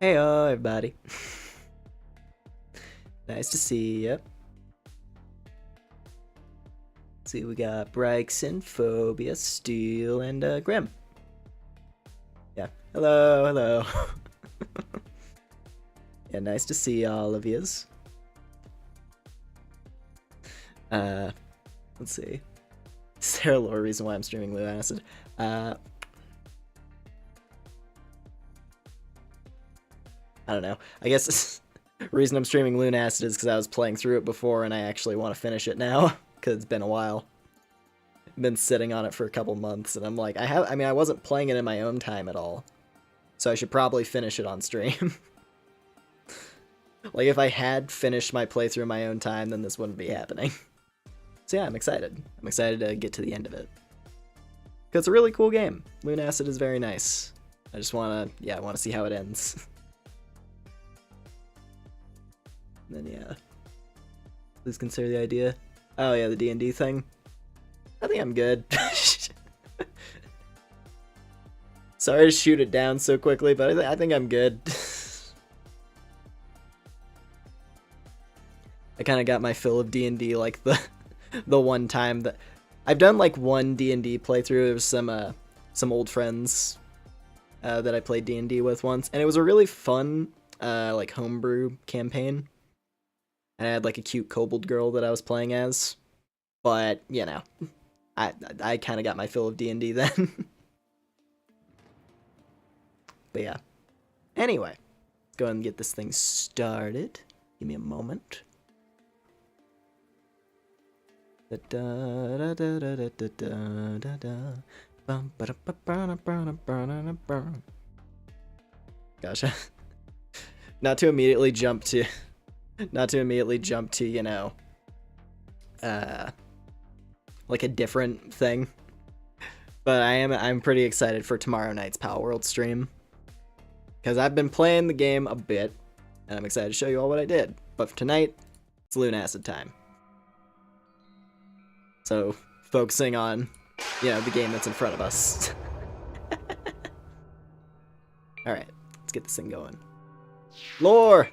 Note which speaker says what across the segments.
Speaker 1: Heyo, everybody. Nice to see ya. See, we got Bryxon, Phobia, Steel, and Grim. Yeah. Hello, hello. Yeah, nice to see all of yous. Let's see. Is there a lower reason why I'm streaming Lunacid? I don't know. I guess the reason I'm streaming Lunacid is because I was playing through it before and I actually want to finish it now because it's been a while. I've been sitting on it for a couple months and I'm like, I wasn't playing it in my own time at all. So I should probably finish it on stream. Like if I had finished my playthrough in my own time, then this wouldn't be happening. So yeah, I'm excited. I'm excited to get to the end of it. Because it's a really cool game. Lunacid is very nice. I just want to see how it ends. And then yeah. Please consider the idea. Oh yeah, the D&D thing. I think I'm good. Sorry to shoot it down so quickly, but I think I'm good. I kind of got my fill of D&D like the one time that I've done like one D&D playthrough. There was some old friends that I played D&D with once, and it was a really fun like homebrew campaign. And I had like a cute kobold girl that I was playing as, but you know, I kind of got my fill of D&D then. But yeah. Anyway, let's go ahead and get this thing started. Give me a moment. Gosh, not to immediately jump to, you know, like a different thing. But I'm pretty excited for tomorrow night's Power World stream. Because I've been playing the game a bit, and I'm excited to show you all what I did. But for tonight, it's Lunacid time. So, focusing on, you know, the game that's in front of us. Alright, let's get this thing going. Lore!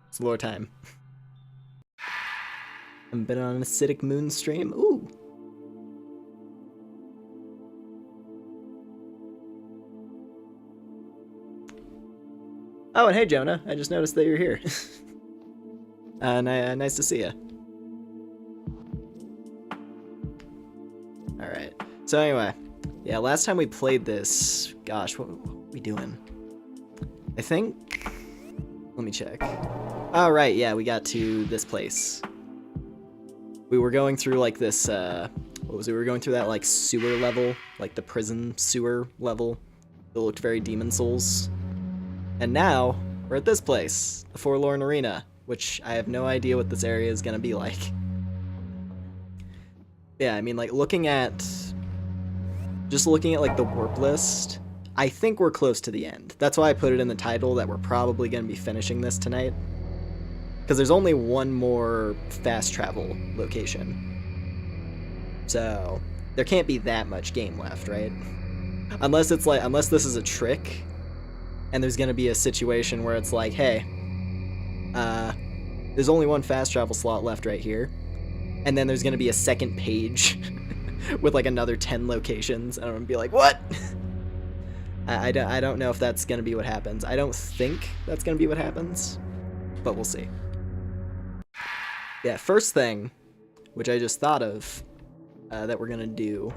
Speaker 1: It's lore time. I've been on an acidic moon stream. Ooh! Oh, and hey, Jonah. I just noticed that you're here. Nice to see you. Alright. So anyway, yeah, last time we played this, gosh, what were we doing? I think, let me check. Oh, right, yeah, we got to this place. We were going through like this, what was it? We were going through that like sewer level, like the prison sewer level. It looked very Demon Souls. And now, we're at this place, the Forlorn Arena, which I have no idea what this area is gonna be like. Yeah, I mean, like, just looking at, like, the warp list, I think we're close to the end. That's why I put it in the title that we're probably gonna be finishing this tonight. Because there's only one more fast travel location. So, there can't be that much game left, right? Unless this is a trick, and there's gonna be a situation where it's like, hey, there's only one fast travel slot left right here, and then there's gonna be a second page with like another 10 locations, and I'm gonna be like, what? I don't know if that's gonna be what happens. I don't think that's gonna be what happens, but we'll see. Yeah, first thing, which I just thought of, that we're gonna do,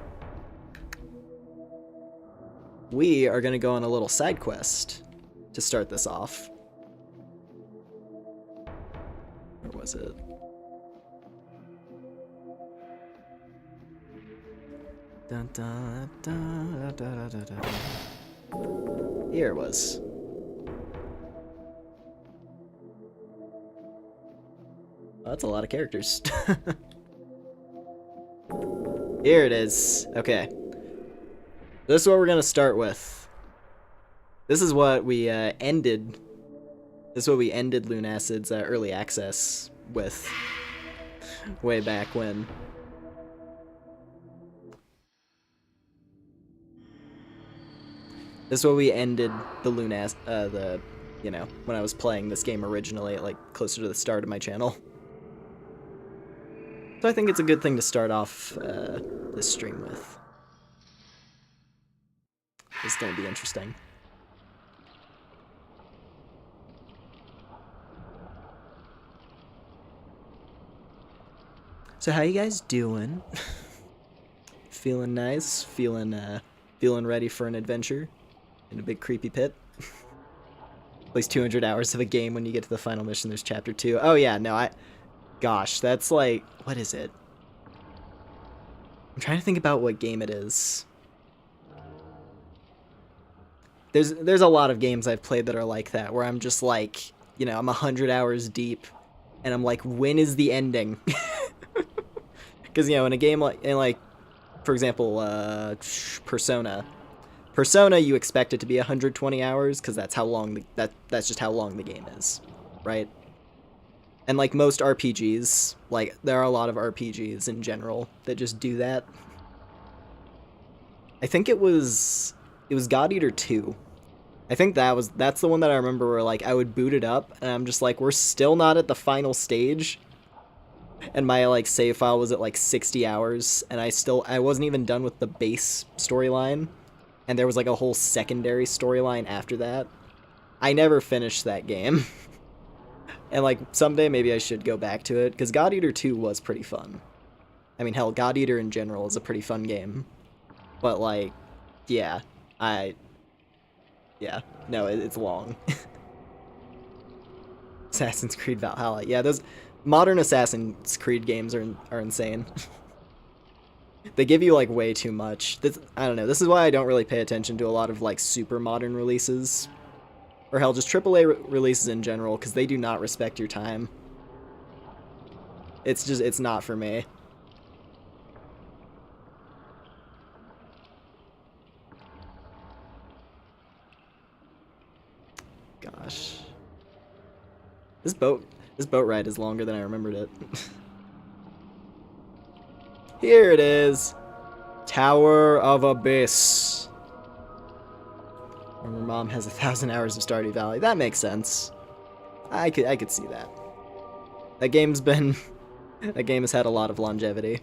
Speaker 1: we are gonna go on a little side quest to start this off. Where was it? Dun, dun, dun, dun, dun, dun, dun. Here it was. Oh, that's a lot of characters. Here it is. Okay. This is what we're gonna start with. This is what we ended. This is what we ended Lunacid's early access with way back when. This is where we ended the you know, when I was playing this game originally, like closer to the start of my channel. So I think it's a good thing to start off this stream with. It's going to be interesting. So how you guys doing? Feeling nice? Feeling ready for an adventure in a big creepy pit? At least 200 hours of a game when you get to the final mission. There's chapter 2. Oh yeah, no, gosh, that's like, what is it? I'm trying to think about what game it is. There's a lot of games I've played that are like that, where I'm just like, you know, I'm 100 hours deep, and I'm like, when is the ending? Because, you know, in a game like, for example, Persona, you expect it to be 120 hours, because that's how long that's just how long the game is, right? And like most RPGs, like there are a lot of RPGs in general that just do that. I think it was God Eater 2. I think that's the one that I remember where like I would boot it up and I'm just like, we're still not at the final stage. And my like save file was at like 60 hours and I wasn't even done with the base storyline. And there was like a whole secondary storyline after that. I never finished that game. And like someday maybe I should go back to it, because God Eater 2 was pretty fun. I mean, hell, God Eater in general is a pretty fun game. But like, yeah, no, it's long. Assassin's Creed Valhalla. Yeah, those modern Assassin's Creed games are insane. They give you like way too much. I don't know. This is why I don't really pay attention to a lot of like super modern releases. Or hell, just AAA releases in general, because they do not respect your time. It's not for me. Gosh. This boat ride is longer than I remembered it. Here it is. Tower of Abyss. Her mom has 1,000 hours of Stardew Valley. That makes sense. I could see that. That game has had a lot of longevity.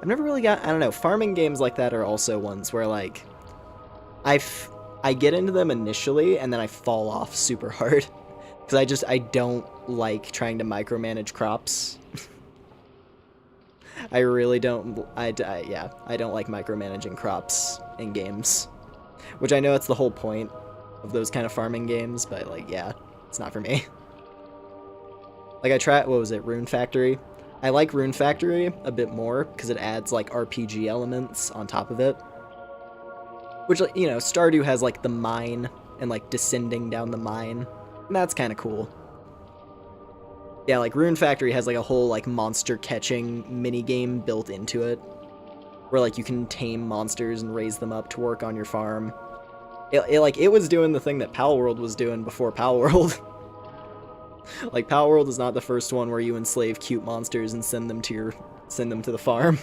Speaker 1: I've never really got, I don't know, farming games like that are also ones where like I get into them initially and then I fall off super hard because I don't like trying to micromanage crops. I really don't. I don't like micromanaging crops in games, which I know it's the whole point of those kind of farming games, but like, yeah, it's not for me. Like I tried, what was it, Rune Factory? I like Rune Factory a bit more because it adds like RPG elements on top of it. Which, you know, Stardew has like the mine and like descending down the mine, and that's kind of cool. Yeah, like Rune Factory has like a whole like monster catching mini game built into it, where like you can tame monsters and raise them up to work on your farm. It was doing the thing that Palworld was doing before Palworld. Like Palworld is not the first one where you enslave cute monsters and send them to the farm.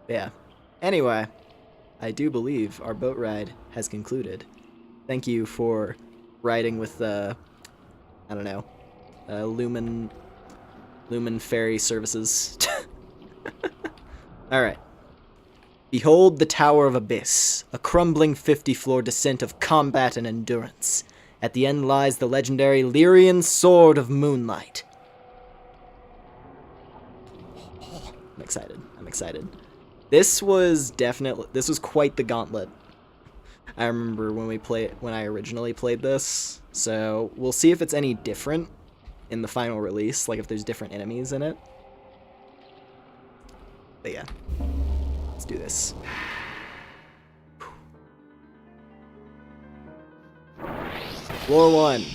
Speaker 1: Yeah. Anyway, I do believe our boat ride has concluded. Thank you for riding with I don't know, Lumen Ferry Services. Alright. Behold the Tower of Abyss, a crumbling 50-floor descent of combat and endurance. At the end lies the legendary Lyrian Sword of Moonlight. I'm excited. This was quite the gauntlet. I remember when I originally played this, so we'll see if it's any different in the final release, like if there's different enemies in it. But yeah, let's do this. Floor 1.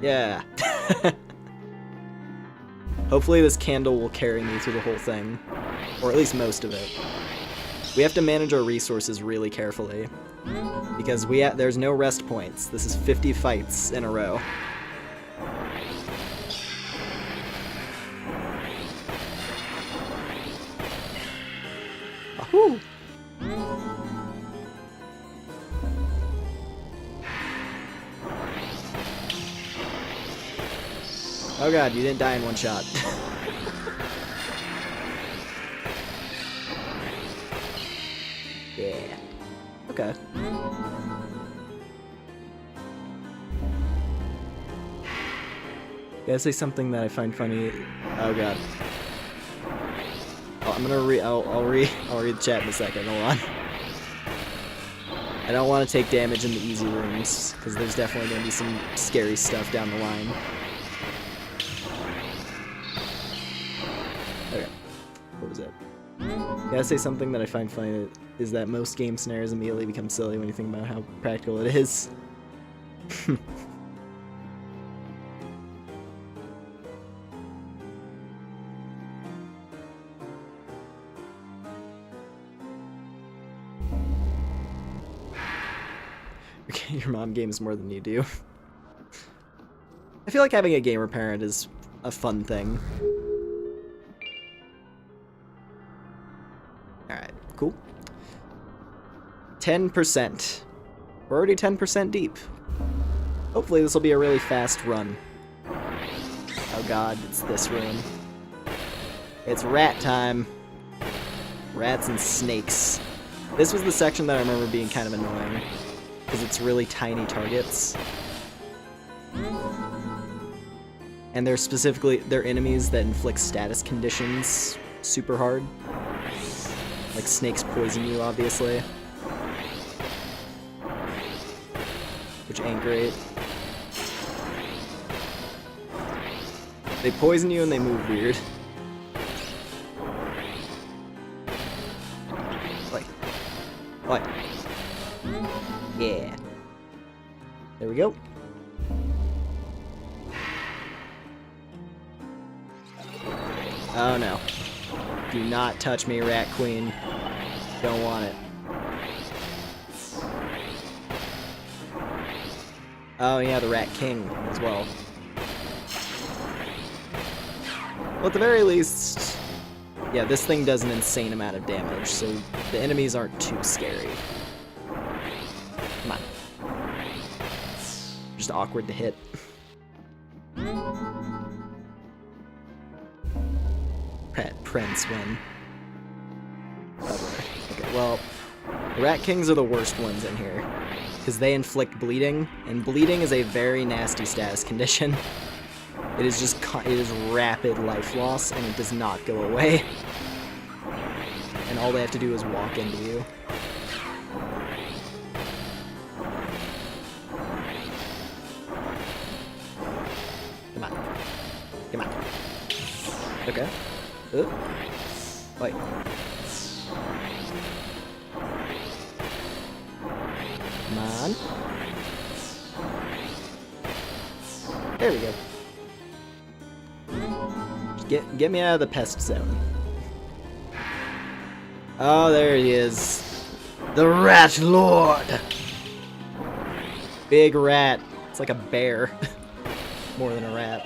Speaker 1: Yeah. Hopefully this candle will carry me through the whole thing, or at least most of it. We have to manage our resources really carefully, because there's no rest points. This is 50 fights in a row. Woo! Oh god, you didn't die in one shot. Yeah. Okay. Gotta say something that I find funny. Oh god. Oh, I'm gonna I'll read the chat in a second. Hold on. I don't want to take damage in the easy rooms because there's definitely gonna be some scary stuff down the line. Okay. What was it? Gotta say something that I find funny is that most game scenarios immediately become silly when you think about how practical it is. Okay, your mom games more than you do. I feel like having a gamer parent is a fun thing. Alright, cool. 10%. We're already 10% deep. Hopefully this will be a really fast run. Oh god, it's this room. It's rat time. Rats and snakes. This was the section that I remember being kind of annoying, because it's really tiny targets. And they're enemies that inflict status conditions super hard. Like snakes poison you, obviously. Which ain't great. They poison you and they move weird. Oi. Yeah. There we go. Oh no. Do not touch me, Rat Queen. Don't want it. Oh yeah, the Rat King as well. Well, at the very least, yeah, this thing does an insane amount of damage, so the enemies aren't too scary. Come on. Just awkward to hit. Prince win. Okay, well, the Rat Kings are the worst ones in here, because they inflict bleeding, and bleeding is a very nasty status condition. It is just it is rapid life loss, and it does not go away. And all they have to do is walk into you. Come on. Come on. Okay. Wait. Come on. There we go. Just get me out of the pest zone. Oh, there he is. The Rat Lord! Big rat. It's like a bear. More than a rat.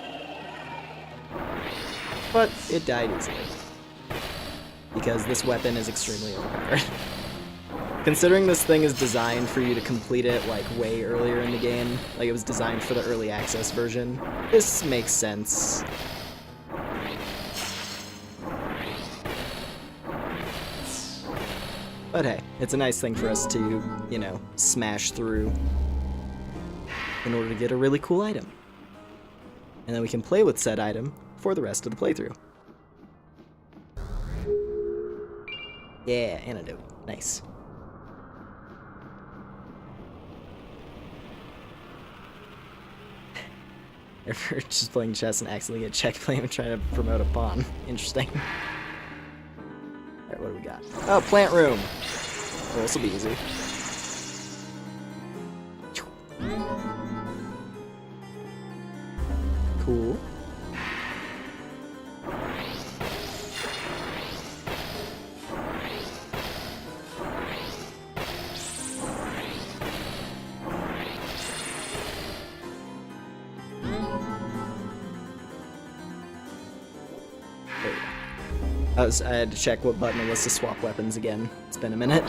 Speaker 1: But it died easily. Because this weapon is extremely overpowered. Considering this thing is designed for you to complete it, like, way earlier in the game, like it was designed for the early access version, this makes sense. But hey, it's a nice thing for us to, you know, smash through in order to get a really cool item. And then we can play with said item for the rest of the playthrough. Yeah, antidote. Nice. Ever just playing chess and accidentally get checkmate and trying to promote a pawn. Interesting. Alright, what do we got? Oh, plant room! Oh, this will be easy. Cool. I had to check what button it was to swap weapons again. It's been a minute.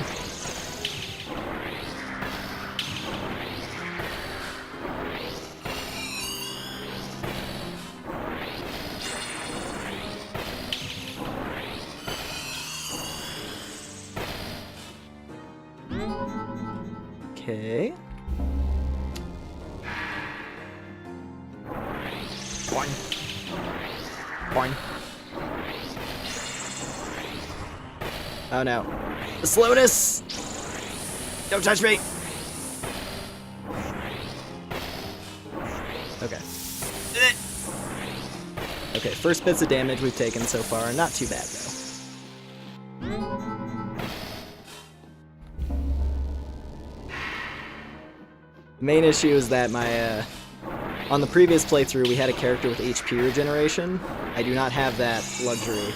Speaker 1: Okay. Boing. Boing. Oh no. The slowness! Don't touch me! Okay. Okay, first bits of damage we've taken so far. Not too bad, though. The main issue is that my, on the previous playthrough, we had a character with HP regeneration. I do not have that luxury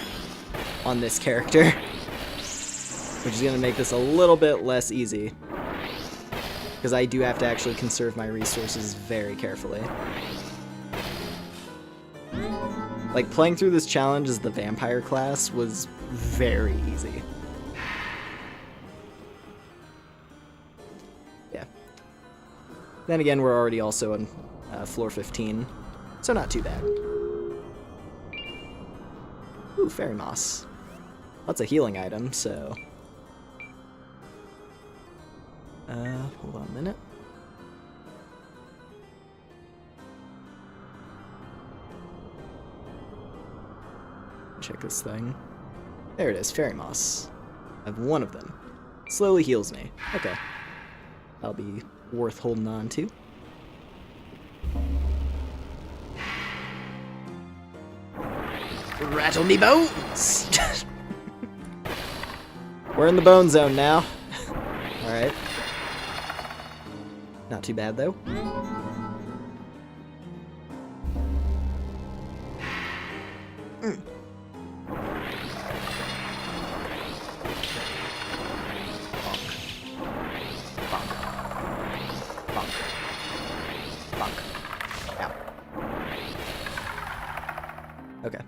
Speaker 1: on this character, which is going to make this a little bit less easy, because I do have to actually conserve my resources very carefully. Like, playing through this challenge as the vampire class was very easy. Yeah. Then again, we're already also on floor 15, so not too bad. Ooh, fairy moss. Lots of healing items, so... hold on a minute. Check this thing. There it is, fairy moss. I have one of them. Slowly heals me. Okay. That'll be worth holding on to. Rattle me bones! We're in the bone zone now. Alright. Not too bad, though. Mm. Okay.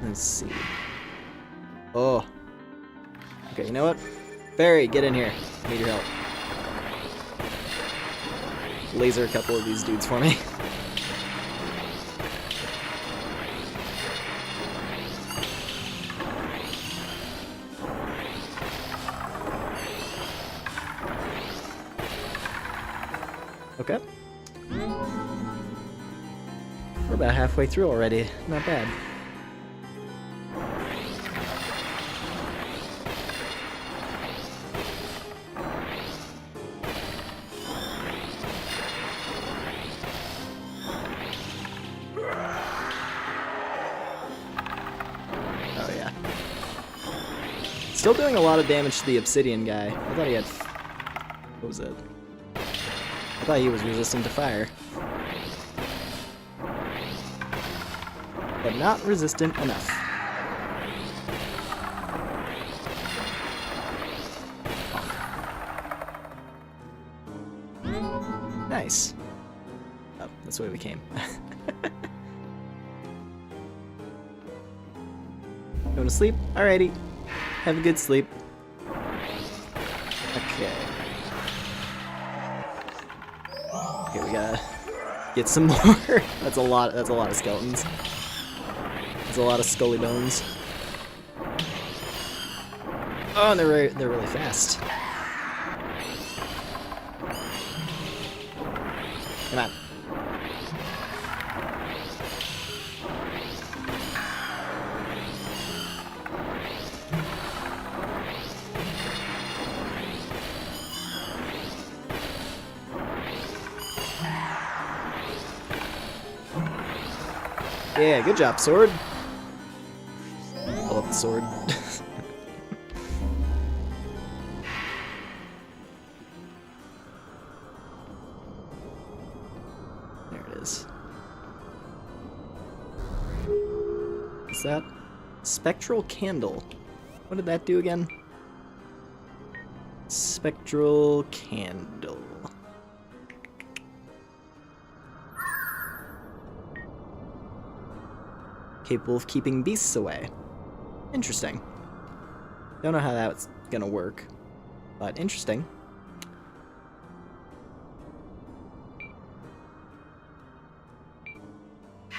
Speaker 1: Let's see. Oh. Okay, you know what? Barry, get in here. I need your help. Laser a couple of these dudes for me. Okay. We're about halfway through already. Not bad. Oh yeah. Still doing a lot of damage to the obsidian guy. I thought he had... What was it? I thought he was resistant to fire. But not resistant enough. Nice. Oh, that's the way we came. Going to sleep? Alrighty. Have a good sleep. Okay. Okay, we gotta get some more. That's a lot of skeletons. That's a lot of scully bones. Oh, and they're really fast. Come on. Yeah, good job, sword. I love the sword. There it is. What's that? Spectral candle. What did that do again? Spectral candle. capable of keeping beasts away. Interesting. Don't know how that's gonna work, but interesting.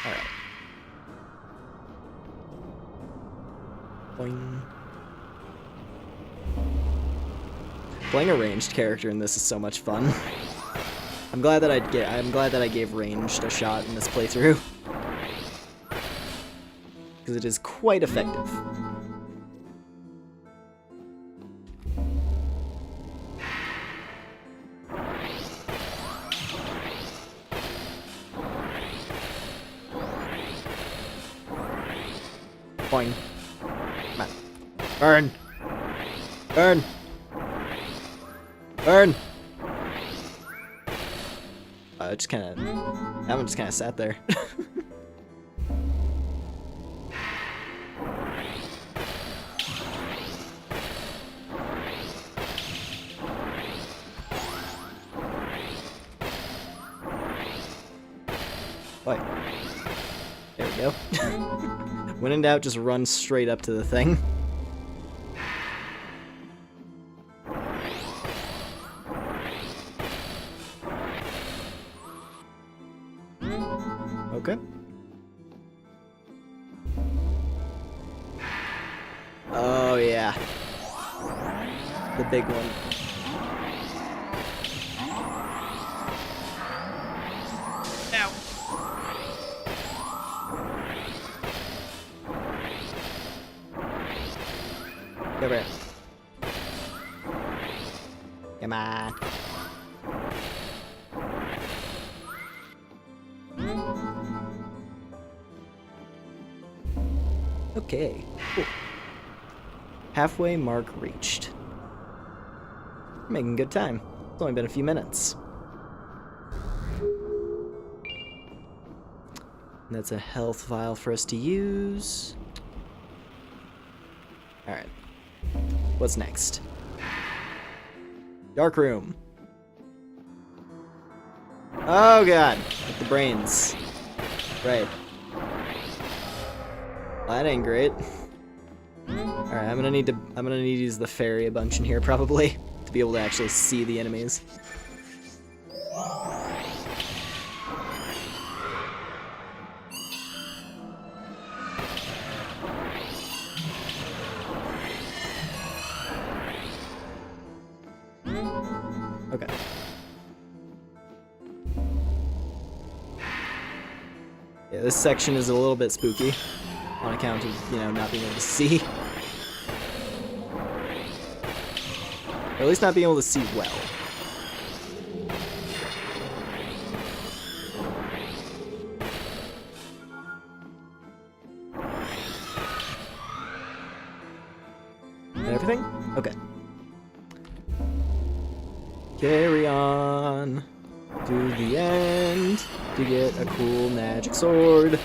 Speaker 1: Alright. Boing. Playing a ranged character in this is so much fun. I'm glad that I gave ranged a shot in this playthrough. Because it is quite effective. Boing. Come on. Burn! Burn! Burn! That one just kinda sat there. Boy. There we go. When in doubt, just run straight up to the thing. Okay. Oh, yeah. The big one. Ow. Come here. Come on. Okay, cool. Halfway mark reached. We're making good time. It's only been a few minutes. And that's a health vial for us to use. Alright. What's next? Dark room. Oh god, with the brains. Right. Well, that ain't great. Alright, I'm gonna need to use the fairy a bunch in here probably to be able to actually see the enemies. Okay. Yeah, this section is a little bit spooky on account of, not being able to see. Or at least not being able to see well. Everything? Okay. Carry on to the end to get a cool magic sword.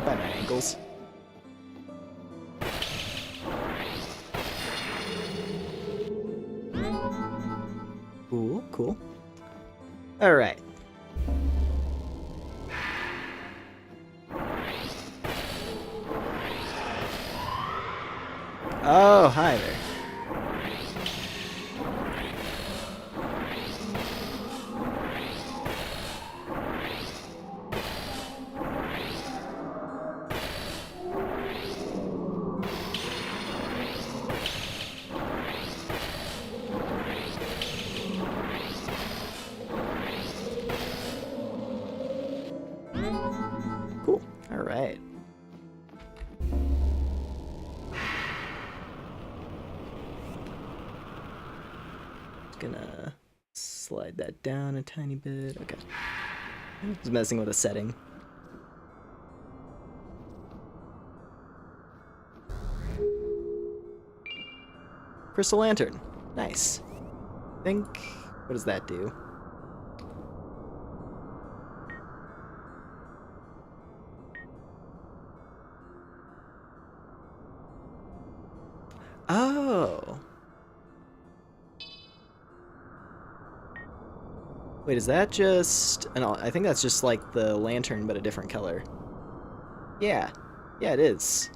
Speaker 1: By my ankles. Cool, cool. All right. Oh, hi there. Cool. All right. Just gonna slide that down a tiny bit. Okay. Just messing with a setting. Crystal lantern. Nice. What does that do? Wait, is that just... I think that's just like the lantern, but a different color. Yeah. Yeah, it is.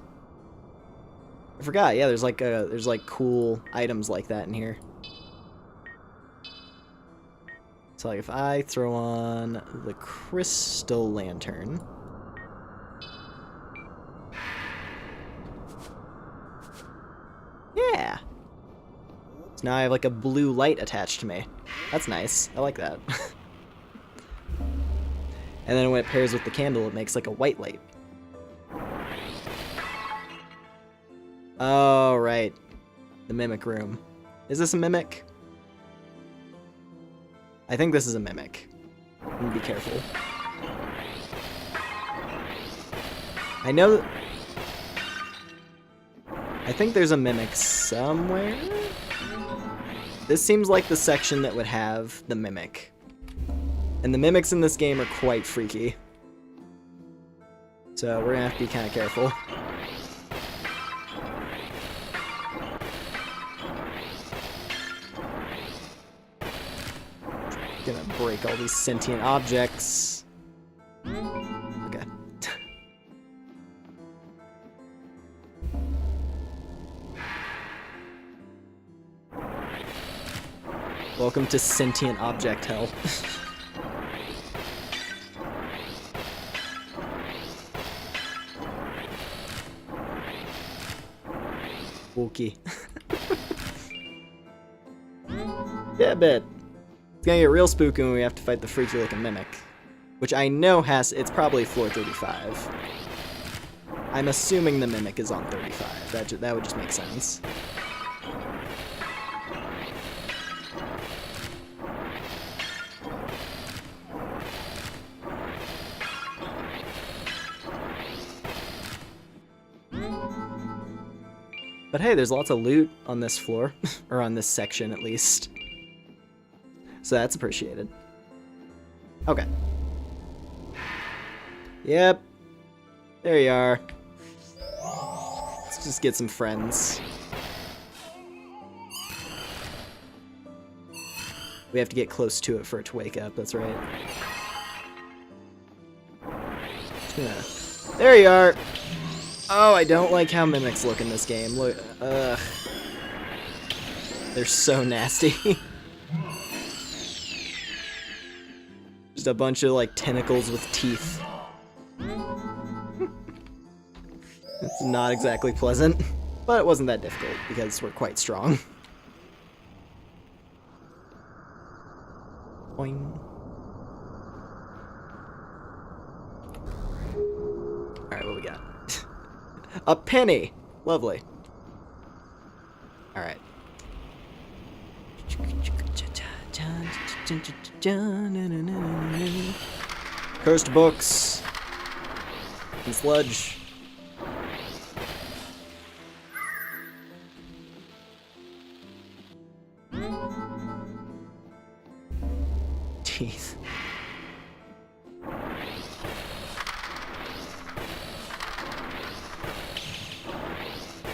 Speaker 1: I forgot. Yeah, there's like cool items like that in here. So like if I throw on the crystal lantern. Yeah. So now I have like a blue light attached to me. That's nice. I like that. And then when it pairs with the candle, it makes like a white light. Oh, right. The mimic room. Is this a mimic? I think this is a mimic. Be careful. I know... I think there's a mimic somewhere. This seems like the section that would have the mimic. And the mimics in this game are quite freaky. So we're gonna have to be kind of careful. Gonna break all these sentient objects. Okay. Welcome to sentient object hell. Okay. Yeah, I bet. It's gonna get real spooky when we have to fight the freaky looking mimic. Which I know it's probably floor 35. I'm assuming the mimic is on 35. That would just make sense. But hey, there's lots of loot on this floor, or on this section at least. So that's appreciated. Okay. Yep. There you are. Let's just get some friends. We have to get close to it for it to wake up, that's right. There you are! Oh, I don't like how mimics look in this game. Look, ugh. They're so nasty. Just a bunch of, like, tentacles with teeth. It's not exactly pleasant, but it wasn't that difficult because we're quite strong. Boing. Alright, what we got? A penny! Lovely. Alright. Cursed books. And sludge. Teeth.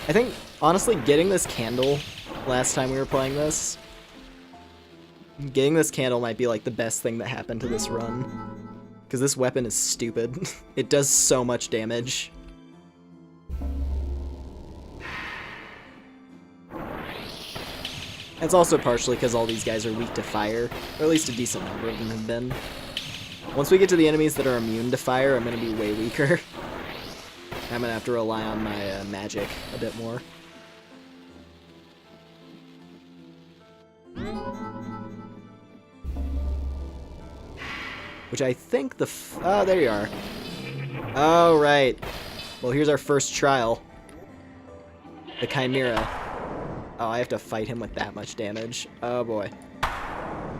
Speaker 1: I think, honestly, getting this candle last time we were playing this, getting this candle might be like the best thing that happened to this run. Because this weapon is stupid. It does so much damage. It's also partially because all these guys are weak to fire, or at least a decent number of them have been. Once we get to the enemies that are immune to fire, I'm going to be way weaker. I'm going to have to rely on my magic a bit more. Which I think oh, there you are. Oh, right. Well, here's our first trial. The Chimera. Oh, I have to fight him with that much damage. Oh, boy.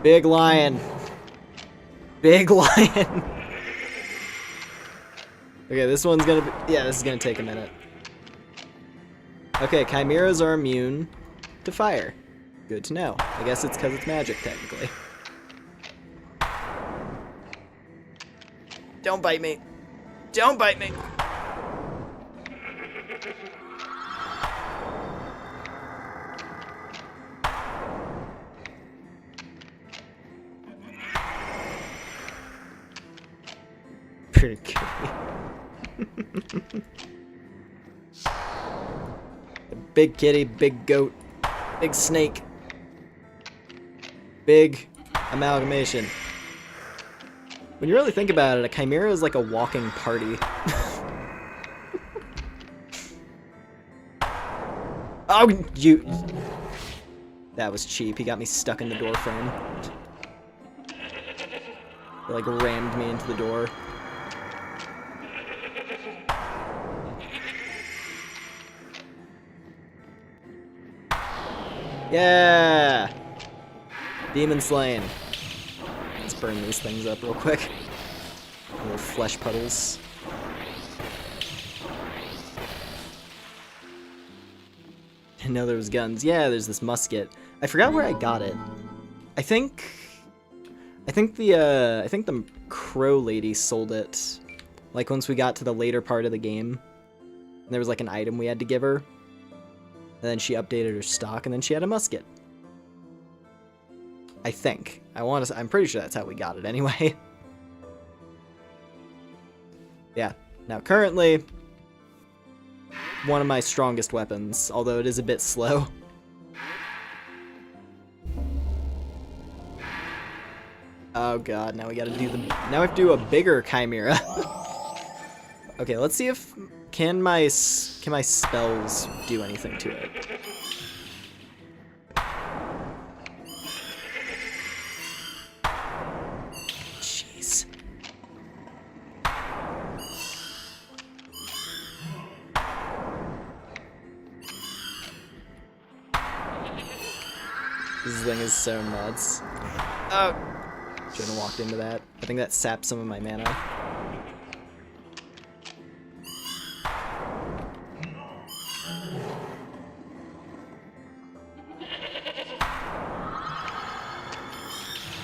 Speaker 1: Big lion. Big lion. Okay, this one's gonna be... Yeah, this is gonna take a minute. Okay, chimeras are immune to fire. Good to know. I guess it's because it's magic, technically. Don't bite me. Don't bite me. Are you kidding me? Big kitty, big goat, big snake, big amalgamation. When you really think about it, a chimera is like a walking party. Oh, you... That was cheap. He got me stuck in the door frame. He, like, rammed me into the door. Yeah! Demon slain. Let's burn these things up real quick. Little flesh puddles. Didn't know there was guns. Yeah, there's this musket. I forgot where I got it. I think the crow lady sold it. Like once we got to the later part of the game, and there was like an item we had to give her. And then she updated her stock, and then she had a musket. I think. I'm pretty sure that's how we got it anyway. Yeah. Now currently, one of my strongest weapons, although it is a bit slow. Oh god, now we gotta do now we have to do a bigger chimera. Okay, let's see if can my spells do anything to it. Jeez. This thing is so nuts. Oh, shouldn't have walked into that. I think that sapped some of my mana.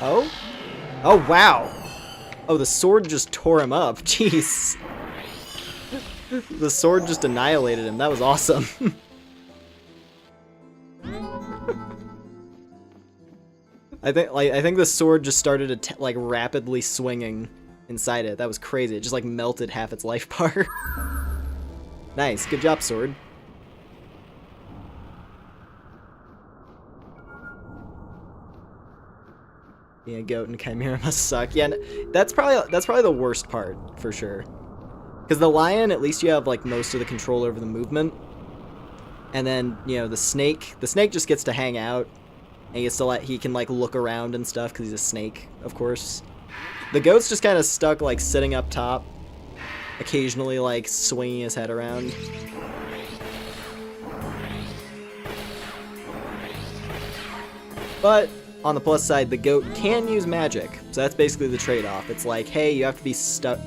Speaker 1: Oh? Oh, wow. Oh, the sword just tore him up. Jeez. The sword just annihilated him. That was awesome. I think the sword just started like rapidly swinging inside it. That was crazy. It just like melted half its life bar. Nice. Good job, sword. Being a goat and chimera must suck. Yeah, that's probably the worst part for sure. Because the lion, at least you have like most of the control over the movement, and then you know the snake just gets to hang out, and he can like look around and stuff because he's a snake, of course. The goat's just kind of stuck like sitting up top, occasionally like swinging his head around. But on the plus side, the goat can use magic, so that's basically the trade-off. It's like, hey, you have to be stuck.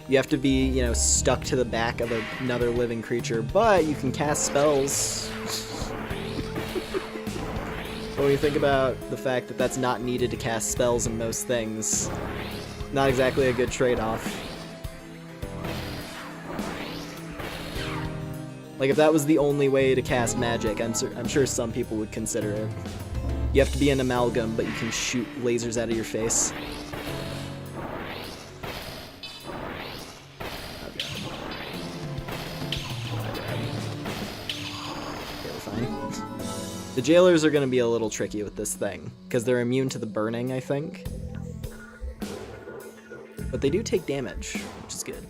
Speaker 1: You have to be, you know, stuck to the back of another living creature, but you can cast spells. But when you think about the fact that that's not needed to cast spells in most things, not exactly a good trade-off. Like, if that was the only way to cast magic, I'm sure some people would consider it. You have to be an amalgam, but you can shoot lasers out of your face. Oh god. Okay, we're fine. The jailers are going to be a little tricky with this thing, because they're immune to the burning, I think. But they do take damage, which is good.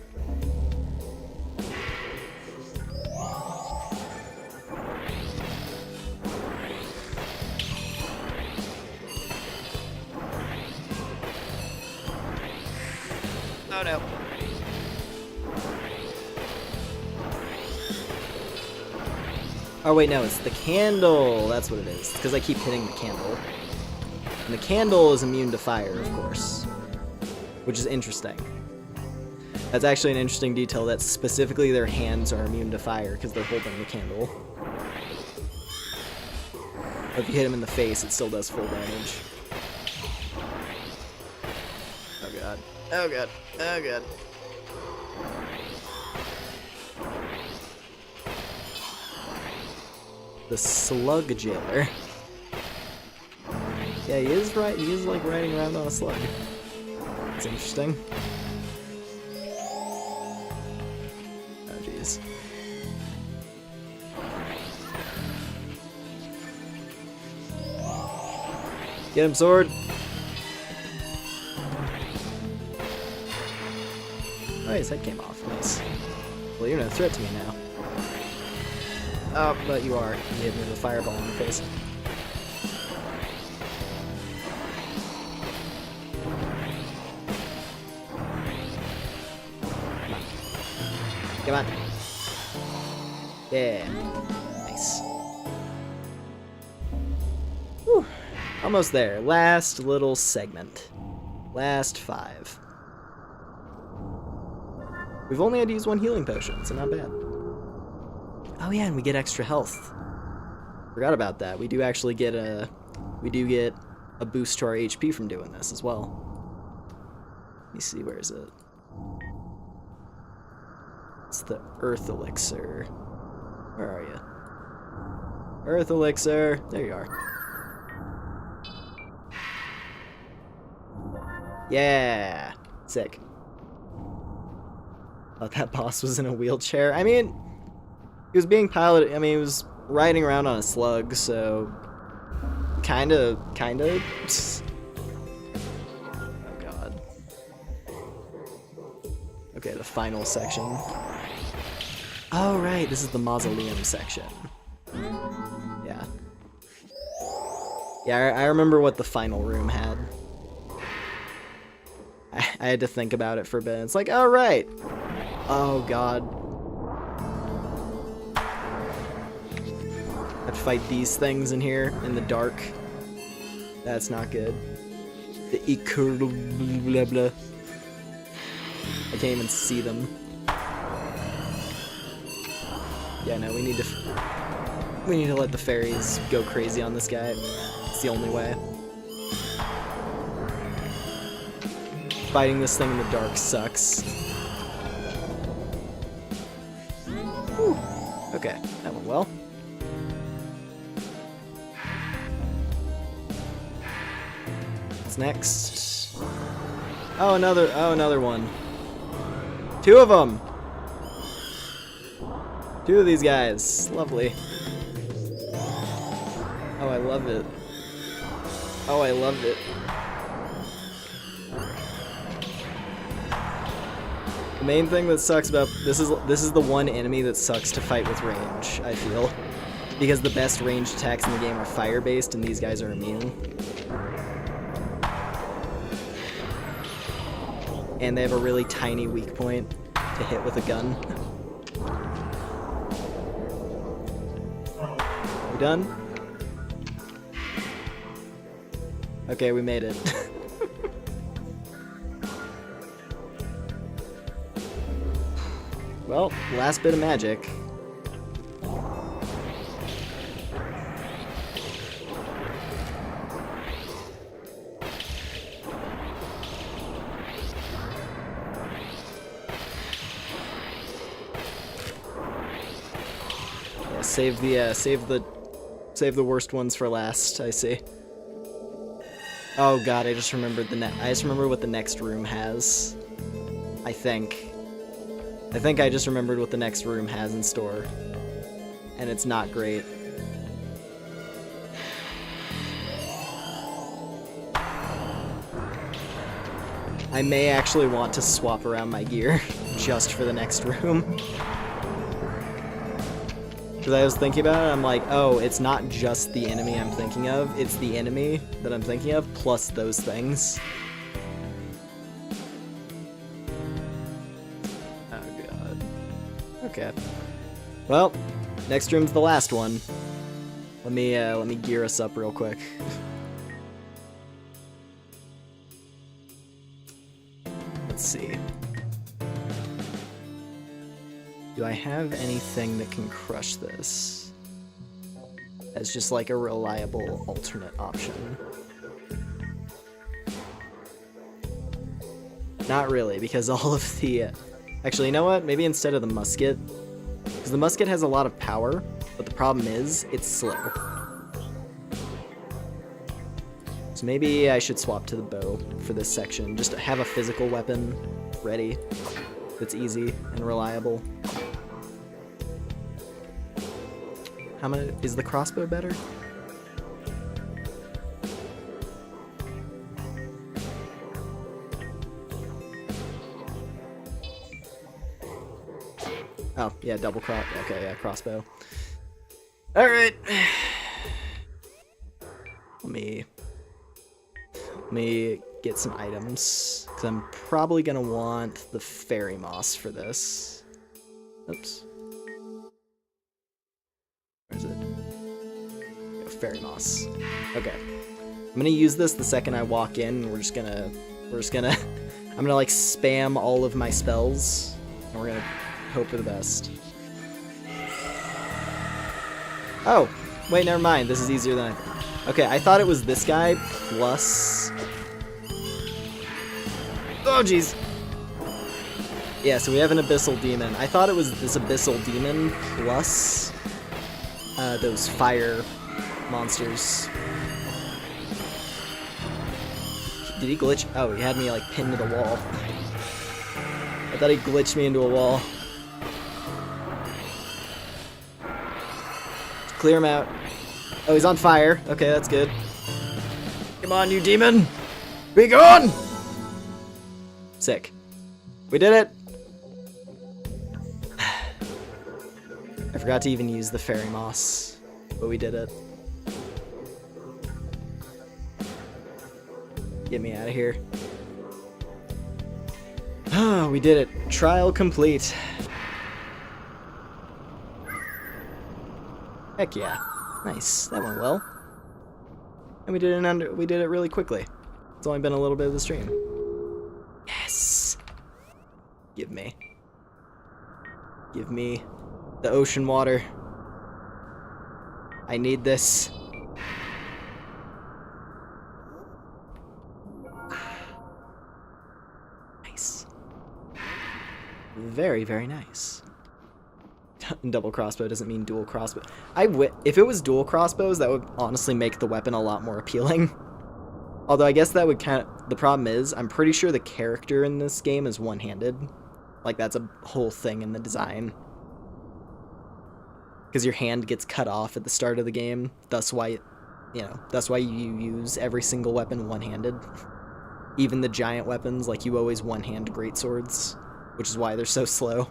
Speaker 1: Oh no. Oh wait, no, it's the candle. That's what it is. Because I keep hitting the candle. And the candle is immune to fire, of course. Which is interesting. That's actually an interesting detail, that specifically their hands are immune to fire because they're holding the candle. But if you hit them in the face, it still does full damage. Oh god. Oh god. Oh god. The slug jailer. Yeah, he is right. He is like riding around on a slug. That's interesting. these. Get him, sword! Oh, his head came off. Nice. Well, you're no threat to me now. Oh, but you are. You hit me with a fireball in the face. Come on. Yeah. Nice. Whew. Almost there. Last little segment. Last 5. We've only had to use 1 healing potion, so not bad. Oh yeah, and we get extra health. Forgot about that. We do actually get a boost to our HP from doing this as well. Let me see, where is it? It's the Earth Elixir. Where are you? Earth Elixir. There you are. Yeah. Sick. Thought that boss was in a wheelchair. I mean, he was being piloted. I mean, he was riding around on a slug, so kinda. Oh god. Okay, the final section. Oh right, this is the mausoleum section. Yeah. Yeah, I remember what the final room had. I had to think about it for a bit. It's like, oh right. Oh god. I have to fight these things in here in the dark. That's not good. The blah blah. I can't even see them. Yeah, no, we need to let the fairies go crazy on this guy. It's the only way. Fighting this thing in the dark sucks. Whew. Okay, that went well. What's next? Oh, another one. 2 of them. 2 of these guys. Lovely. Oh, I love it. Oh, I love it. The main thing that sucks about this is the one enemy that sucks to fight with range, I feel. Because the best ranged attacks in the game are fire-based and these guys are immune. And they have a really tiny weak point to hit with a gun. We done? Okay, we made it. Well, last bit of magic. Yeah, save the worst ones for last, I see. Oh god, I just remembered what the next room has. I think I just remembered what the next room has in store. And it's not great. I may actually want to swap around my gear just for the next room. Because I was thinking about it, I'm like, oh, it's not just the enemy I'm thinking of, it's the enemy that I'm thinking of, plus those things. Oh god. Okay. Well, next room's the last one. Let me gear us up real quick. Let's see. Do I have anything that can crush this as just like a reliable alternate option? Not really, because all of the... Actually, you know what? Maybe instead of the musket, because the musket has a lot of power, but the problem is it's slow. So maybe I should swap to the bow for this section, just to have a physical weapon ready that's easy and reliable. How many is the crossbow better? Oh, yeah, double crop. Okay, yeah, crossbow. All right. Let me get some items, because I'm probably going to want the fairy moss for this. Oops. Where is it? Oh, fairy moss. Okay. I'm going to use this the second I walk in, and we're just gonna, I'm going to like spam all of my spells, and we're going to hope for the best. Oh, wait, never mind. This is easier than I thought. Okay, I thought it was this guy plus... Oh, jeez. Yeah, so we have an abyssal demon. I thought it was this abyssal demon plus those fire monsters. Did he glitch? Oh, he had me like pinned to the wall. I thought he glitched me into a wall. Clear him out. Oh, he's on fire. Okay, that's good. Come on, you demon! Be gone! Sick. We did it! I forgot to even use the fairy moss, but we did it. Get me out of here. Oh, we did it. Trial complete. Heck yeah. Nice. That went well. And we did it really quickly. It's only been a little bit of the stream. Yes. Give me the ocean water. I need this. Nice. Very, very nice. Double crossbow doesn't mean dual crossbow. If it was dual crossbows, that would honestly make the weapon a lot more appealing. Although I guess that would the problem is, I'm pretty sure the character in this game is one-handed. Like, that's a whole thing in the design. Because your hand gets cut off at the start of the game. That's why, that's why you use every single weapon one-handed. Even the giant weapons, like, you always one-hand greatswords, which is why they're so slow.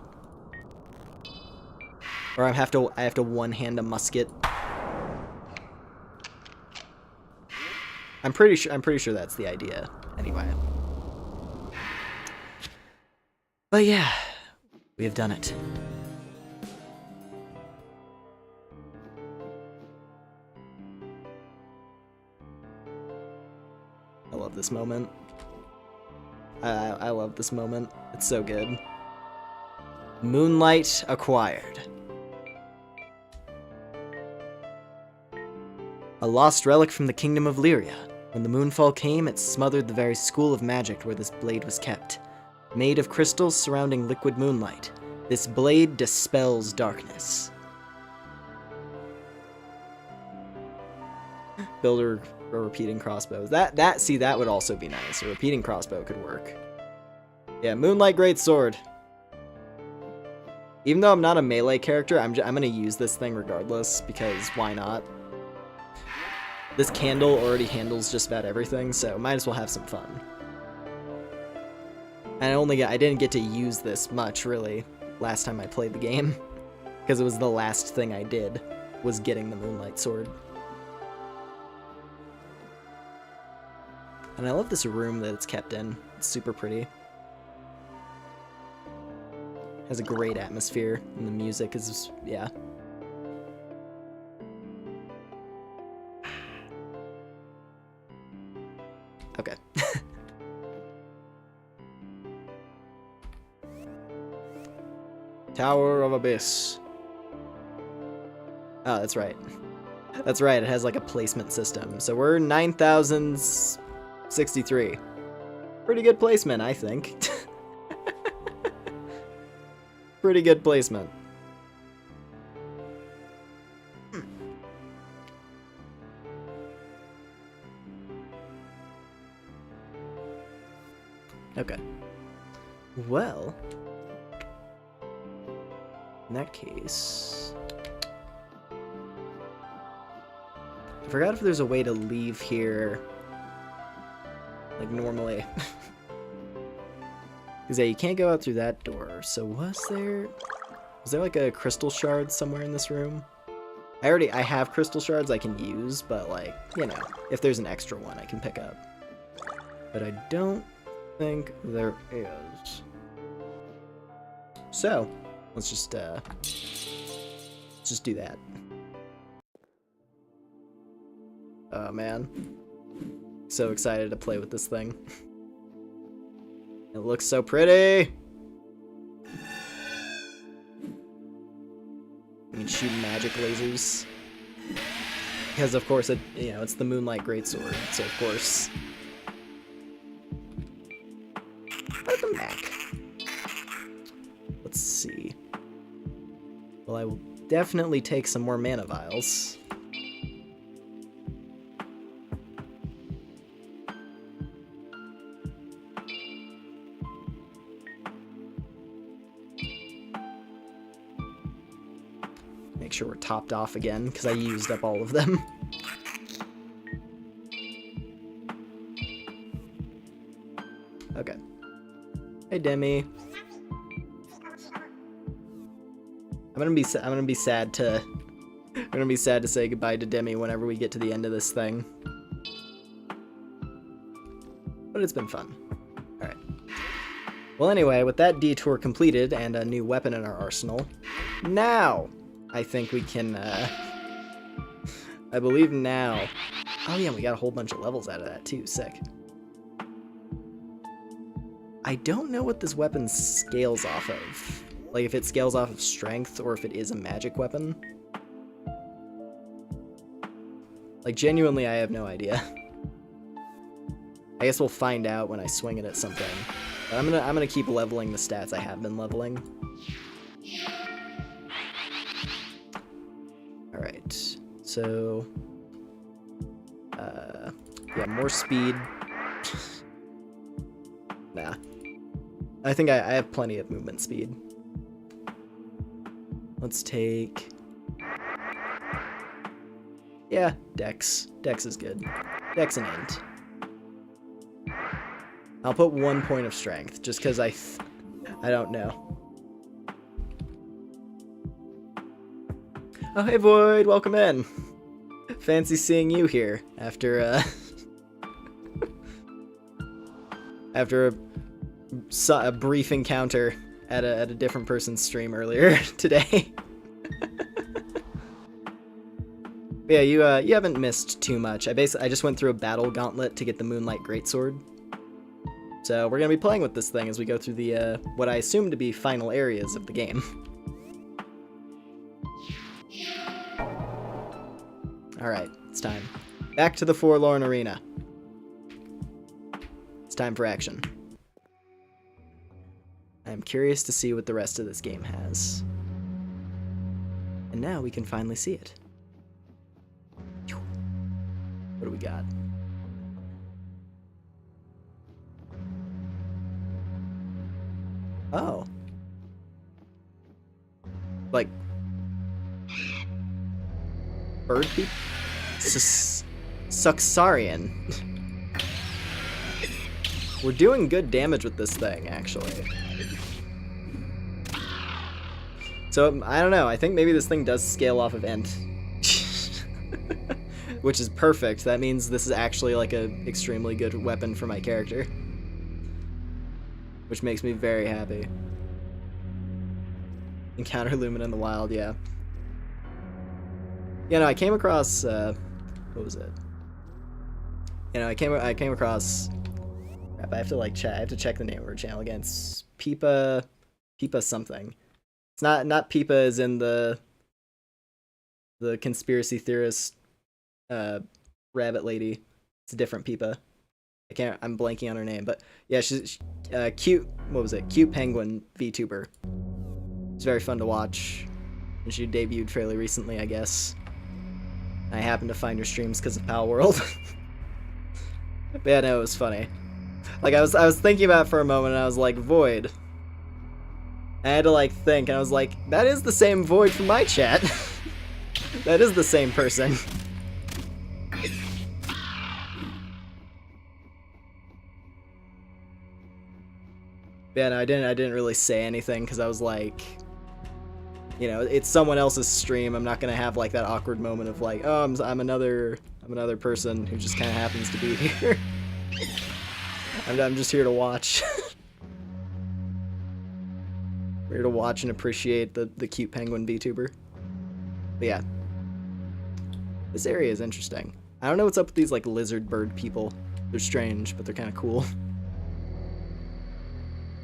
Speaker 1: Or I have to one-hand a musket. I'm pretty sure that's the idea. Anyway. But yeah, we have done it. I love this moment. I love this moment. It's so good. Moonlight acquired. A lost relic from the kingdom of Lyria. When the moonfall came, it smothered the very school of magic where this blade was kept. Made of crystals surrounding liquid moonlight, this blade dispels darkness. Build a repeating crossbow. That would also be nice. A repeating crossbow could work. Yeah, Moonlight Greatsword. Even though I'm not a melee character, I'm gonna use this thing regardless, because why not? This candle already handles just about everything, so might as well have some fun. And I didn't get to use this much, really, last time I played the game, because it was the last thing I did, was getting the Moonlight Sword. And I love this room that it's kept in. It's super pretty. Has a great atmosphere, and the music is, yeah. Okay. Tower of Abyss. Oh, that's right. That's right, it has like a placement system. So we're 9,063. Pretty good placement, I think. Pretty good placement. Okay. Well, in that case, I forgot if there's a way to leave here, like, normally. Because, yeah, you can't go out through that door. So was there like a crystal shard somewhere in this room? I have crystal shards I can use, but, like, you know, if there's an extra one I can pick up. But I don't think there is. So, let's just do that. Oh man, so excited to play with this thing. It looks so pretty. I can shoot magic lasers because, of course, it's the Moonlight Greatsword. So, of course, welcome back. Let's see. Well, I will definitely take some more mana vials. Make sure we're topped off again, because I used up all of them. Okay. Hey, Demi. I'm gonna be sad to say goodbye to Demi whenever we get to the end of this thing. But it's been fun. Alright. Well, anyway, with that detour completed and a new weapon in our arsenal, now I think we can, I believe now. Oh yeah, we got a whole bunch of levels out of that too, sick. I don't know what this weapon scales off of. Like, if it scales off of strength, or if it is a magic weapon. Like, genuinely, I have no idea. I guess we'll find out when I swing it at something. But I'm gonna keep leveling the stats I have been leveling. Alright, so... yeah, more speed. Nah. I think I have plenty of movement speed. Let's take... yeah, Dex. Dex is good. Dex and Int. I'll put 1 point of strength, just because I don't know. Oh, hey Void, welcome in. Fancy seeing you here after after a brief encounter at a different person's stream earlier today. Yeah, you haven't missed too much. I just went through a battle gauntlet to get the Moonlight Greatsword. So we're gonna be playing with this thing as we go through the what I assume to be final areas of the game. Alright, it's time. Back to the Forlorn Arena. It's time for action. I'm curious to see what the rest of this game has. And now we can finally see it. What do we got? Oh. Like... bird people? Suxarian. We're doing good damage with this thing, actually. So, I don't know, I think maybe this thing does scale off of Int. Which is perfect. That means this is actually like an extremely good weapon for my character. Which makes me very happy. Encounter Lumina in the wild, yeah. Yeah, no, I came across, what was it? You know, I came across, crap, I have to check the name of her channel again. It's Peepa something. It's not Peepa as in the conspiracy theorist, rabbit lady. It's a different Peepa. I'm blanking on her name, but yeah, she's cute, what was it? Cute penguin VTuber. It's very fun to watch. And she debuted fairly recently, I guess. I happened to find her streams because of Pal World. But yeah, no, it was funny. Like, I was thinking about it for a moment, and I was like, Void. And I had to, like, think, and I was like, that is the same Void from my chat. That is the same person. Yeah, no, I didn't really say anything because I was like, you know, it's someone else's stream. I'm not gonna have like that awkward moment of like, oh, I'm another person who just kind of happens to be here. I'm just here to watch. We're here to watch and appreciate the cute penguin VTuber. But yeah, this area is interesting. I don't know what's up with these like lizard bird people. They're strange, but they're kind of cool.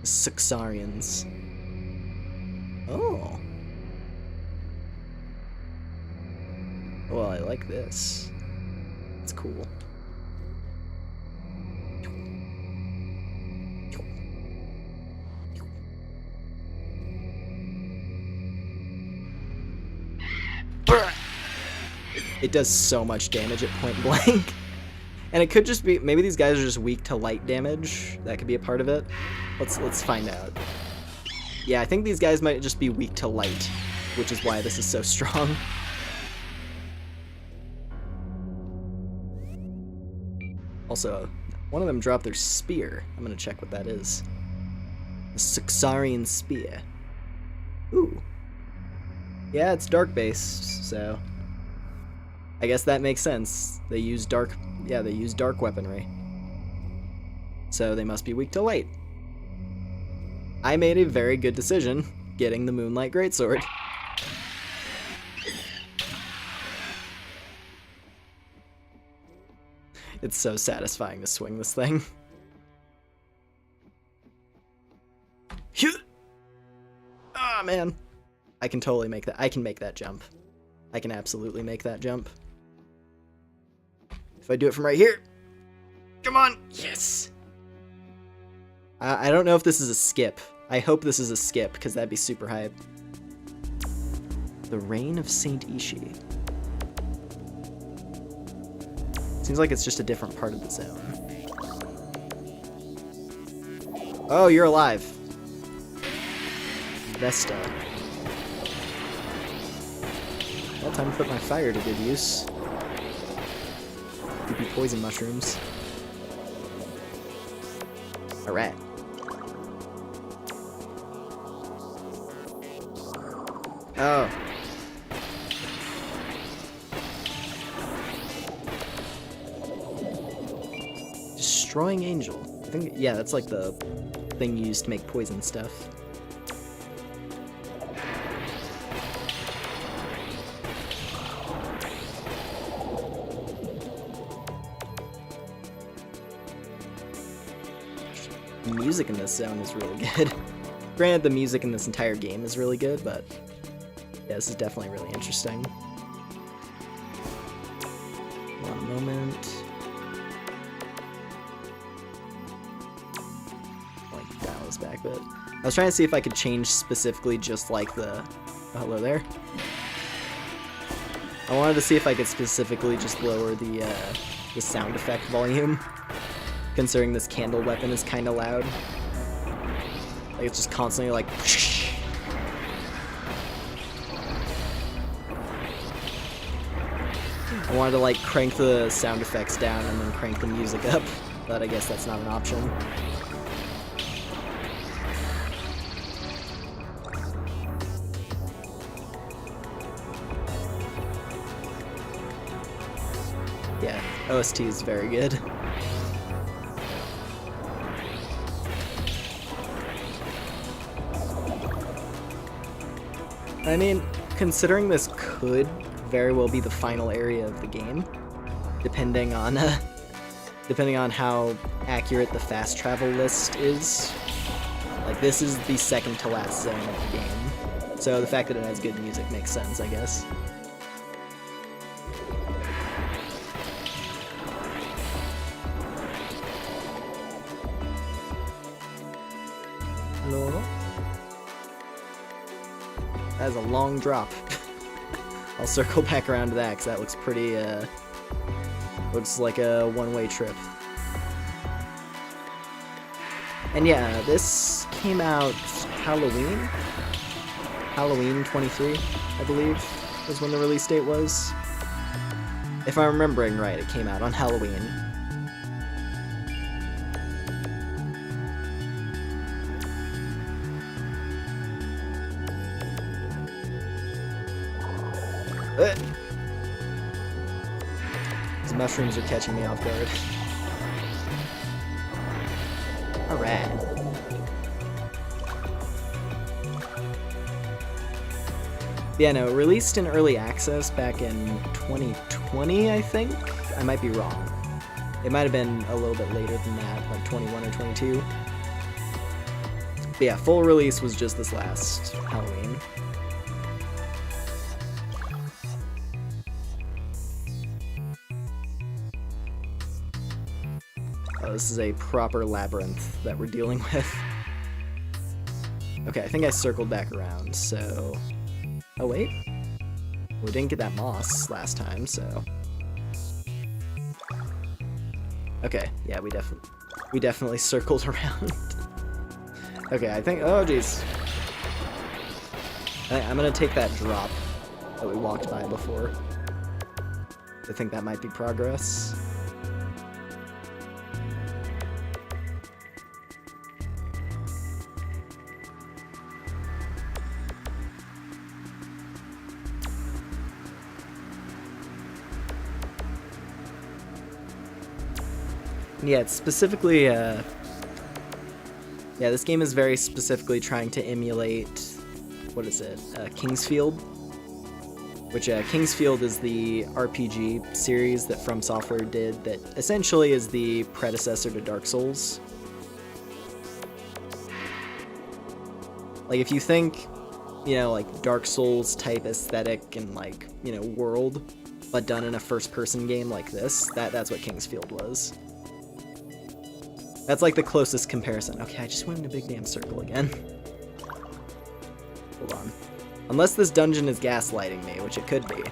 Speaker 1: The Suxarians. Oh. Well, I like this. It's cool. It does so much damage at point blank. And it could just be, maybe these guys are just weak to light damage. That could be a part of it. Let's find out. Yeah, I think these guys might just be weak to light, which is why this is so strong. Also, one of them dropped their spear. I'm gonna check what that is. The Suxarian spear. Ooh. Yeah, it's dark based, so I guess that makes sense. They use dark, yeah, they use dark weaponry. So they must be weak to light. I made a very good decision getting the Moonlight Greatsword. It's so satisfying to swing this thing. Ah, man. I can totally make that. I can make that jump. I can absolutely make that jump. If I do it from right here. Come on. Yes. I don't know if this is a skip. I hope this is a skip, because that'd be super hype. The Reign of Saint Ishi. Seems like it's just a different part of the zone. Oh, you're alive. Vesta. Well, time to put my fire to good use. Creepy poison mushrooms. Alright. Oh. Destroying Angel. I think, yeah, that's like the thing used to make poison stuff. The music in this zone is really good. Granted, the music in this entire game is really good, but yeah, this is definitely really interesting. One moment. Like, that was back, but I was trying to see if I could change specifically just like the... Oh, hello there. I wanted to see if I could specifically just lower the sound effect volume, considering this candle weapon is kind of loud. Like, it's just constantly like... I wanted to like crank the sound effects down and then crank the music up, but I guess that's not an option. Yeah, OST is very good. I mean, considering this could very well be the final area of the game, depending on how accurate the fast travel list is. Like, this is the second to last zone of the game, so the fact that it has good music makes sense, I guess. Hello? That is a long drop. I'll circle back around to that, because that looks pretty, looks like a one-way trip. And yeah, this came out Halloween? Halloween 23, I believe, was when the release date was. If I'm remembering right, it came out on Halloween. These mushrooms are catching me off guard. Alright. Yeah, no, released in early access back in 2020, I think? I might be wrong. It might have been a little bit later than that, like 21 or 22. But yeah, full release was just this last Halloween. Oh, this is a proper labyrinth that we're dealing with. Okay, I think I circled back around, so... Oh, wait. We didn't get that moss last time, so... Okay, yeah, we definitely circled around. Okay, I think... Oh, jeez. I'm gonna take that drop that we walked by before. I think that might be progress. Yeah, it's specifically, yeah, this game is very specifically trying to emulate, what is it, Kingsfield? Which, Kingsfield is the RPG series that From Software did that essentially is the predecessor to Dark Souls. Like, if you think, you know, like, Dark Souls type aesthetic and, like, you know, world, but done in a first-person game like this, that's what Kingsfield was. That's like the closest comparison. Okay, I just went in a big damn circle again. Hold on. Unless this dungeon is gaslighting me, which it could be.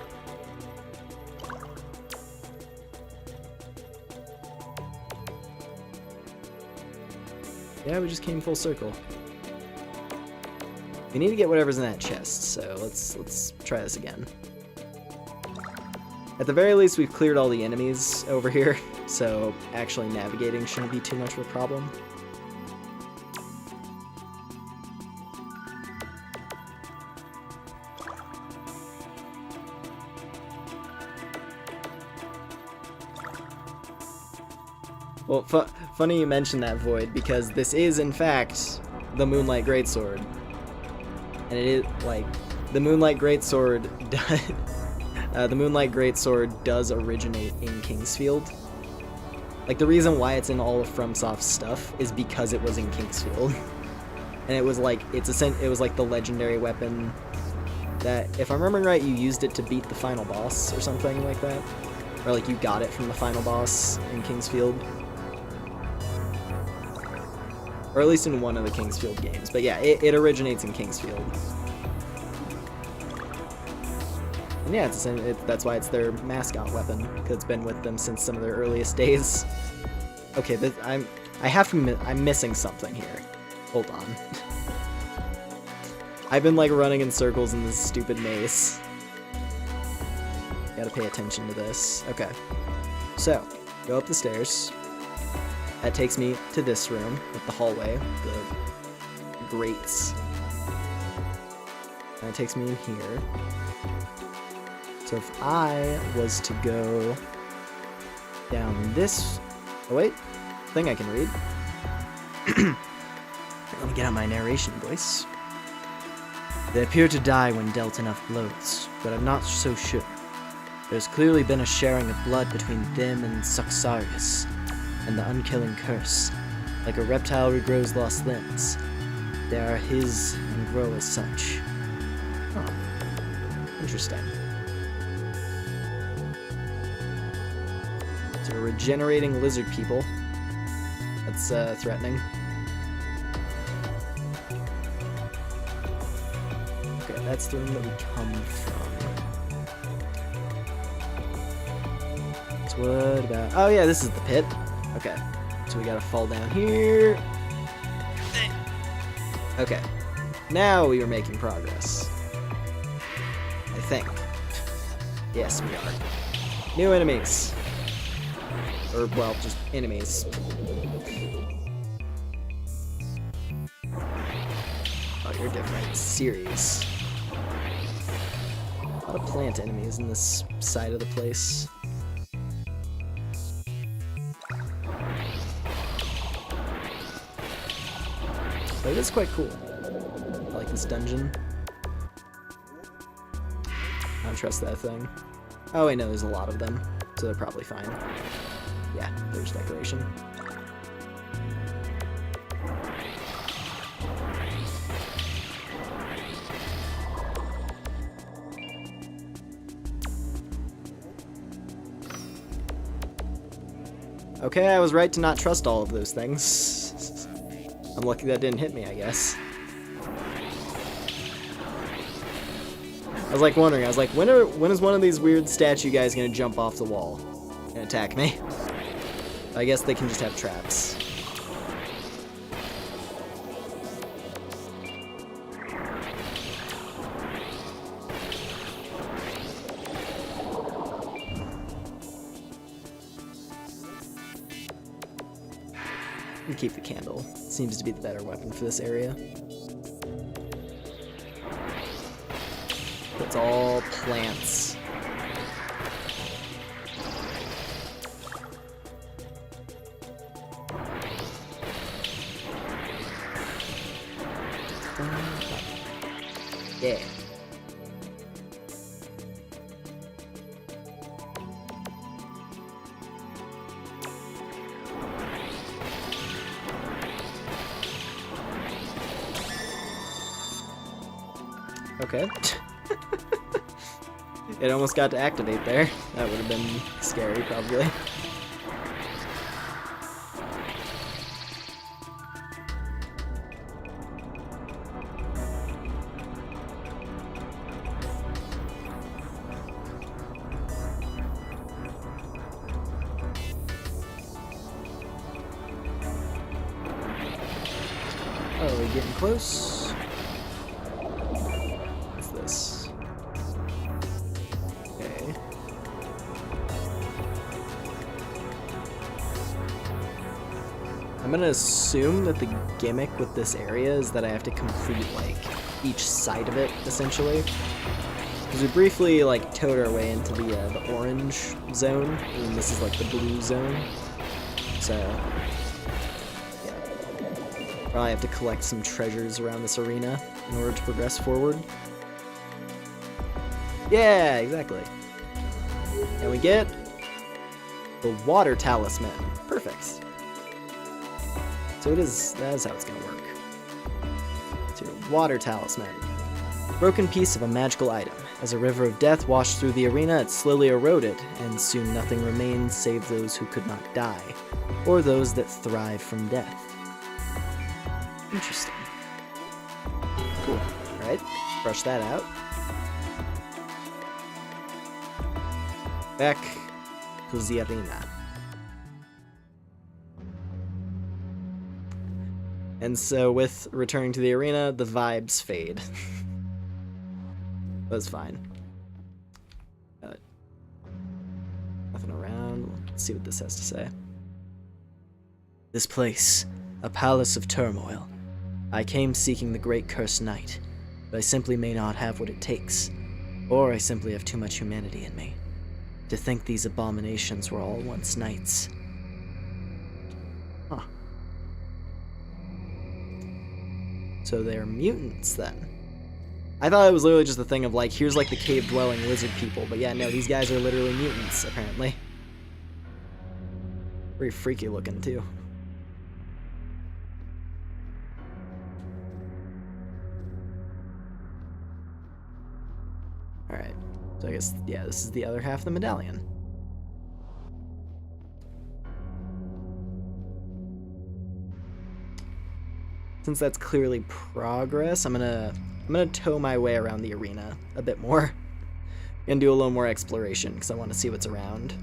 Speaker 1: Yeah, we just came full circle. We need to get whatever's in that chest, so let's try this again. At the very least, we've cleared all the enemies over here, so actually navigating shouldn't be too much of a problem. Well, funny you mentioned that, Void, because this is, in fact, the Moonlight Greatsword. And it is, like, the Moonlight Greatsword does... the Moonlight Greatsword does originate in Kingsfield. Like, the reason why it's in all of FromSoft's stuff is because it was in Kingsfield. And it was like, it was like the legendary weapon that, if I'm remembering right, you used it to beat the final boss or something like that. Or like you got it from the final boss in Kingsfield. Or at least in one of the Kingsfield games. But yeah, it originates in Kingsfield. And yeah, that's why it's their mascot weapon, because it's been with them since some of their earliest days. Okay, I'm missing something here. Hold on. I've been like running in circles in this stupid maze. Gotta pay attention to this. Okay. So, go up the stairs. That takes me to this room with the hallway, the grates. And it takes me in here. So if I was to go down this... Oh wait, thing I can read. Let me get out my narration voice. They appear to die when dealt enough blows, but I'm not so sure. There's clearly been a sharing of blood between them and Suxarius, and the unkilling curse. Like a reptile regrows lost limbs. They are his and grow as such. Oh, interesting. So regenerating lizard people. That's threatening. Okay, that's the room that we come from. So what about... Oh yeah, this is the pit. Okay, so we gotta fall down here. Okay, now we are making progress. I think. Yes, we are. New enemies. Or, well, just enemies. Oh, you're different. Series. lot of plant enemies in this side of the place. But it is quite cool. I like this dungeon. I don't trust that thing. Oh wait, no, there's a lot of them, so they're probably fine. Yeah, there's decoration. Okay, I was right to not trust all of those things. I'm lucky that didn't hit me, I guess. I was like wondering, when is one of these weird statue guys gonna jump off the wall and attack me? I guess they can just have traps. And keep the candle. Seems to be the better weapon for this area. It's all plants. Yeah. Okay. It almost got to activate there. That would have been scary, probably. Oh, we're getting close. What's this? Okay. I'm gonna assume that the gimmick with this area is that I have to complete, like, each side of it, essentially. Because we briefly, like, towed our way into the orange zone, and this is, like, the blue zone. So, yeah. Probably have to collect some treasures around this arena in order to progress forward. Yeah, exactly. And we get the water talisman. Perfect. So that is how it's gonna work. So water talisman. Broken piece of a magical item. As a river of death washed through the arena, it slowly eroded, and soon nothing remained save those who could not die, or those that thrive from death. Interesting. Cool. Alright, brush that out. Back to the arena. And so with returning to the arena, the vibes fade. That's fine. Nothing around. Let's see what this has to say. This place, a palace of turmoil. I came seeking the great cursed knight, but I simply may not have what it takes. Or I simply have too much humanity in me. To think these abominations were all once knights. Huh. So they're mutants, then. I thought it was literally just a thing of, like, here's, like, the cave-dwelling lizard people, but yeah, no, these guys are literally mutants, apparently. Very freaky looking, too. Alright, so I guess, yeah, this is the other half of the medallion. Since that's clearly progress, I'm gonna tow my way around the arena a bit more. And do a little more exploration, because I want to see what's around.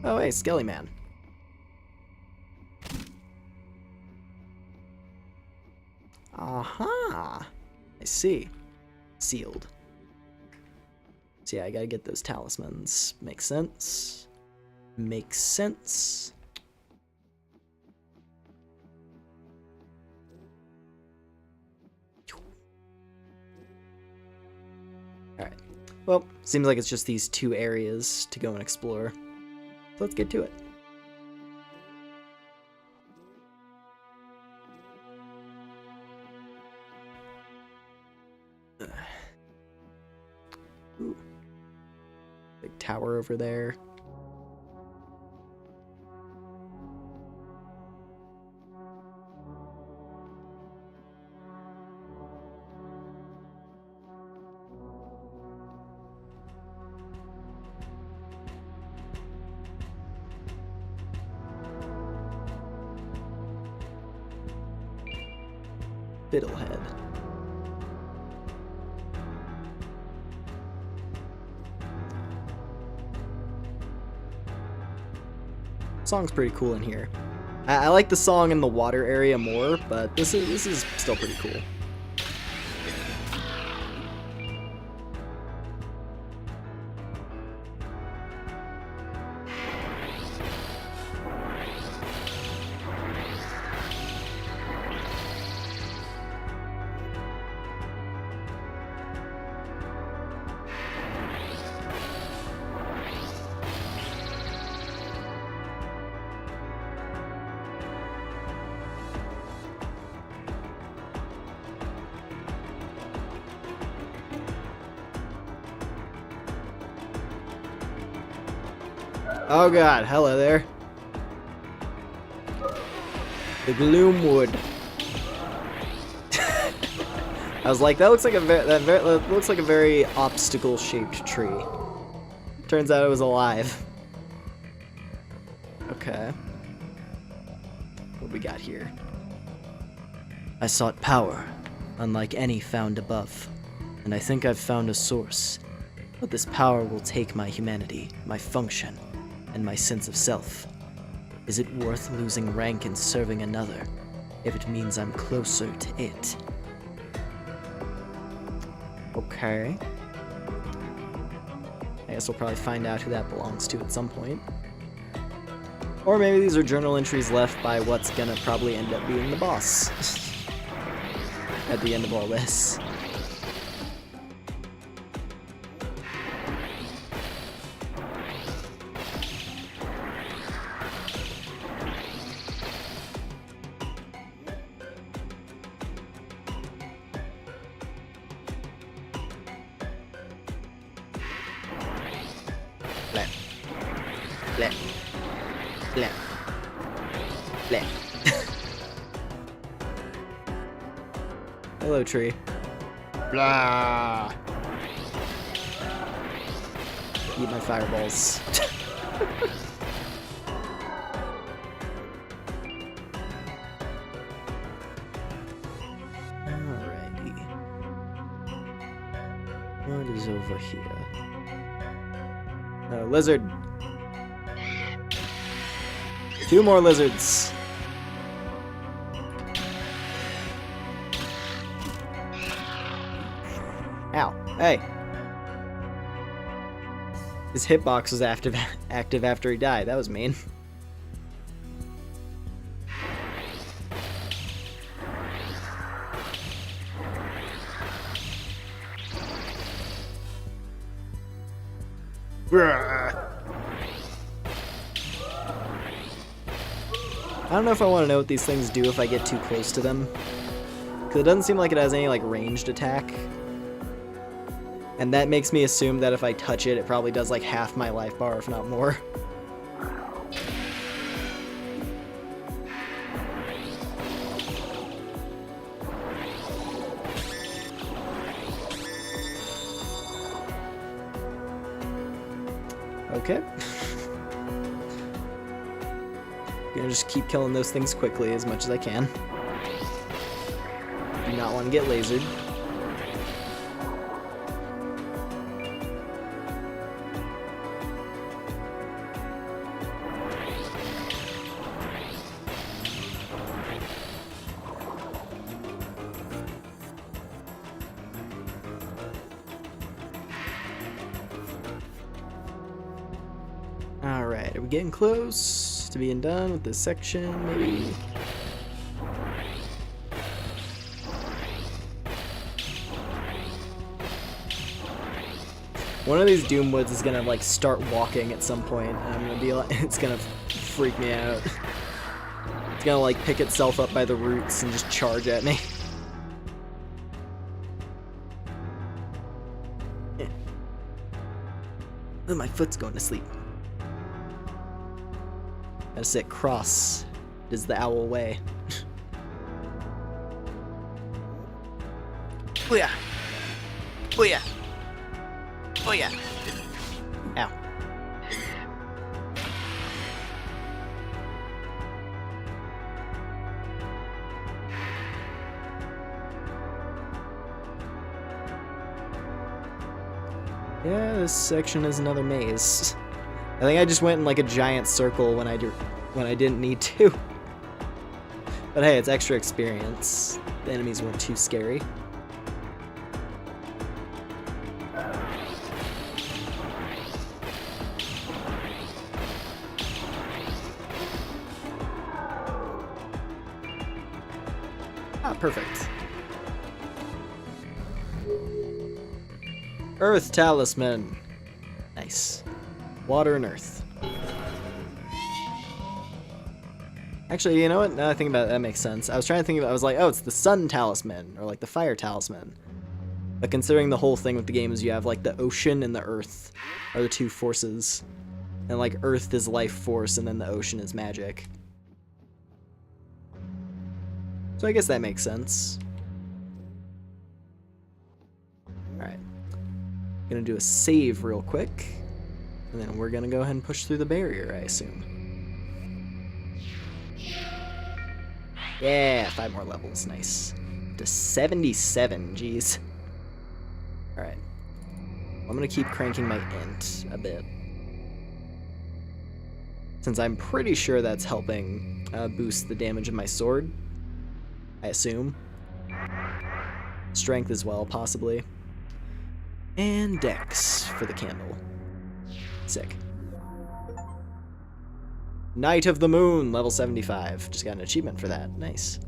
Speaker 1: Oh, hey, Skelly Man. Aha! I see. Sealed. So yeah, I gotta get those talismans. Makes sense. Makes sense. Alright. Well, seems like it's just these two areas to go and explore. So let's get to it. Ooh. Big tower over there. Fiddlehead. Song's pretty cool in here. I like the song in the water area more, but this is still pretty cool. Oh god, hello there. The Gloomwood. I was like, that looks like that looks like a very obstacle-shaped tree. Turns out it was alive. Okay. What we got here? I sought power, unlike any found above, and I think I've found a source. But this power will take my humanity, my function, and my sense of self. Is it worth losing rank and serving another, if it means I'm closer to it? Okay. I guess we'll probably find out who that belongs to at some point. Or maybe these are journal entries left by what's gonna probably end up being the boss at the end of all this. Bleh. Bleh. Bleh. Bleh. Hello, tree. Blah. Eat my fireballs. Alrighty. What is over here? Oh, lizard. 2 more lizards. Ow. Hey. His hitbox was active after he died. That was mean. I don't know if I want to know what these things do if I get too close to them. Because it doesn't seem like it has any, like, ranged attack. And that makes me assume that if I touch it, it probably does, like, half my life bar, if not more. Okay. Gonna just keep killing those things quickly as much as I can. Do not want to get lasered. Alright, are we getting close to being done with this section, maybe? One of these Doomwoods is gonna like start walking at some point, and I'm gonna be like, it's gonna freak me out. It's gonna like pick itself up by the roots and just charge at me. Oh, my foot's going to sleep. Gotta sit cross. It is the owl way. Booyah! Booyah! Booyah! Ow. Yeah, this section is another maze. I think I just went in like a giant circle when I didn't need to. But hey, it's extra experience. The enemies weren't too scary. Ah, perfect. Earth Talisman. Nice. Water and earth. Actually, you know what? Now that I think about it, that makes sense. I was trying to think of it, I was like, oh, it's the sun talisman, or like the fire talisman. But considering the whole thing with the game is you have like the ocean and the earth are the two forces. And like earth is life force and then the ocean is magic. So I guess that makes sense. Alright. Gonna do a save real quick. And then we're gonna go ahead and push through the barrier, I assume. Yeah, 5 more levels, nice. To 77, jeez. Alright. I'm gonna keep cranking my int a bit. Since I'm pretty sure that's helping boost the damage of my sword. I assume. Strength as well, possibly. And Dex for the candle. Sick. Night of the Moon, level 75. Just got an achievement for that. Nice.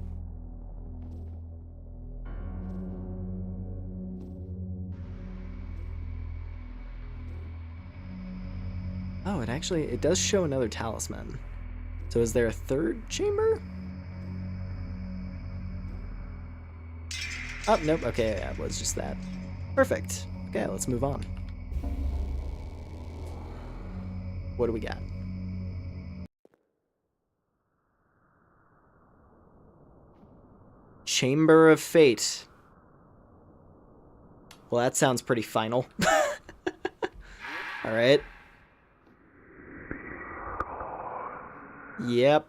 Speaker 1: Oh, it does show another talisman. So is there a third chamber? Oh, nope. Okay, yeah, it was just that. Perfect. Okay, let's move on. What do we got? Chamber of Fate. Well, that sounds pretty final. Alright. Yep.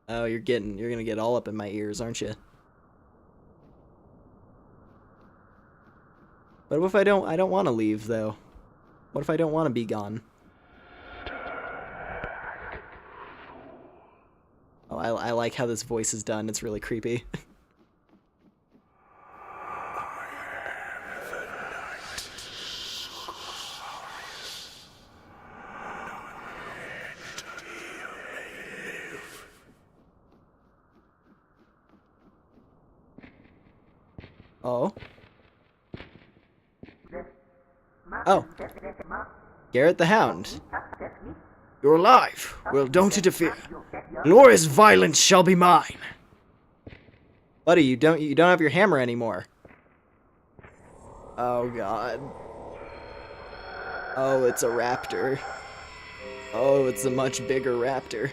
Speaker 1: Oh, you're gonna get all up in my ears, aren't you? But what if I don't want to leave, though? What if I don't want to be gone? Oh, I like how this voice is done. It's really creepy. Oh. Oh. Garrett the Hound. You're alive. Well, don't interfere. Glorious violence shall be mine. Buddy, you don't have your hammer anymore. Oh god. Oh, it's a raptor. Oh, it's a much bigger raptor.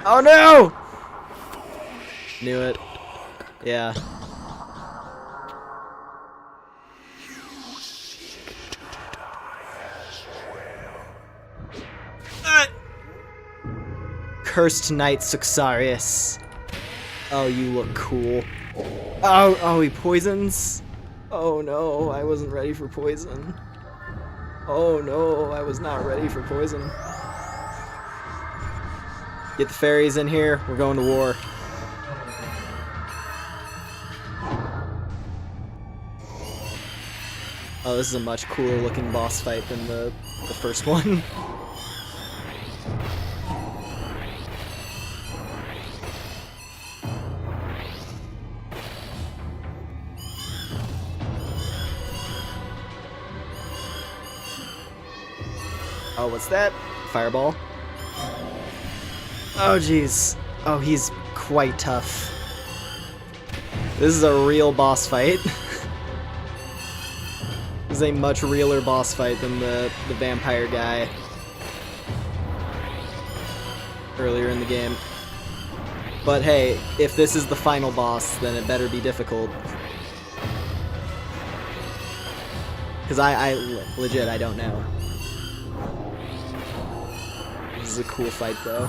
Speaker 1: Oh no! Knew it. Yeah. Cursed Knight Suxarius. Oh, you look cool. Oh, he poisons? Oh no, I wasn't ready for poison. Oh no, I was not ready for poison. Get the fairies in here, we're going to war. Oh, this is a much cooler looking boss fight than the first one. Oh, what's that? Fireball? Oh, jeez. Oh, he's quite tough. This is a real boss fight. This is a much realer boss fight than the vampire guy earlier in the game. But hey, if this is the final boss, then it better be difficult. Because I legit, I don't know. This is a cool fight, though.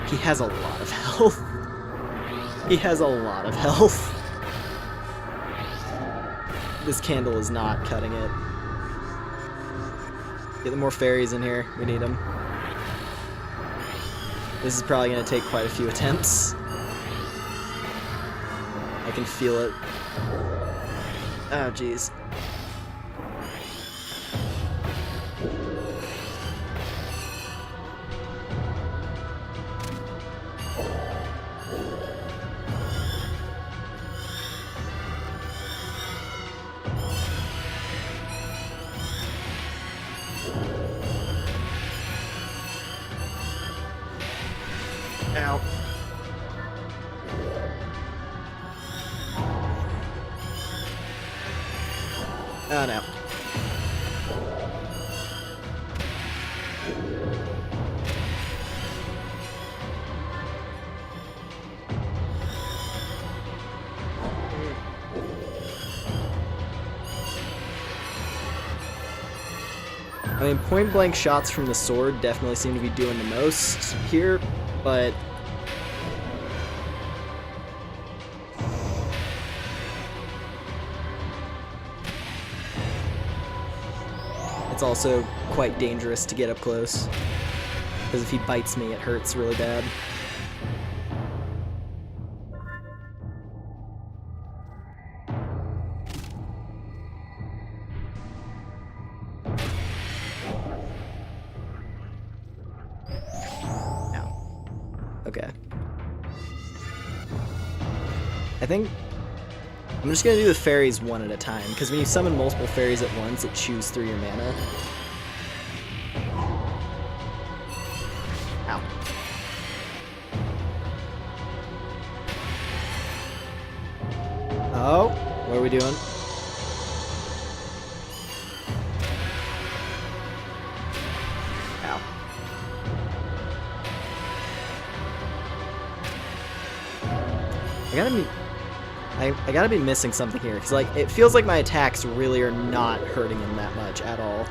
Speaker 1: He has a lot of health. He has a lot of health. This candle is not cutting it. Get the more fairies in here. We need them. This is probably going to take quite a few attempts. I can feel it. Oh, jeez. Ow. Oh no. I mean, point blank shots from the sword definitely seem to be doing the most here, but it's also quite dangerous to get up close, because if he bites me, it hurts really bad. Okay. I think I'm just gonna do the fairies one at a time, because when you summon multiple fairies at once, it chews through your mana. Ow. Oh, what are we doing? Ow. I gotta be missing something here, because like it feels like my attacks really are not hurting him that much at all.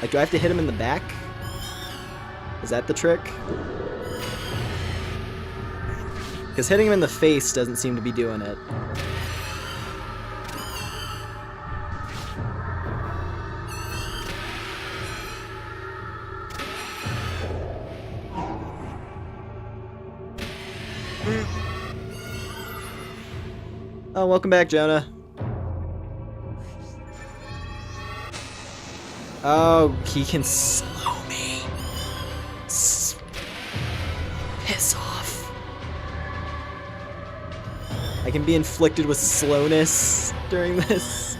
Speaker 1: Like, do I have to hit him in the back? Is that the trick? Because hitting him in the face doesn't seem to be doing it. Oh, welcome back, Jonah. Oh, he can slow me. Piss off. I can be inflicted with slowness during this.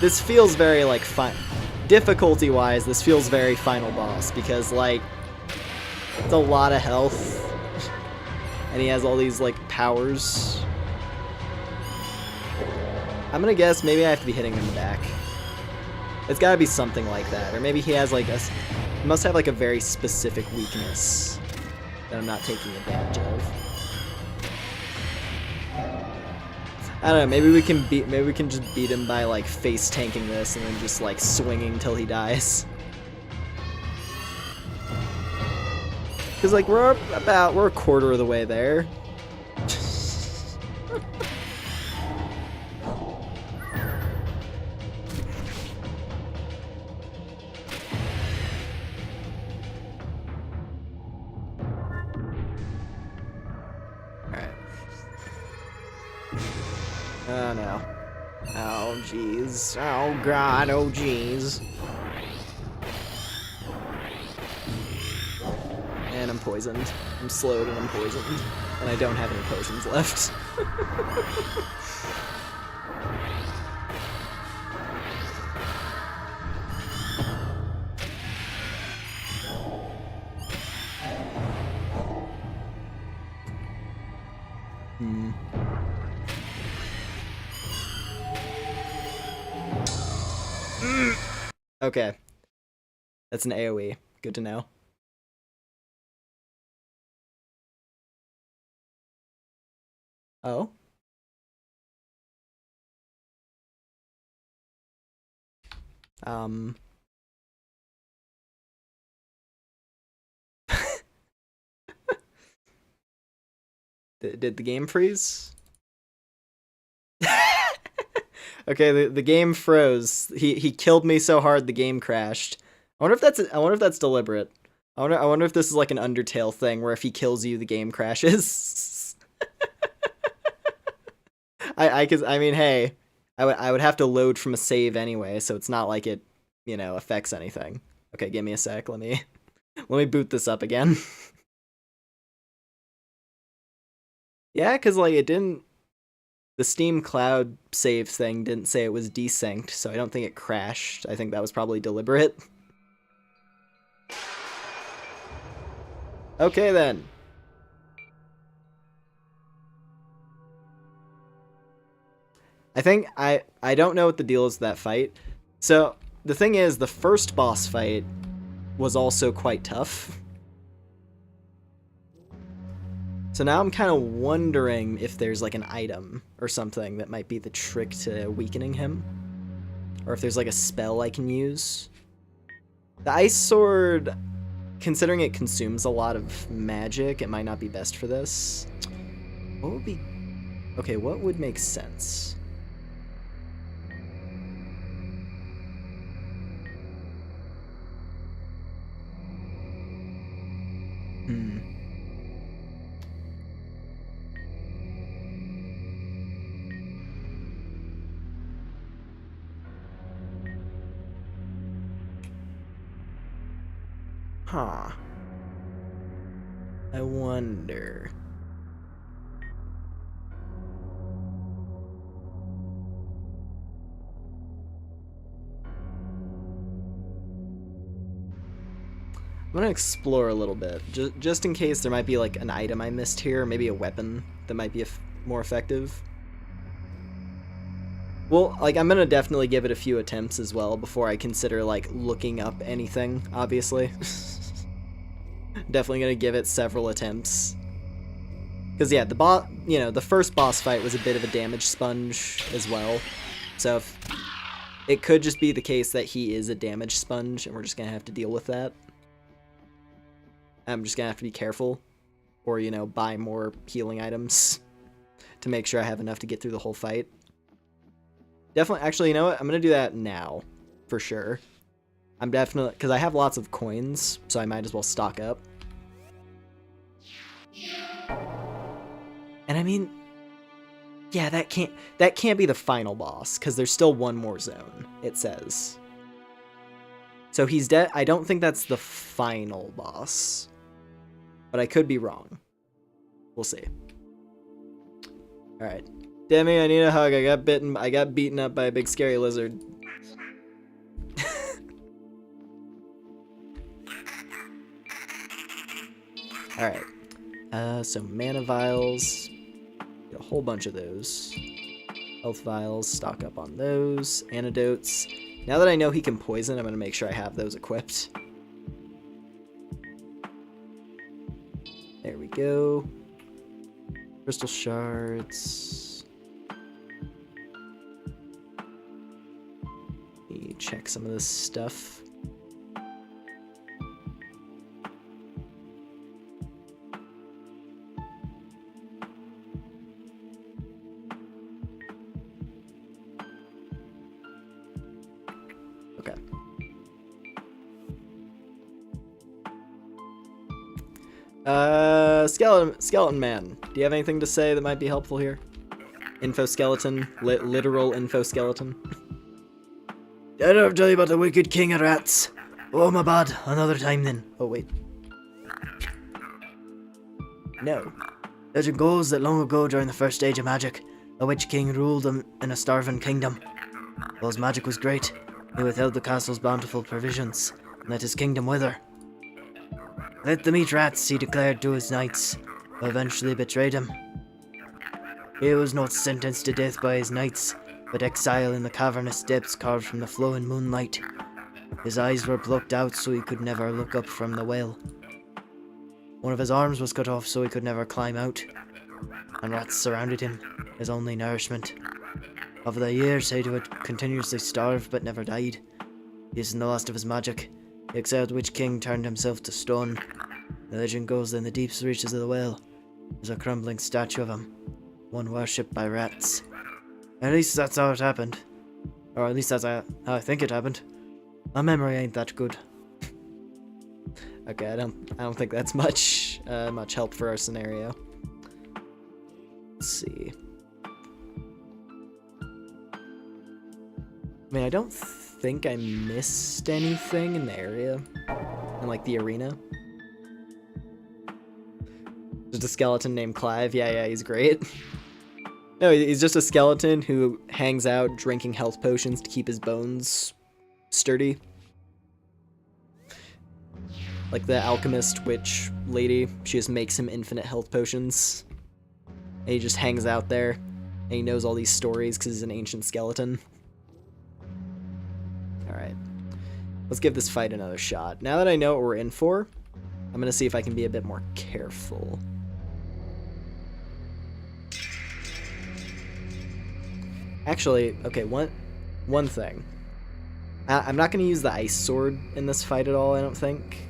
Speaker 1: This feels very, like, difficulty-wise, this feels very final boss, because, like, it's a lot of health. And he has all these, like, powers. I'm gonna guess maybe I have to be hitting him in the back. It's gotta be something like that. Or maybe he has, like, he must have, like, a very specific weakness that I'm not taking advantage of. I don't know, maybe we can just beat him by, like, face tanking this and then just, like, swinging till he dies. Because, like, we're a quarter of the way there. Alright. Oh no. Oh jeez. Oh god, oh jeez. And I'm poisoned. I'm slowed and I'm poisoned. And I don't have any potions left. Okay. That's an AoE. Good to know. Oh? Did the game freeze? Okay, the game froze. He killed me so hard the game crashed. I wonder if that's deliberate. I wonder if this is like an Undertale thing where if he kills you the game crashes. I mean, hey, I would have to load from a save anyway, so it's not like it, you know, affects anything. Okay, give me a sec. Let me boot this up again. Yeah, cuz like it didn't, the Steam Cloud save thing didn't say it was desynced, so I don't think it crashed. I think that was probably deliberate. Okay then. I think I don't know what the deal is with that fight. So the thing is, the first boss fight was also quite tough. So now I'm kind of wondering if there's like an item or something that might be the trick to weakening him. Or if there's like a spell I can use. The Ice Sword, considering it consumes a lot of magic, it might not be best for this. What would be... Okay, what would make sense? Huh. I wonder. I'm gonna explore a little bit, just in case there might be like an item I missed here, maybe a weapon that might be more effective. Well, like, I'm gonna definitely give it a few attempts as well before I consider, like, looking up anything, obviously. Definitely gonna give it several attempts. Because, yeah, the first boss fight was a bit of a damage sponge as well. So, it could just be the case that he is a damage sponge, and we're just gonna have to deal with that. I'm just gonna have to be careful. Or, you know, buy more healing items to make sure I have enough to get through the whole fight. Definitely, actually, you know what? I'm going to do that now, for sure. I'm definitely, because I have lots of coins, so I might as well stock up. And I mean, yeah, that can't be the final boss, because there's still one more zone, it says. So he's dead. I don't think that's the final boss, but I could be wrong. We'll see. All right. Demi, I need a hug. I got beaten up by a big scary lizard. Alright. So mana vials. Get a whole bunch of those. Health vials, stock up on those. Antidotes. Now that I know he can poison, I'm going to make sure I have those equipped. There we go. Crystal shards. Check some of this stuff. Okay. Skeleton Man, do you have anything to say that might be helpful here? Infoskeleton. Literal infoskeleton.
Speaker 2: I don't tell you about the wicked king of rats. Oh, my bad. Another time then.
Speaker 1: Oh, wait. No.
Speaker 2: Legend goes that long ago during the first age of magic, a witch king ruled them in a starving kingdom. Though his magic was great, he withheld the castle's bountiful provisions, and let his kingdom wither. Let them eat rats, he declared to his knights, who eventually betrayed him. He was not sentenced to death by his knights, but exile in the cavernous depths carved from the flowing moonlight. His eyes were plucked out so he could never look up from the well. One of his arms was cut off so he could never climb out, and rats surrounded him, his only nourishment. Over the years, he would continuously starve but never died. Using the last of his magic, the exiled witch king turned himself to stone. The legend goes that in the deepest reaches of the well, there's a crumbling statue of him, one worshipped by rats. At least that's how it happened. Or at least that's how I think it happened. My memory ain't that good.
Speaker 1: Okay, I don't think that's much help for our scenario. Let's see. I mean, I don't think I missed anything in the area, in like the arena. Just a skeleton named Clive. Yeah, he's great. No, he's just a skeleton who hangs out drinking health potions to keep his bones sturdy. Like the alchemist witch lady, she just makes him infinite health potions. And he just hangs out there, and he knows all these stories because he's an ancient skeleton. Alright. Let's give this fight another shot. Now that I know what we're in for, I'm gonna see if I can be a bit more careful. Actually, okay, one thing. I'm not gonna use the ice sword in this fight at all, I don't think.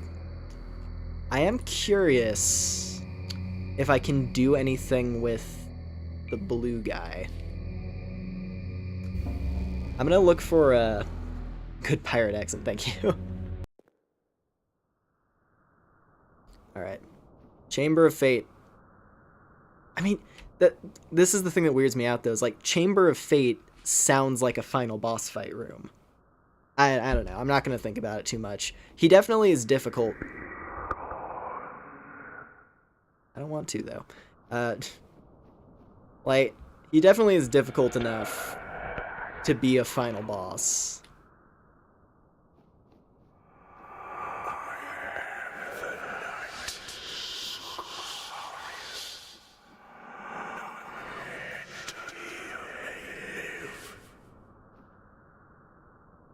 Speaker 1: I am curious if I can do anything with the blue guy. I'm gonna look for a good pirate accent, thank you. Alright. Chamber of Fate. I mean, this is the thing that weirds me out though, is like Chamber of Fate sounds like a final boss fight room. I don't know, I'm not gonna think about it too much. He definitely is difficult. I don't want to, though. Like, he definitely is difficult enough to be a final boss.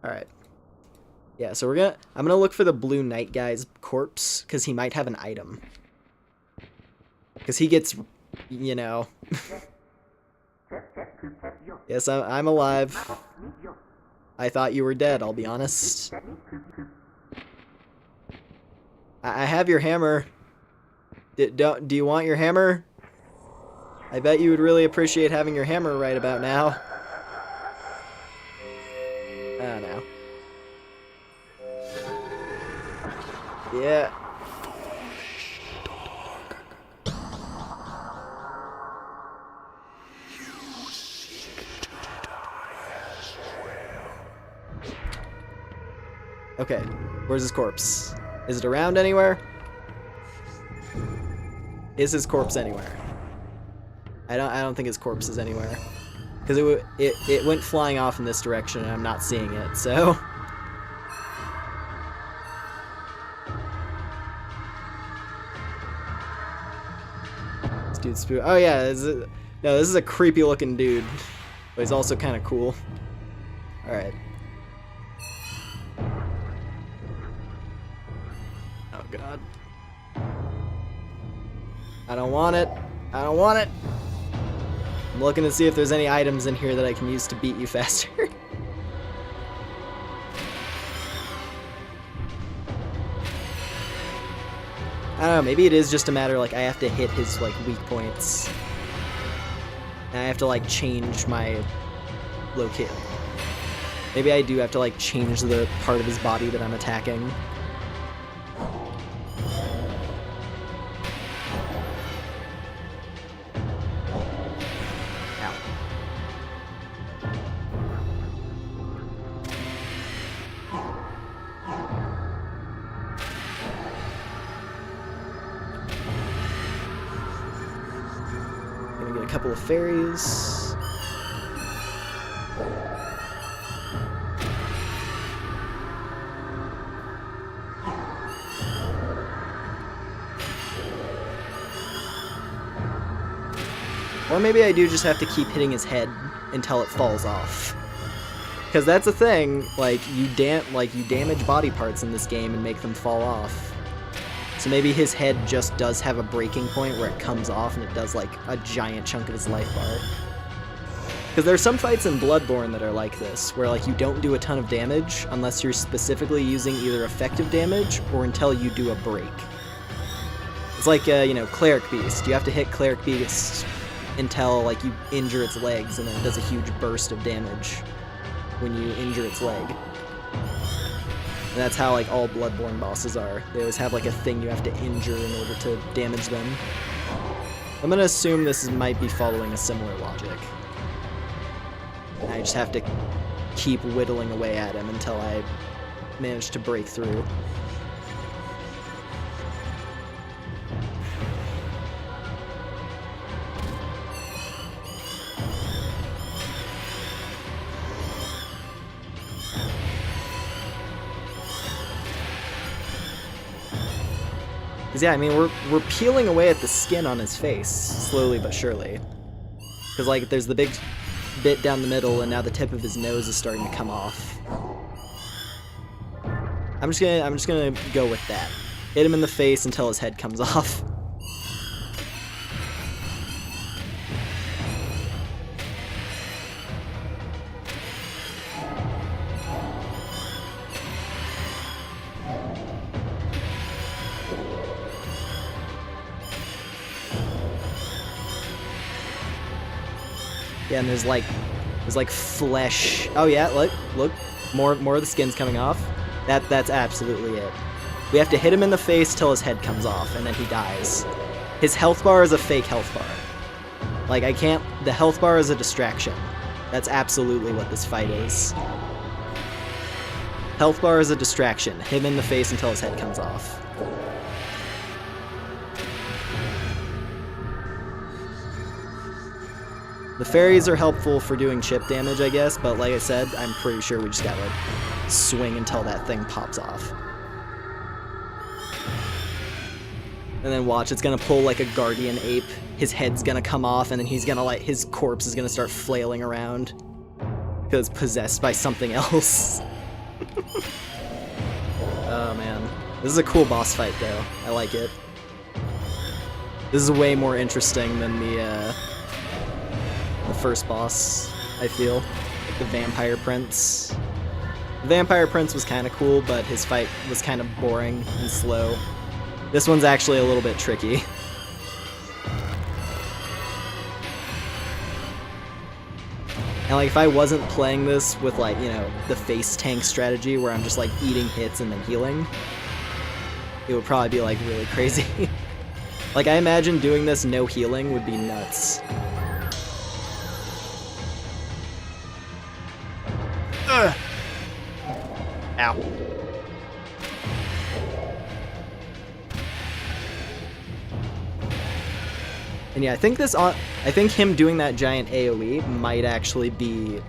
Speaker 1: Alright. Yeah, so I'm gonna look for the Blue Knight guy's corpse, because he might have an item. Because he gets, you know... Yes, I'm alive. I thought you were dead, I'll be honest. I have your hammer. Do you want your hammer? I bet you would really appreciate having your hammer right about now. Oh, no. Yeah. Okay, where's his corpse? Is it around anywhere? Is his corpse anywhere? I don't think his corpse is anywhere. Because it went flying off in this direction and I'm not seeing it, so... This dude's spoo- Oh yeah, this is a creepy looking dude. But he's also kind of cool. Alright. Oh god. I don't want it. I don't want it. I'm looking to see if there's any items in here that I can use to beat you faster. I don't know, maybe it is just a matter like I have to hit his like weak points. And I have to like change my location. Maybe I do have to like change the part of his body that I'm attacking. couple of fairies. Or maybe I do just have to keep hitting his head until it falls off. Because that's the thing, like you damage body parts in this game and make them fall off. So maybe his head just does have a breaking point where it comes off and it does like a giant chunk of his life bar. Because there are some fights in Bloodborne that are like this, where like you don't do a ton of damage unless you're specifically using either effective damage or until you do a break. It's like, you know, Cleric Beast. You have to hit Cleric Beast until like you injure its legs, and then it does a huge burst of damage when you injure its leg. And that's how like all Bloodborne bosses are. They always have like a thing you have to injure in order to damage them. I'm gonna assume this might be following a similar logic. I just have to keep whittling away at him until I manage to break through. Because yeah, I mean, we're peeling away at the skin on his face, slowly but surely. Because like, there's the big bit down the middle, and now the tip of his nose is starting to come off. I'm just gonna go with that. Hit him in the face until his head comes off. Yeah, and there's like flesh. Oh yeah, look, more of the skin's coming off. That's absolutely it. We have to hit him in the face till his head comes off, and then he dies. His health bar is a fake health bar. Like the health bar is a distraction. That's absolutely what this fight is. Health bar is a distraction. Hit him in the face until his head comes off. The fairies are helpful for doing chip damage, I guess, but like I said, I'm pretty sure we just gotta swing until that thing pops off. And then watch, it's gonna pull like a guardian ape, his head's gonna come off, and then he's gonna like, his corpse is gonna start flailing around. Because it's possessed by something else. Oh man. This is a cool boss fight though, I like it. This is way more interesting than the first boss, I feel. Like the Vampire Prince. The Vampire Prince was kind of cool, but his fight was kind of boring and slow. This one's actually a little bit tricky. And like, if I wasn't playing this with like, you know, the face tank strategy where I'm just like eating hits and then healing, it would probably be like really crazy. Like, I imagine doing this no healing would be nuts. Ugh. Ow. And yeah, I think him doing that giant AoE might actually be,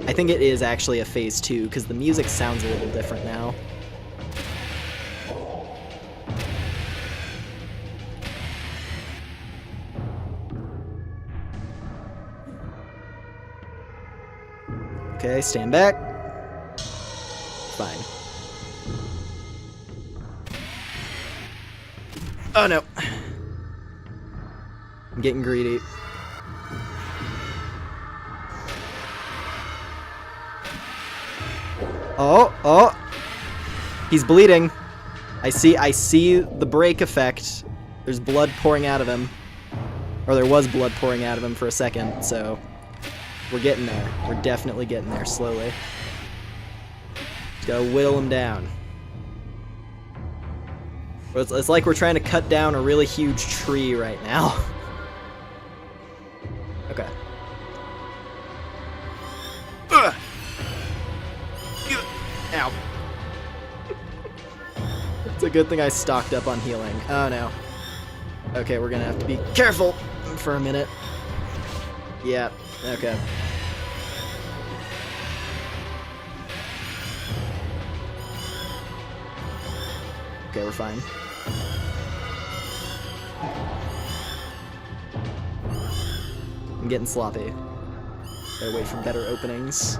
Speaker 1: I think it is actually a phase 2, because the music sounds a little different now. Okay, stand back. Fine. Oh no. I'm getting greedy. Oh! He's bleeding. I see the break effect. There's blood pouring out of him. Or there was blood pouring out of him for a second, so we're getting there. We're definitely getting there slowly. Just gotta whittle him down. But it's like we're trying to cut down a really huge tree right now. Okay. Ugh. Ow. It's a good thing I stocked up on healing. Oh no. Okay, we're gonna have to be careful for a minute. Yeah, okay. Okay, we're fine. I'm getting sloppy. Gotta wait for better openings.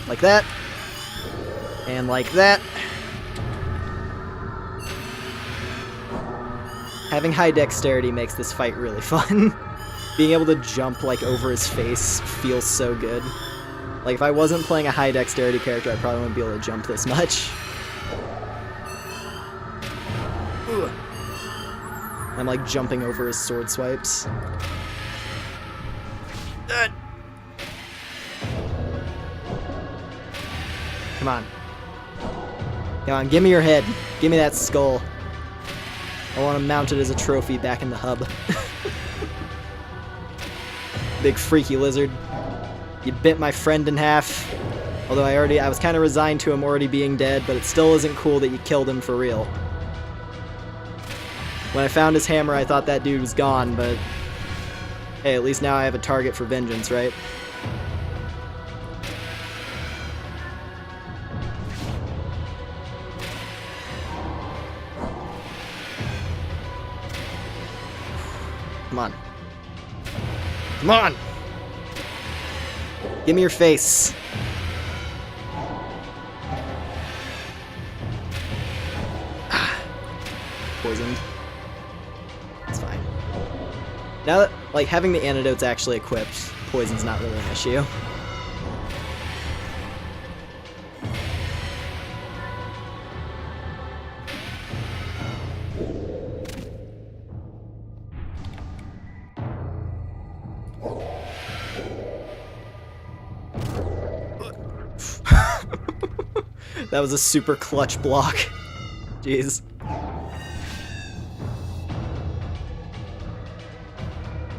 Speaker 1: Like that. And like that. Having high dexterity makes this fight really fun. Being able to jump like over his face feels so good. Like if I wasn't playing a high dexterity character, I probably wouldn't be able to jump this much. Ugh. I'm like jumping over his sword swipes. Come on. Come on, give me your head. Give me that skull. I want to mount it as a trophy back in the hub. Big freaky lizard. You bit my friend in half. Although I was kind of resigned to him already being dead, but it still isn't cool that you killed him for real. When I found his hammer, I thought that dude was gone, but hey, at least now I have a target for vengeance, right? Come on. Come on! Give me your face. Poisoned. It's fine. Now that, like, having the antidotes actually equipped, poison's not really an issue. That was a super clutch block. Jeez.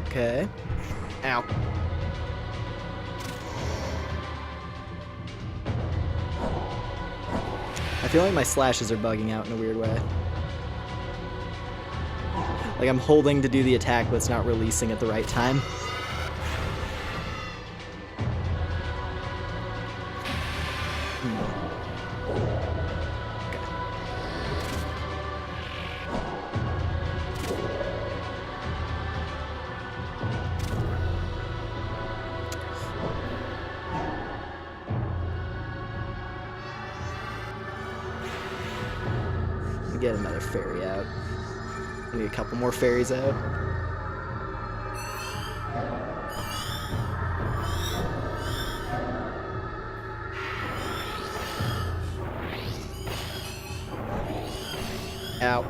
Speaker 1: Okay. Ow. I feel like my slashes are bugging out in a weird way. Like I'm holding to do the attack, but it's not releasing at the right time. Get another fairy out. Maybe a couple more fairies out. Ow.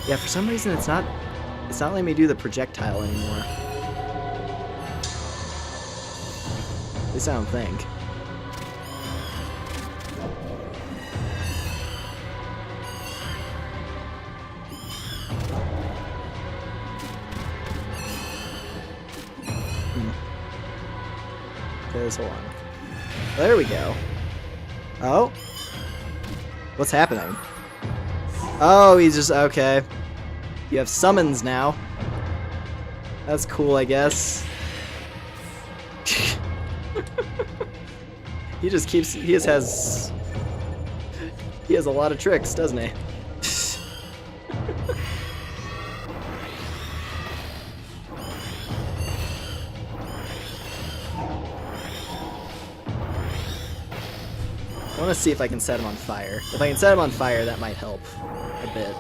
Speaker 1: Yeah, for some reason it's not letting me do the projectile anymore. At least I don't think. Okay, this hold on. There we go. Oh? What's happening? Oh, he's just... okay. You have summons now. That's cool, I guess. He just keeps... He has a lot of tricks, doesn't he? I want to see if I can set him on fire. If I can set him on fire, that might help a bit.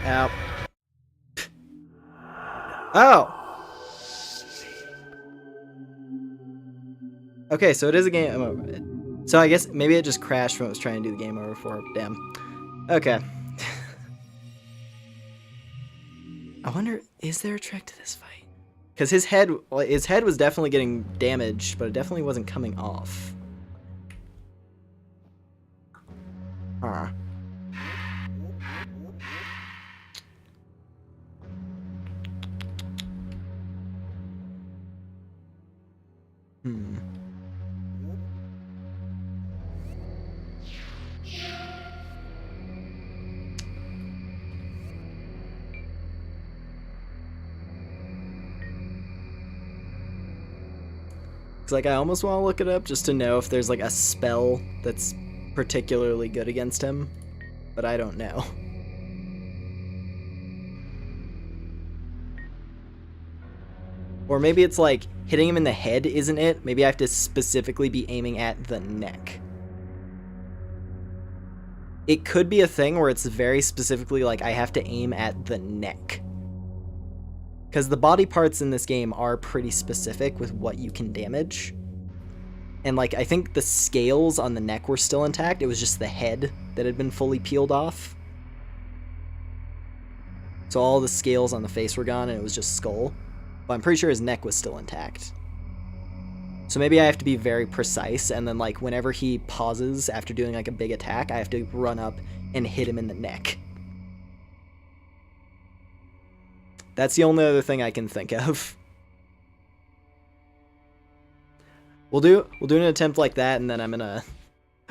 Speaker 1: Ow. Oh! Okay, so it is a game over. So I guess maybe it just crashed when it was trying to do the game over for. Damn. Okay. I wonder, is there a trick to this fight? Because his head was definitely getting damaged, but it definitely wasn't coming off. Huh. Hmm. It's like I almost want to look it up just to know if there's like a spell that's particularly good against him, but I don't know. Or maybe it's like hitting him in the head, isn't it? Maybe I have to specifically be aiming at the neck. It could be a thing where it's very specifically like I have to aim at the neck. Because the body parts in this game are pretty specific with what you can damage. And like, I think the scales on the neck were still intact. It was just the head that had been fully peeled off. So all the scales on the face were gone and it was just skull. But I'm pretty sure his neck was still intact. So maybe I have to be very precise, and then like whenever he pauses after doing like a big attack, I have to run up and hit him in the neck. That's the only other thing I can think of. We'll do an attempt like that, and then I'm gonna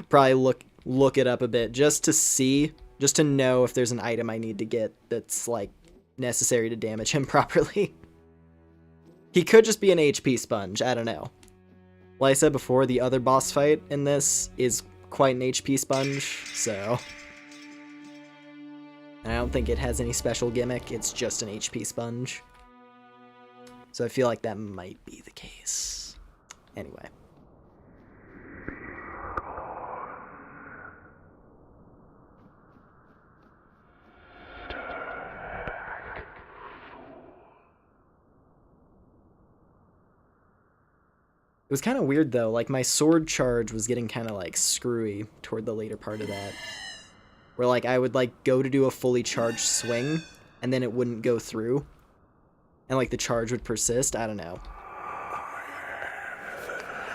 Speaker 1: probably look it up a bit just to see, just to know if there's an item I need to get that's like necessary to damage him properly. He could just be an HP sponge, I don't know. Like I said before, the other boss fight in this is quite an HP sponge, so... And I don't think it has any special gimmick, it's just an HP sponge. So I feel like that might be the case. Anyway. It was kind of weird though, like my sword charge was getting kind of like screwy toward the later part of that. Where like I would like go to do a fully charged swing and then it wouldn't go through. And like the charge would persist, I don't know.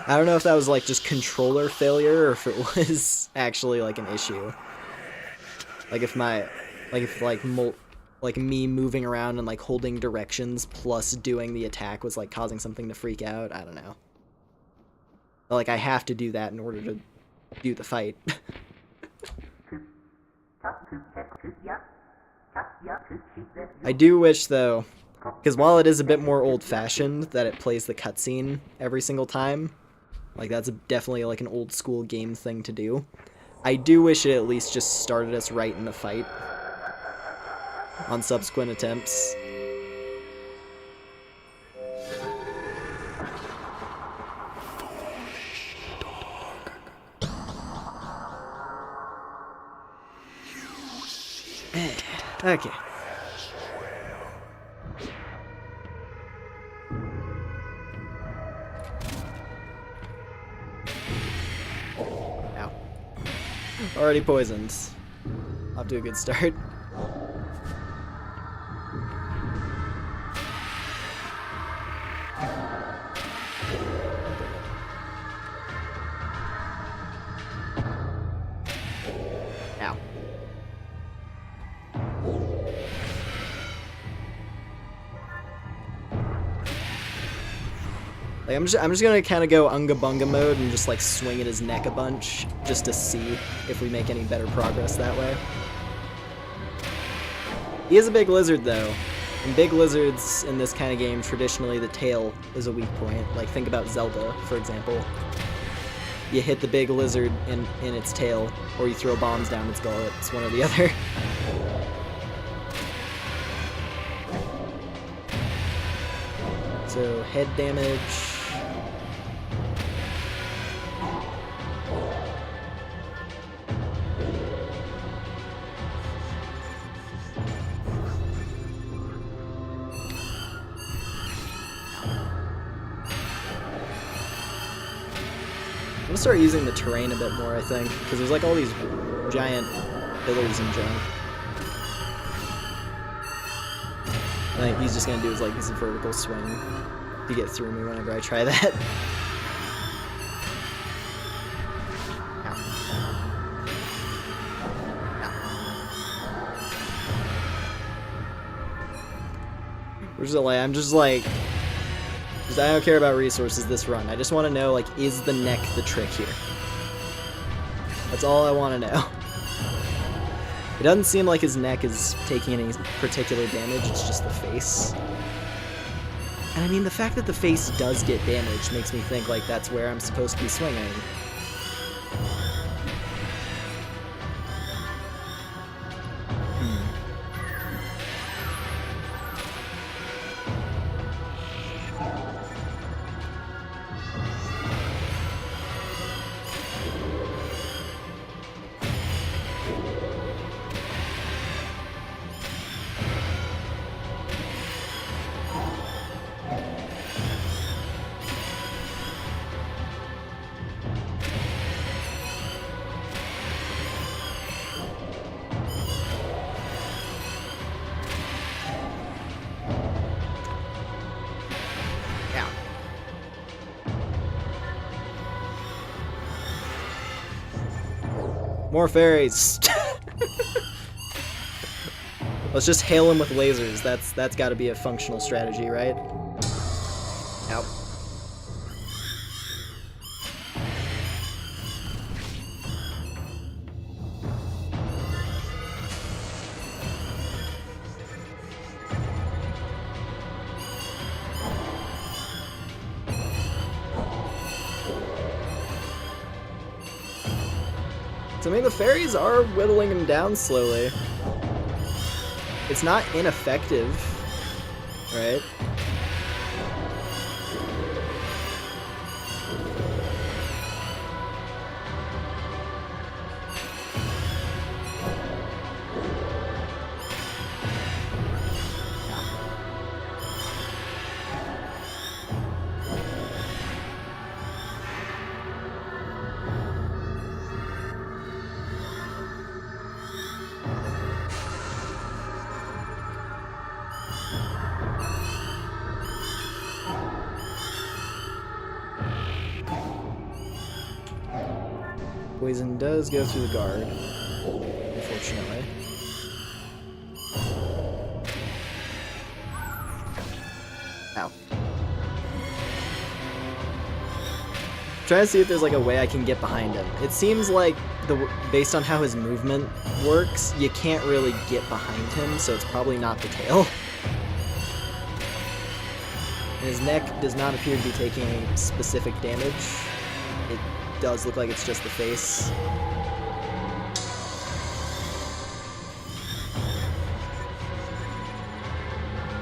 Speaker 1: I don't know if that was like just controller failure or if it was actually like an issue. Like if me moving around and like holding directions plus doing the attack was like causing something to freak out, I don't know. But, like I have to do that in order to do the fight. I do wish though, because while it is a bit more old-fashioned that it plays the cutscene every single time, like that's definitely like an old school game thing to do, I do wish it at least just started us right in the fight on subsequent attempts. Okay. Ow. Already poisoned. Off to a good start. Ow. Like I'm just gonna kind of go unga bunga mode and just like swing at his neck a bunch just to see if we make any better progress that way. He is a big lizard though, and big lizards in this kind of game traditionally the tail is a weak point. Like think about Zelda, for example. You hit the big lizard in its tail, or you throw bombs down its gullet. It's one or the other. So head damage. gonna start using the terrain a bit more, I think, because there's like all these giant pillars and junk. I think he's just gonna do his vertical swing to get through me whenever I try that. I'm just like, I don't care about resources this run. I just want to know, like, is the neck the trick here? That's all I want to know. It doesn't seem like his neck is taking any particular damage, it's just the face. And I mean, the fact that the face does get damaged makes me think, like, that's where I'm supposed to be swinging. More fairies. Let's just hail them with lasers. That's got to be a functional strategy, right? Yep. So, I mean, the fairies are whittling him down slowly. It's not ineffective, right? Poison does go through the guard, unfortunately. Ow. I'm trying to see if there's like a way I can get behind him. It seems like, based on how his movement works, you can't really get behind him, so it's probably not the tail. And his neck does not appear to be taking any specific damage. It does look like it's just the face.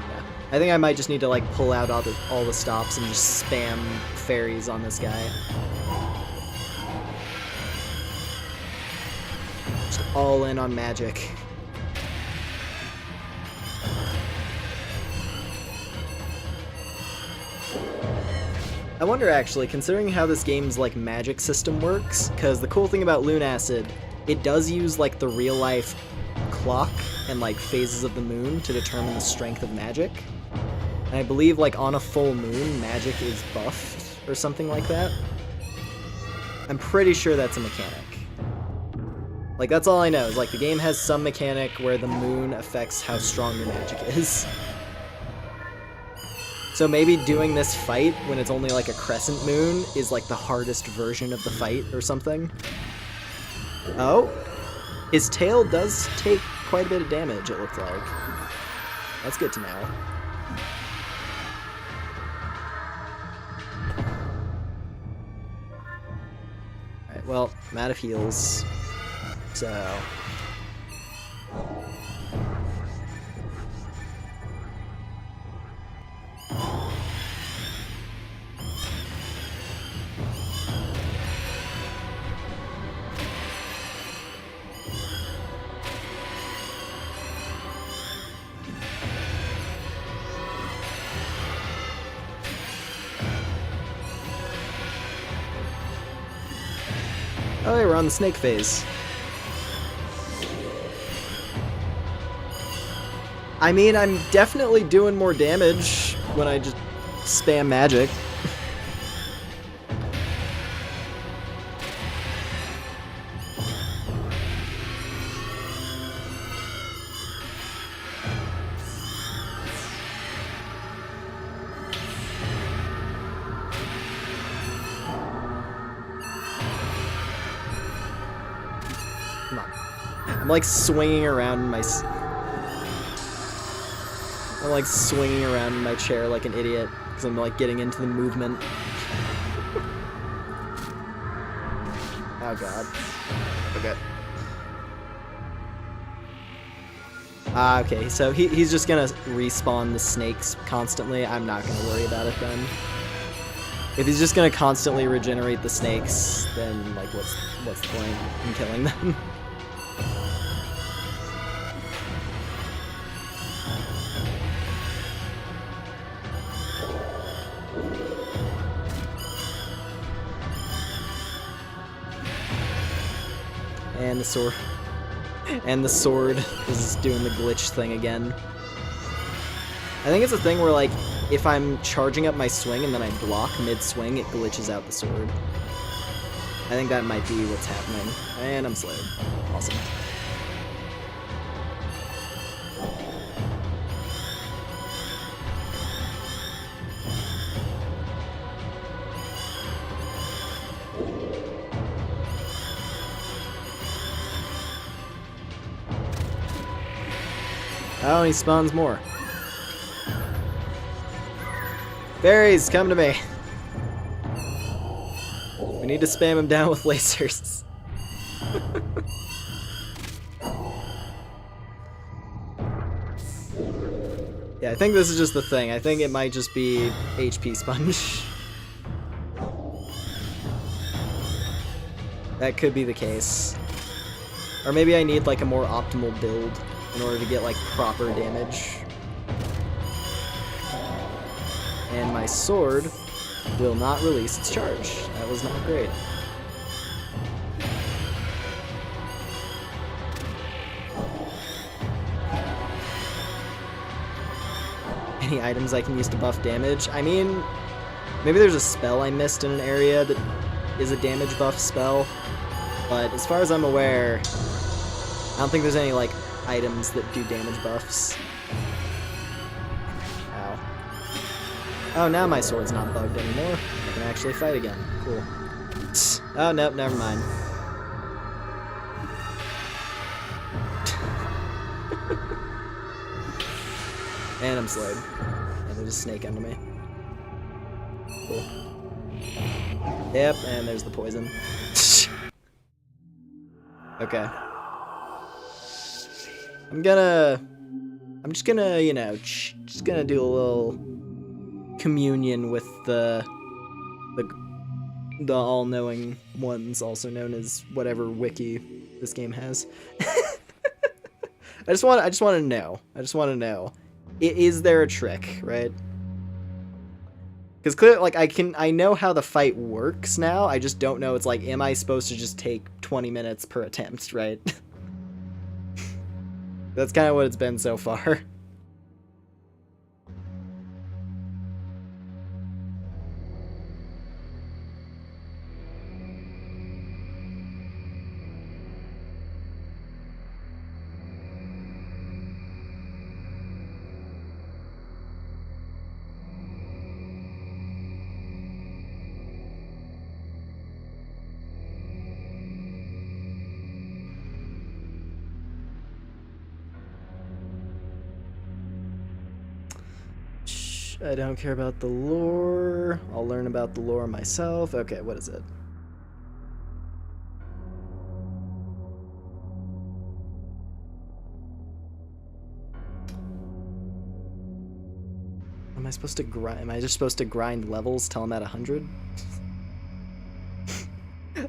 Speaker 1: Yeah. I think I might just need to like pull out all the stops and just spam fairies on this guy. Just all in on magic. I wonder actually, considering how this game's like magic system works, because the cool thing about Lunacid, it does use like the real life clock and like phases of the moon to determine the strength of magic. And I believe like on a full moon, magic is buffed or something like that. I'm pretty sure that's a mechanic. Like that's all I know, is like the game has some mechanic where the moon affects how strong your magic is. So maybe doing this fight when it's only like a crescent moon is like the hardest version of the fight or something. Oh, his tail does take quite a bit of damage, it looked like. That's good to know. Alright, well, I'm out of heals. So... Oh, hey, we're on the snake phase. I mean, I'm definitely doing more damage when I just spam magic. Come on. I'm like swinging around in my... I'm like swinging around in my chair like an idiot because I'm like getting into the movement. Oh god. Okay. Okay, so he's just gonna respawn the snakes constantly. I'm not gonna worry about it then. If he's just gonna constantly regenerate the snakes, then like what's the point in killing them? And the sword. And the sword is doing the glitch thing again. I think it's a thing where, like, if I'm charging up my swing and then I block mid-swing, it glitches out the sword. I think that might be what's happening. And I'm slayed. Awesome. Oh, he spawns more. Berries, come to me. We need to spam him down with lasers. Yeah, I think this is just the thing. I think it might just be HP sponge. That could be the case. Or maybe I need like a more optimal build in order to get like proper damage. And my sword will not release its charge. That was not great. Any items I can use to buff damage? I mean, maybe there's a spell I missed in an area that is a damage buff spell, but as far as I'm aware, I don't think there's any like items that do damage buffs. Ow. Oh, now my sword's not bugged anymore. I can actually fight again. Cool. Oh, nope, never mind. And I'm slayed. And there's a snake under me. Cool. Yep, and there's the poison. Okay. I'm just gonna, you know, just gonna do a little communion with the all-knowing ones, also known as whatever wiki this game has. I just want to know. I just want to know. Is there a trick, right? Because clearly, like, I know how the fight works now. I just don't know. It's like, am I supposed to just take 20 minutes per attempt, right? That's kind of what it's been so far. I don't care about the lore. I'll learn about the lore myself. Okay, what is it? Am I supposed to grind? Am I just supposed to grind levels till I'm at 100?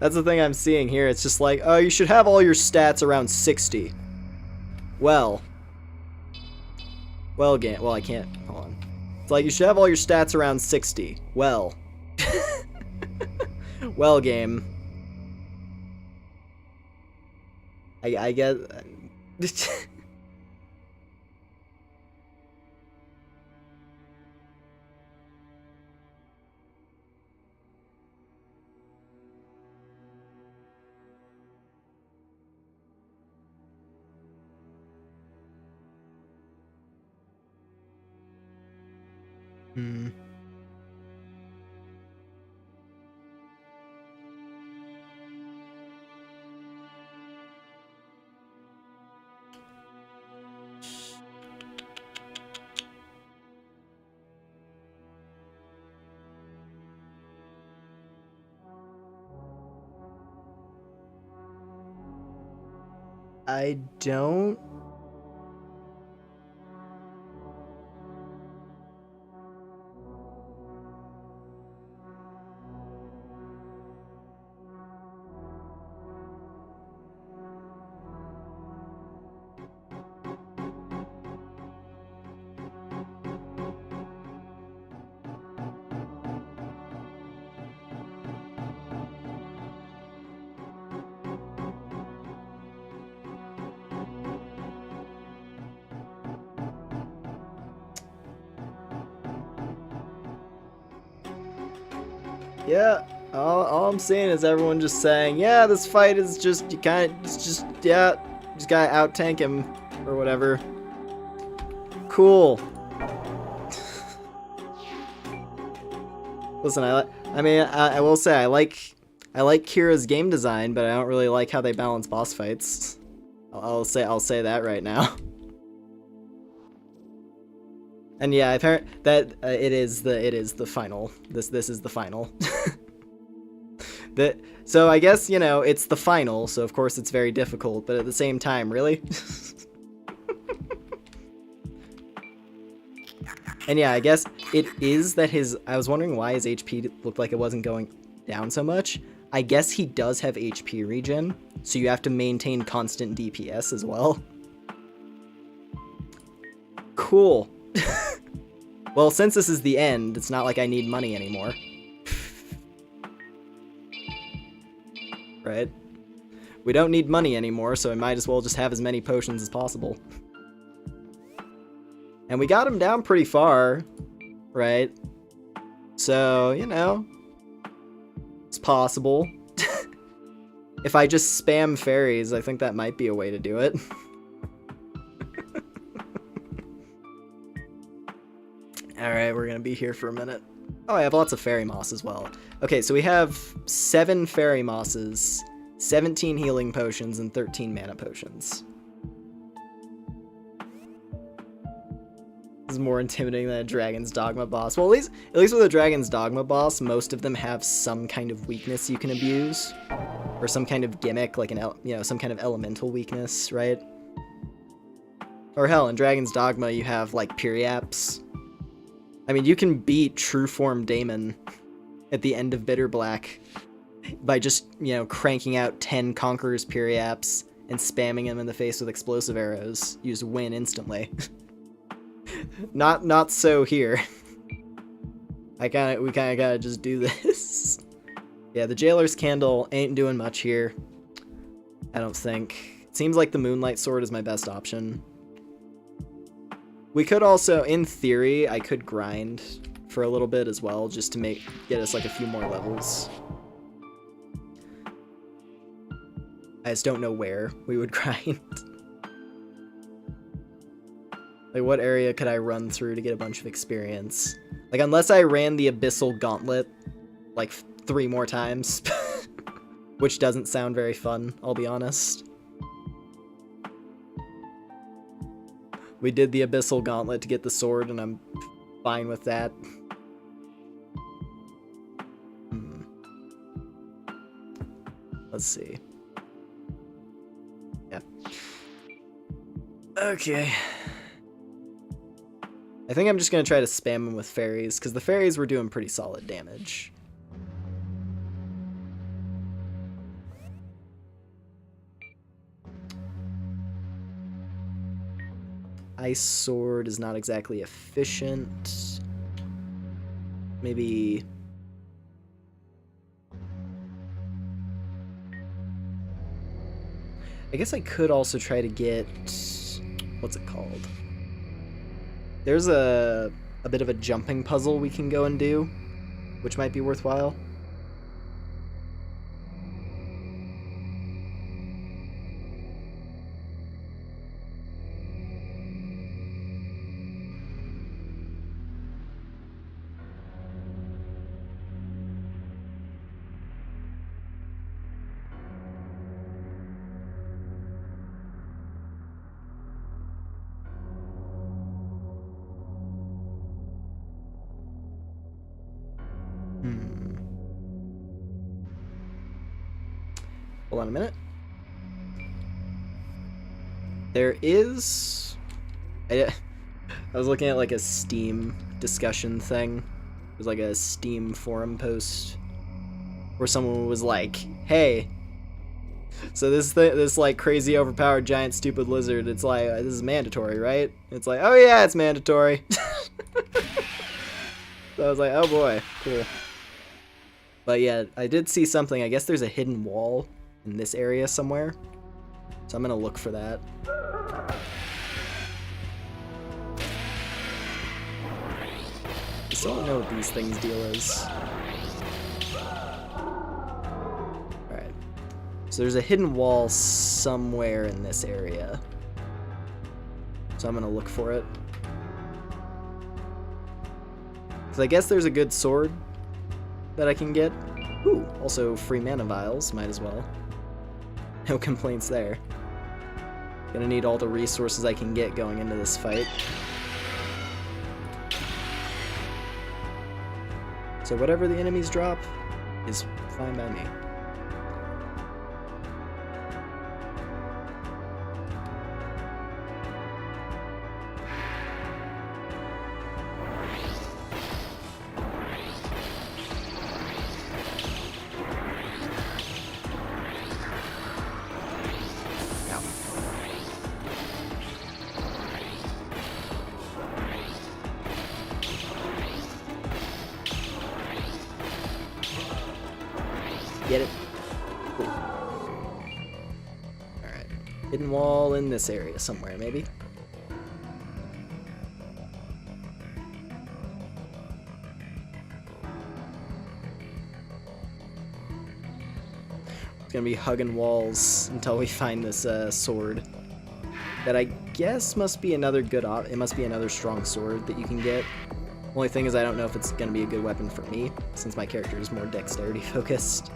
Speaker 1: That's the thing I'm seeing here. It's just like, oh, you should have all your stats around 60. Well, game. Well, I can't. Hold on. It's like, you should have all your stats around 60. Well. Well, game. I get. Hmm. I don't. Yeah, all I'm saying is everyone just saying, yeah, this fight is just, you just gotta out-tank him, or whatever. Cool. Listen, I will say, I like Kira's game design, but I don't really like how they balance boss fights. I'll say that right now. And yeah, I've heard that it is the final. This is the final. So I guess, you know, it's the final, so of course it's very difficult, but at the same time, really? And yeah, I guess it is that I was wondering why his HP looked like it wasn't going down so much. I guess he does have HP regen, so you have to maintain constant DPS as well. Cool. Well, since this is the end, it's not like I need money anymore. Right? We don't need money anymore, so I might as well just have as many potions as possible. And we got him down pretty far, right? So, you know, it's possible. If I just spam fairies, I think that might be a way to do it. Alright, we're gonna be here for a minute. Oh, I have lots of fairy moss as well. Okay, so we have 7 fairy mosses, 17 healing potions, and 13 mana potions. This is more intimidating than a Dragon's Dogma boss. Well, at least with a Dragon's Dogma boss, most of them have some kind of weakness you can abuse. Or some kind of gimmick, like some kind of elemental weakness, right? Or hell, in Dragon's Dogma, you have, like, Periaps. I mean, you can beat True Form Daemon at the end of Bitter Black by just, you know, cranking out 10 Conqueror's Periaps and spamming him in the face with explosive arrows. You just win instantly. Not so here. We kinda gotta just do this. Yeah, the Jailer's Candle ain't doing much here, I don't think. It seems like the Moonlight Sword is my best option. We could also, in theory, I could grind for a little bit as well, just to get us like a few more levels. I just don't know where we would grind. Like, what area could I run through to get a bunch of experience? Like, unless I ran the Abyssal Gauntlet, like, 3 more times. Which doesn't sound very fun, I'll be honest. We did the Abyssal Gauntlet to get the sword, and I'm fine with that. Let's see. Yeah. Okay. I think I'm just going to try to spam him with fairies, because the fairies were doing pretty solid damage. Ice Sword is not exactly efficient. Maybe... I guess I could also try to get... What's it called? There's a bit of a jumping puzzle we can go and do, which might be worthwhile. Hold on a minute. There is... I was looking at like a Steam discussion thing. It was like a Steam forum post where someone was like, hey, so this like crazy overpowered giant stupid lizard, it's like, this is mandatory, right? It's like, oh yeah, it's mandatory. So I was like, oh boy, cool. But yeah, I did see something. I guess there's a hidden wall in this area somewhere. So I'm gonna look for that. I still don't know what these things' deal is. Alright. So there's a hidden wall somewhere in this area. So I'm gonna look for it. So I guess there's a good sword that I can get. Ooh, also free mana vials, might as well. No complaints there. Gonna need all the resources I can get going into this fight. So whatever the enemies drop is fine by me. Get it? Cool. Alright. Hidden wall in this area somewhere, maybe? It's gonna be hugging walls until we find this sword. That I guess must be another good it must be another strong sword that you can get. Only thing is I don't know if it's gonna be a good weapon for me, since my character is more dexterity focused.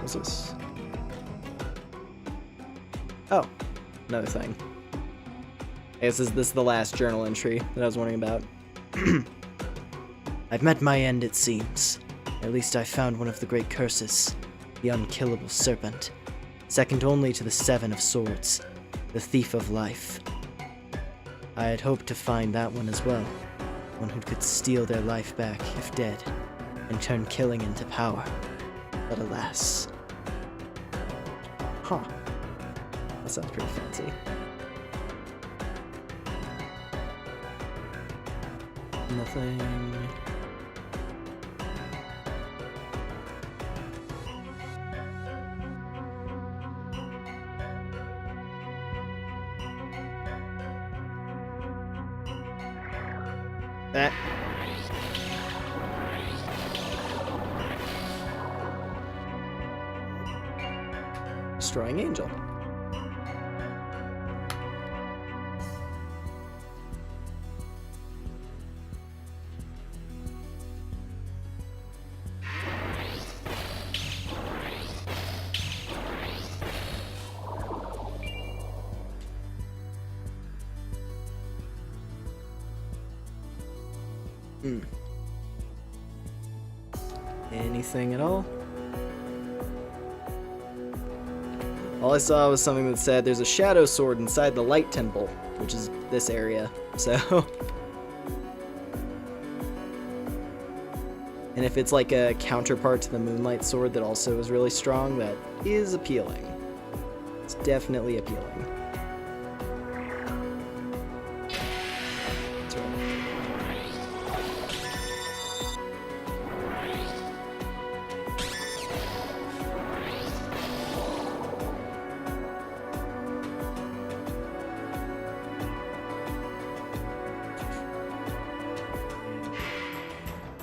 Speaker 1: What's this? Oh, another thing. I guess this is the last journal entry that I was wondering about.
Speaker 2: I've met my end, it seems. At least I found one of the great curses, the unkillable serpent, second only to the Seven of Swords, the thief of life. I had hoped to find that one as well, one who could steal their life back if dead, and turn killing into power. But alas.
Speaker 1: Huh. That sounds pretty fancy. Nothing. That. Destroying Angel. Anything at all? All I saw was something that said there's a shadow sword inside the light temple, which is this area, so... And if it's like a counterpart to the moonlight sword that also is really strong, that is appealing. It's definitely appealing.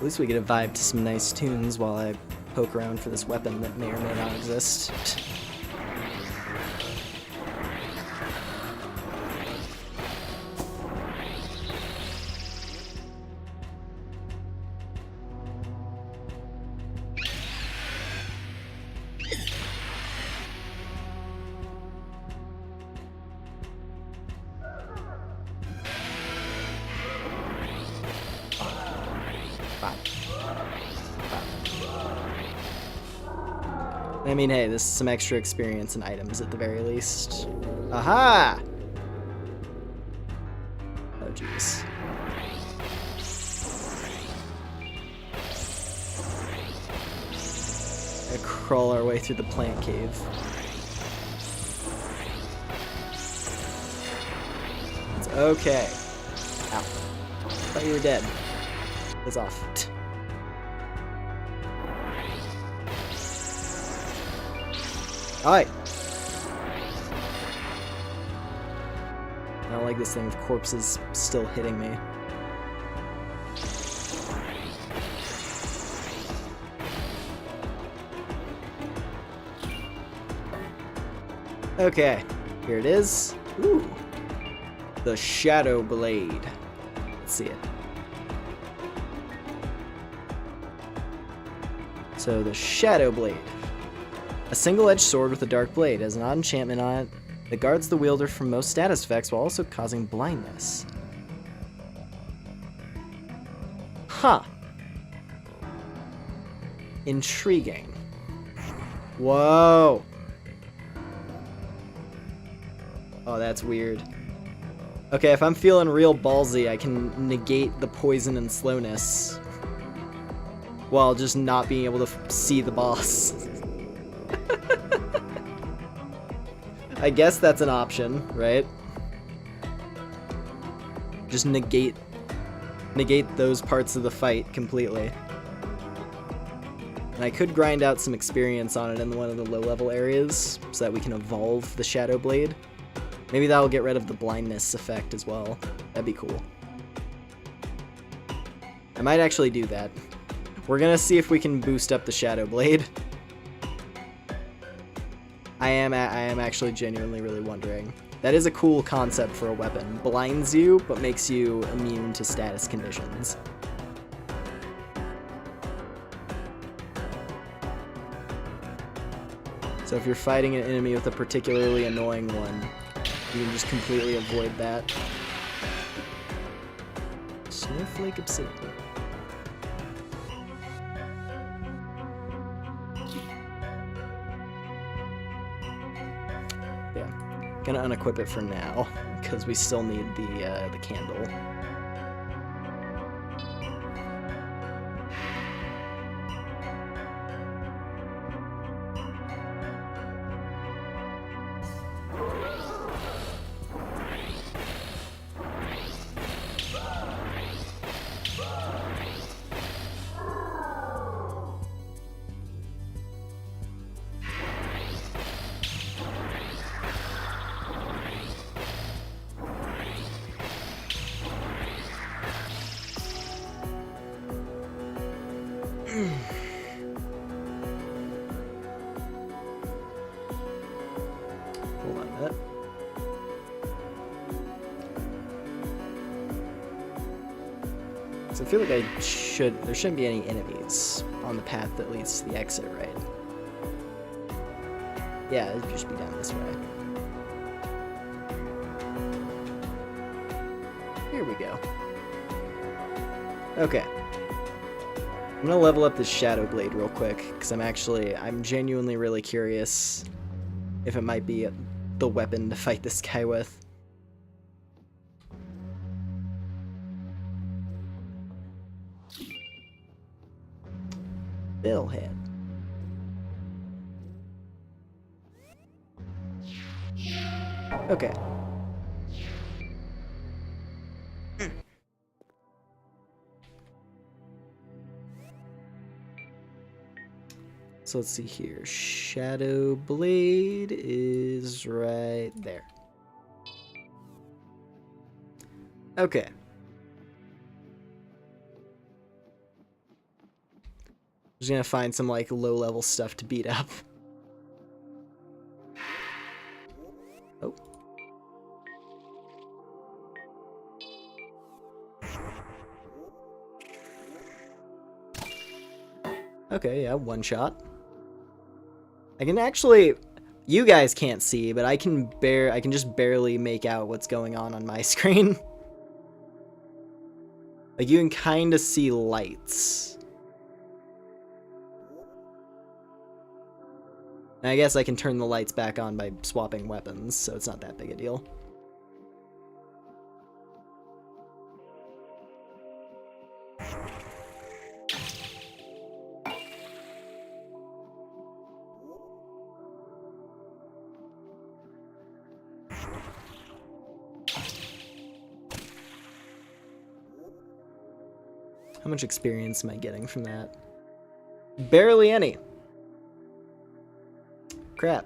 Speaker 1: least we get a vibe to some nice tunes while I poke around for this weapon that may or may not exist. I mean, hey, this is some extra experience and items at the very least. Aha! Oh, jeez. Gotta crawl our way through the plant cave. It's okay. Ow. Thought you were dead. It's off. Alright. I don't like this thing with corpses still hitting me. Okay, here it is. Ooh. The Shadow Blade. Let's see it. So the Shadow Blade. A single-edged sword with a dark blade has an odd enchantment on it that guards the wielder from most status effects while also causing blindness. Huh. Intriguing. Whoa. Oh, that's weird. Okay, if I'm feeling real ballsy, I can negate the poison and slowness while just not being able to see the boss. I guess that's an option, right? Just negate those parts of the fight completely. And I could grind out some experience on it in one of the low-level areas so that we can evolve the Shadow Blade. Maybe that'll get rid of the blindness effect as well. That'd be cool. I might actually do that. We're gonna see if we can boost up the Shadow Blade. I am actually genuinely really wondering. That is a cool concept for a weapon. Blinds you, but makes you immune to status conditions. So if you're fighting an enemy with a particularly annoying one, you can just completely avoid that. Snowflake Obsidian. Yeah, gonna unequip it for now because we still need the candle. Hold on a minute. So I feel like there shouldn't be any enemies on the path that leads to the exit, right? Yeah, it should just be down this way. Here we go. Okay. I'm gonna level up this Shadow Blade real quick, because I'm genuinely really curious if it might be the weapon to fight this guy with. Billhead. Okay. So let's see here. Shadow Blade is right there. Okay. just gonna find some like low-level stuff to beat up. Oh. Okay, yeah, one shot. I can actually, you guys can't see, but I can just barely make out what's going on my screen. Like, you can kind of see lights. And I guess I can turn the lights back on by swapping weapons, so it's not that big a deal. How much experience am I getting from that? Barely any. Crap.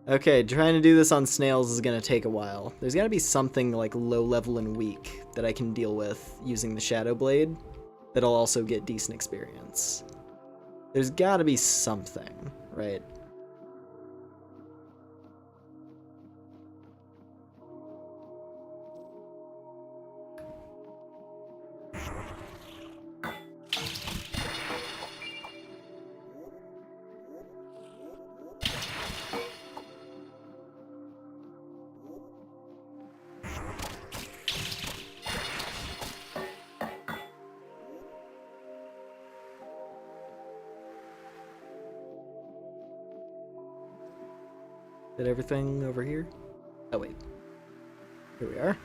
Speaker 1: Okay, trying to do this on snails is gonna take a while. There's gotta be something like low level and weak that I can deal with using the Shadow Blade that'll also get decent experience. There's gotta be something, right? Did everything over here? Oh wait. Here we are.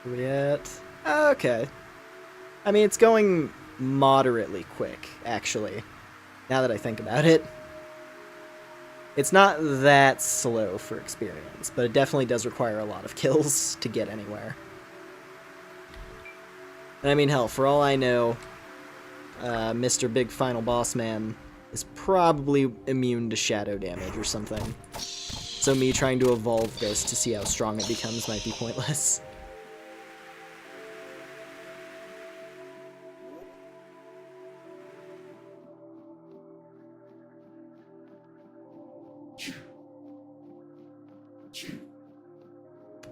Speaker 1: Where we at? Okay. I mean, it's going moderately quick, actually, now that I think about it. It's not that slow for experience, but it definitely does require a lot of kills to get anywhere. And I mean, hell, for all I know, Mr. Big Final Boss Man is probably immune to shadow damage or something. So me trying to evolve this to see how strong it becomes might be pointless.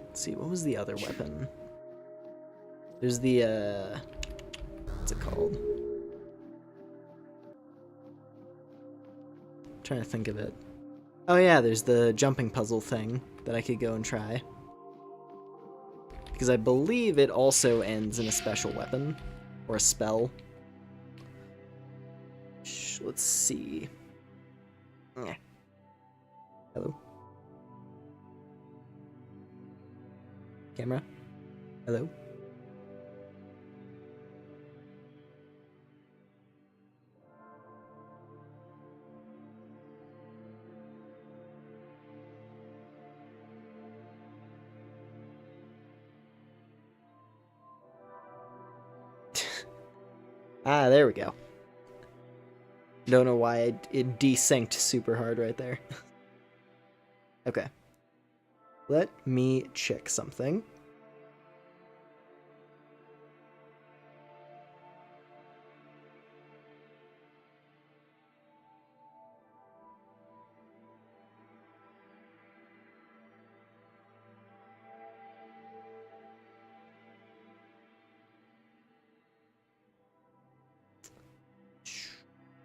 Speaker 1: Let's see, what was the other weapon? There's the, what's it called? I'm trying to think of it. Oh yeah, there's the jumping puzzle thing that I could go and try. Because I believe it also ends in a special weapon, or a spell. Let's see. Hello? Camera? Hello? Ah, there we go. Don't know why it desynced super hard right there. Okay. Let me check something.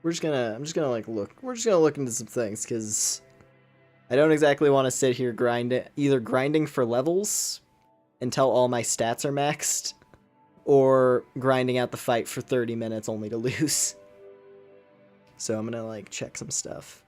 Speaker 1: I'm just gonna like look. We're just gonna look into some things because I don't exactly want to sit here either grinding for levels until all my stats are maxed, or grinding out the fight for 30 minutes only to lose. So I'm gonna like check some stuff.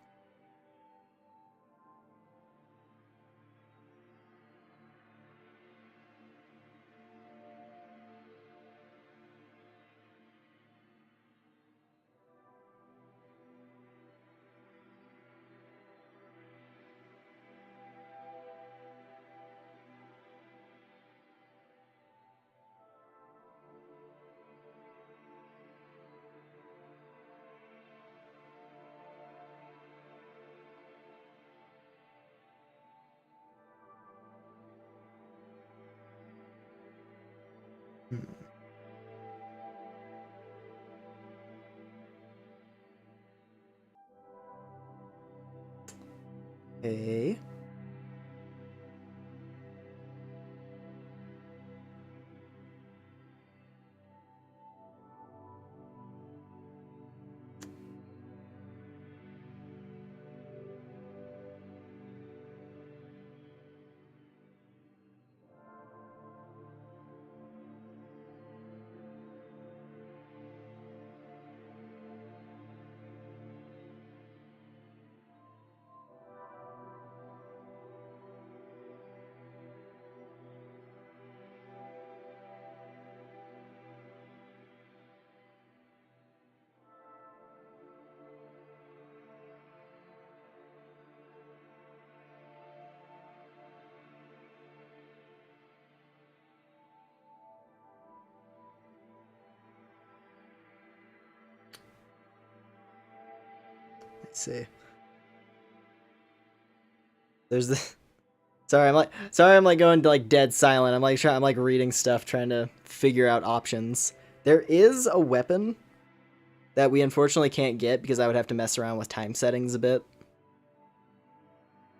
Speaker 1: Hmm. Okay. Let's see. There's the sorry, I'm like going to like dead silent. I'm like reading stuff trying to figure out options. There is a weapon that we unfortunately can't get because I would have to mess around with time settings a bit.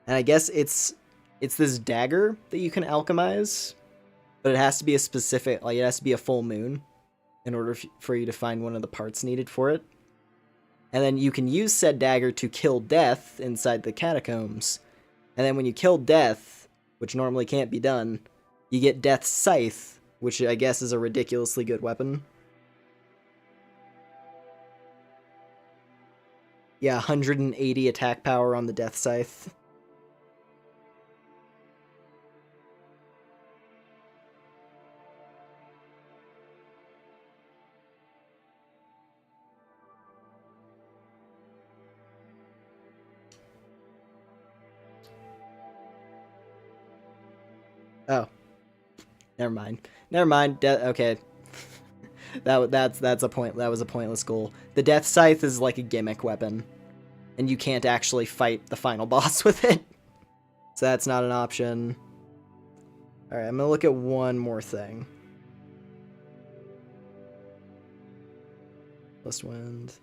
Speaker 1: And I guess it's this dagger that you can alchemize, but it has to be a specific, like it has to be a full moon in order for you to find one of the parts needed for it. And then you can use said dagger to kill death inside the catacombs. And then when you kill death, which normally can't be done, you get Death's Scythe, which I guess is a ridiculously good weapon. Yeah, 180 attack power on the Death Scythe. Oh. Never mind. Never mind. Okay. That's a point. That was a pointless goal. The Death Scythe is like a gimmick weapon, and you can't actually fight the final boss with it. So that's not an option. All right, I'm gonna look at one more thing. Plus wind.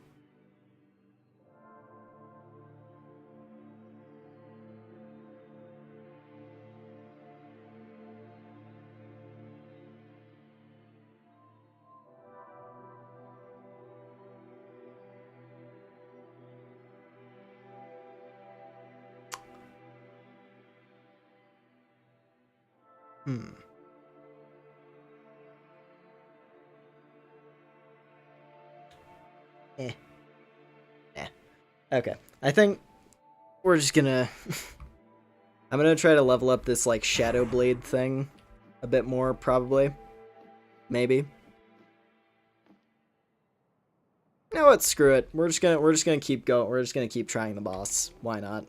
Speaker 1: Eh. Okay. I think we're just gonna... I'm gonna try to level up this, like, Shadow Blade thing a bit more, probably. Maybe. You know what? Screw it. We're just gonna keep going. We're just gonna keep trying the boss. Why not?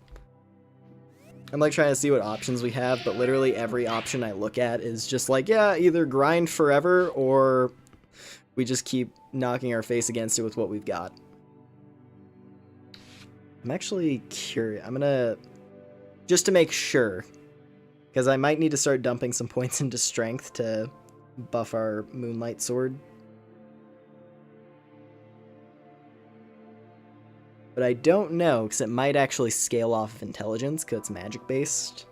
Speaker 1: I'm like trying to see what options we have, but literally every option I look at is just like, yeah, either grind forever or we just keep knocking our face against it with what we've got. I'm actually curious. I'm gonna, just to make sure, because I might need to start dumping some points into strength to buff our Moonlight Sword. But I don't know, because it might actually scale off of intelligence, because it's magic-based.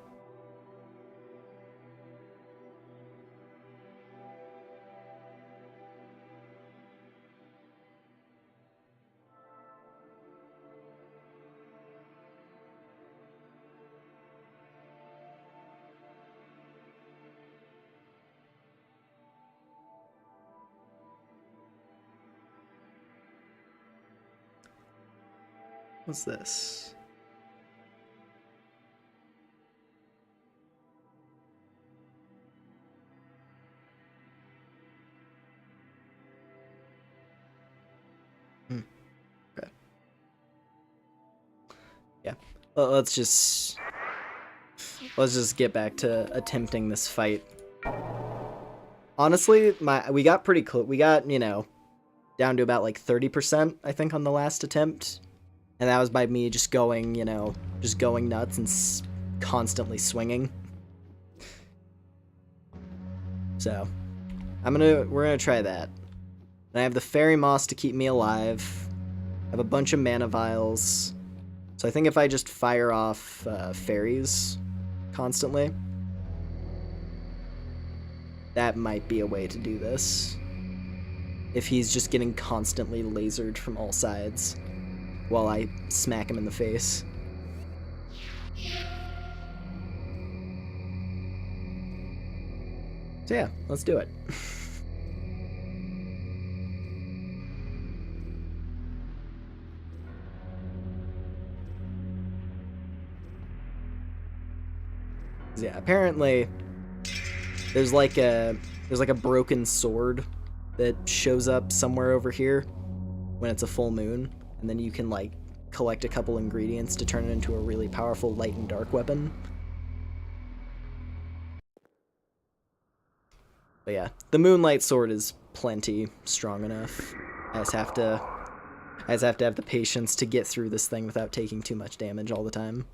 Speaker 1: What's this? Okay. Yeah. Well, let's just get back to attempting this fight. Honestly, we got pretty close. We got, you know, down to about like 30%, I think, on the last attempt. And that was by me just going, you know, just going nuts and constantly swinging. So, we're gonna try that. And I have the fairy moss to keep me alive. I have a bunch of mana vials. So I think if I just fire off fairies constantly, that might be a way to do this. If he's just getting constantly lasered from all sides while I smack him in the face. So yeah, let's do it. Yeah, apparently there's like a broken sword that shows up somewhere over here when it's a full moon, and then you can like collect a couple ingredients to turn it into a really powerful light and dark weapon. But yeah, the moonlight sword is plenty strong enough. I just have to have the patience to get through this thing without taking too much damage all the time.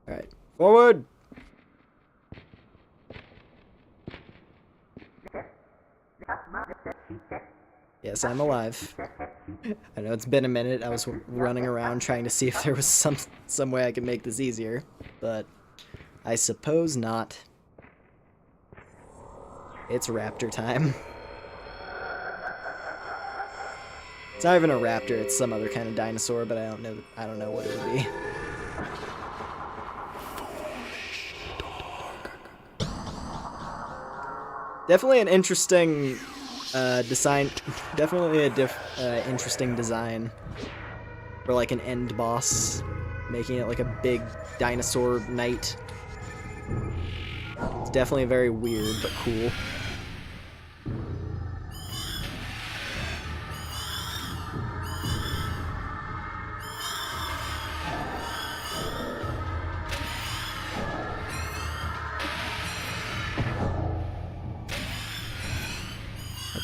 Speaker 1: Alright, forward! Yes, I'm alive. I know it's been a minute. I was running around trying to see if there was some way I could make this easier, but I suppose not. It's raptor time. It's not even a raptor, it's some other kind of dinosaur, but I don't know what it would be. Definitely an interesting design. Definitely a interesting design for like an end boss, making it like a big dinosaur knight. It's definitely very weird, but cool.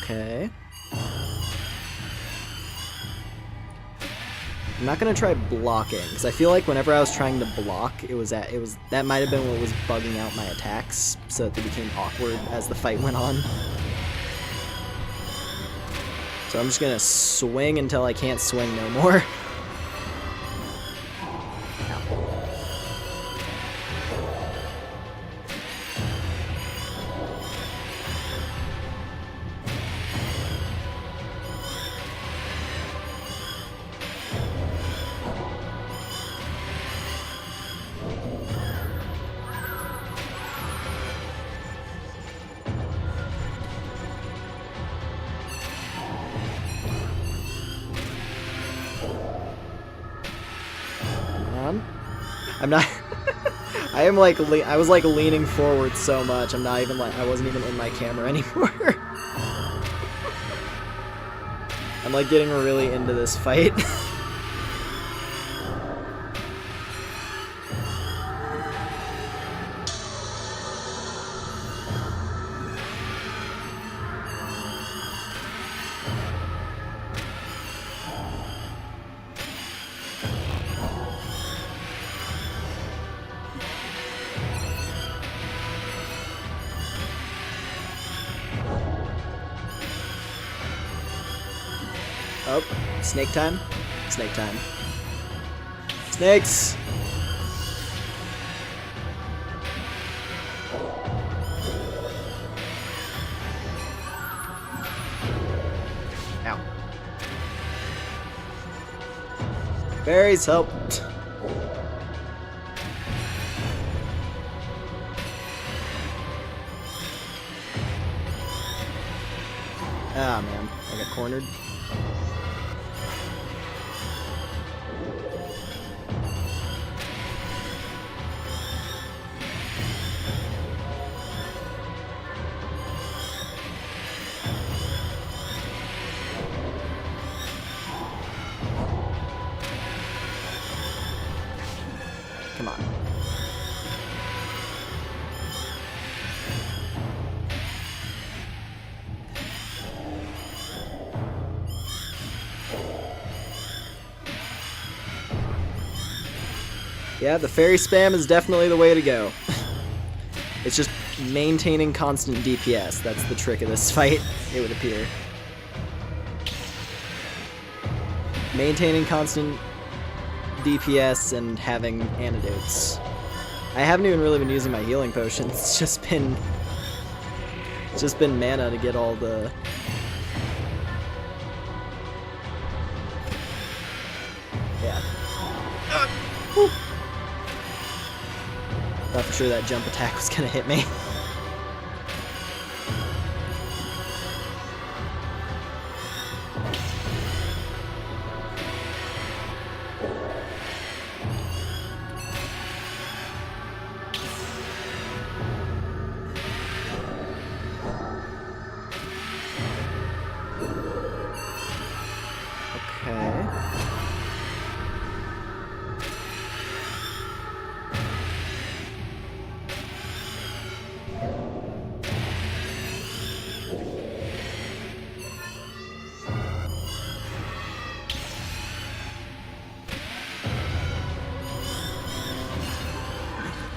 Speaker 1: Okay. I'm not gonna try blocking, because I feel like whenever I was trying to block, that might have been what was bugging out my attacks, so that they became awkward as the fight went on. So I'm just gonna swing until I can't swing no more. I'm not. I was like leaning forward so much. I wasn't even in my camera anymore. I'm like getting really into this fight. Oh, snake time? Snake time. Snakes! Ow. Berries help. Ah, man. I got cornered. Come on. Yeah, the fairy spam is definitely the way to go. It's just maintaining constant DPS. That's the trick of this fight, it would appear. Maintaining constant DPS and having antidotes. I haven't even really been using my healing potions. It's just been mana to get all the... Yeah. Thought for sure that jump attack was gonna hit me. Okay.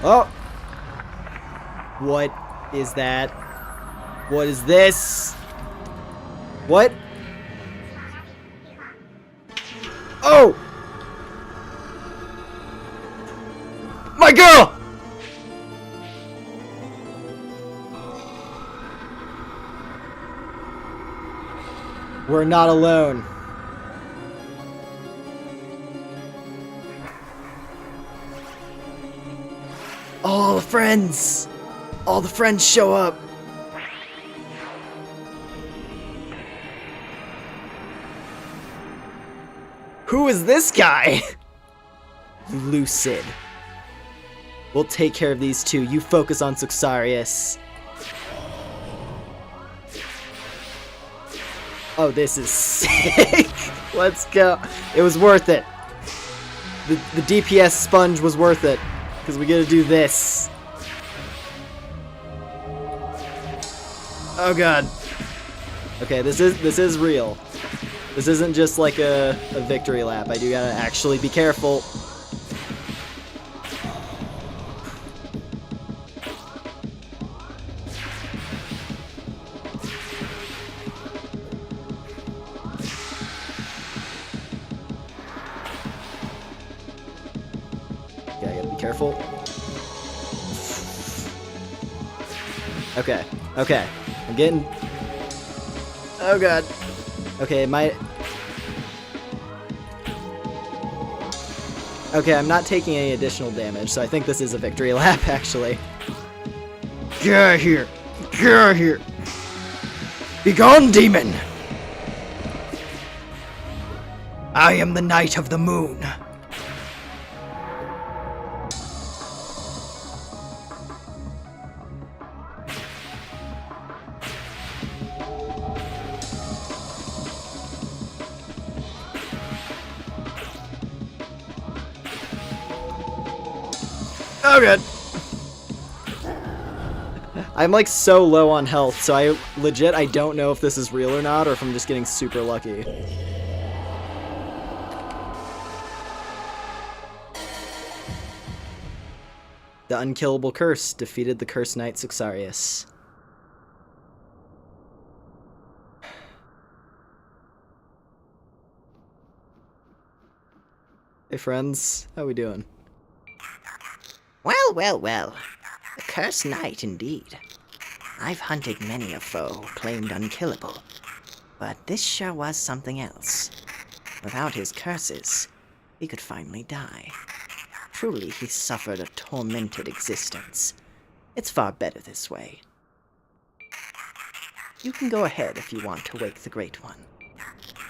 Speaker 1: Oh! What is that? What is this? What? Oh! My girl! We're not alone. All the friends! All the friends show up! Who is this guy? Lucid. We'll take care of these two. You focus on Suxarius. Oh, this is sick! Let's go. It was worth it. The DPS sponge was worth it. Because we gotta do this. Oh god. Okay, this is real. This isn't just like a victory lap. I do gotta actually be careful. Okay, I gotta be careful. Okay, okay. I'm getting... Oh god. Okay, Okay, I'm not taking any additional damage, so I think this is a victory lap, actually. Get out of here! Get out of here! Be gone, demon! I am the Knight of the Moon. Oh god. I'm like so low on health, so I don't know if this is real or not, or if I'm just getting super lucky. The unkillable curse defeated the cursed knight Suxarius. Hey friends, how we doing?
Speaker 3: Well, well, well. A cursed knight indeed. I've hunted many a foe claimed unkillable, but this sure was something else. Without his curses, he could finally die. Truly, he suffered a tormented existence. It's far better this way. You can go ahead if you want to wake the Great One.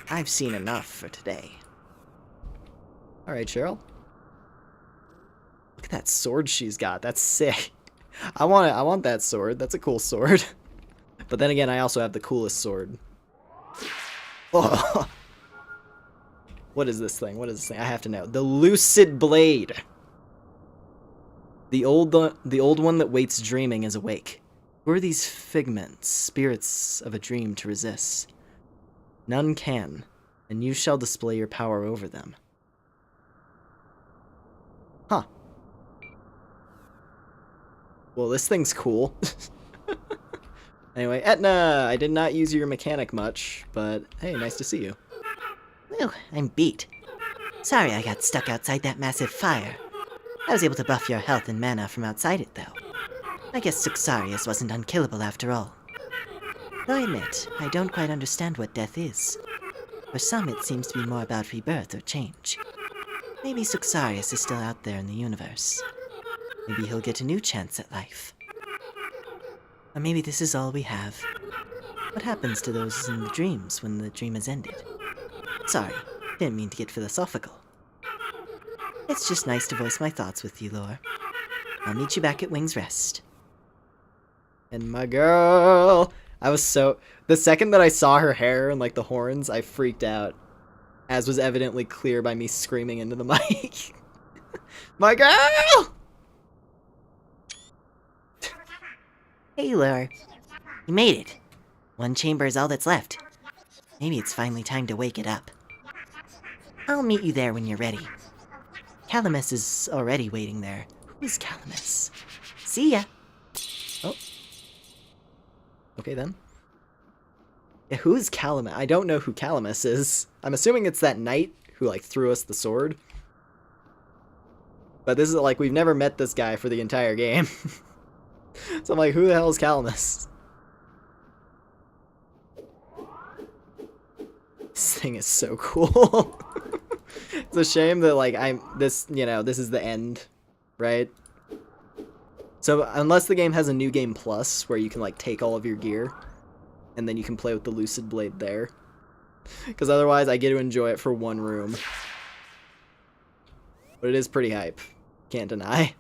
Speaker 3: I've seen enough for today.
Speaker 1: Alright, Cheryl. Look at that sword she's got. That's sick. I want that sword. That's a cool sword. But then again, I also have the coolest sword. Oh. What is this thing? What is this thing? I have to know. The Lucid Blade. The old one that waits dreaming is awake. Who are these figments, spirits of a dream to resist? None can, and you shall display your power over them. Huh. Well, this thing's cool. Anyway, Etna, I did not use your mechanic much, but hey, nice to see you.
Speaker 3: Whew, I'm beat. Sorry I got stuck outside that massive fire. I was able to buff your health and mana from outside it, though. I guess Suxarius wasn't unkillable after all. Though I admit, I don't quite understand what death is. For some, it seems to be more about rebirth or change. Maybe Suxarius is still out there in the universe. Maybe he'll get a new chance at life. Or maybe this is all we have. What happens to those in the dreams when the dream has ended? Sorry, didn't mean to get philosophical. It's just nice to voice my thoughts with you, Lore. I'll meet you back at Wing's Rest.
Speaker 1: And my girl! I was so... The second that I saw her hair and, like, the horns, I freaked out. As was evidently clear by me screaming into the mic. My girl!
Speaker 3: Hey, Lore. You made it. One chamber is all that's left. Maybe it's finally time to wake it up. I'll meet you there when you're ready. Calamus is already waiting there. Who is Calamus? See ya!
Speaker 1: Oh. Okay, then. Yeah, who is Calamus? I don't know who Calamus is. I'm assuming it's that knight who, like, threw us the sword. But this is, like, we've never met this guy for the entire game. So I'm like, who the hell is Calamus? This thing is so cool. It's a shame that, like, this is the end, right? So unless the game has a new game plus where you can, like, take all of your gear and then you can play with the Lucid Blade there. Because otherwise I get to enjoy it for one room. But it is pretty hype. Can't deny.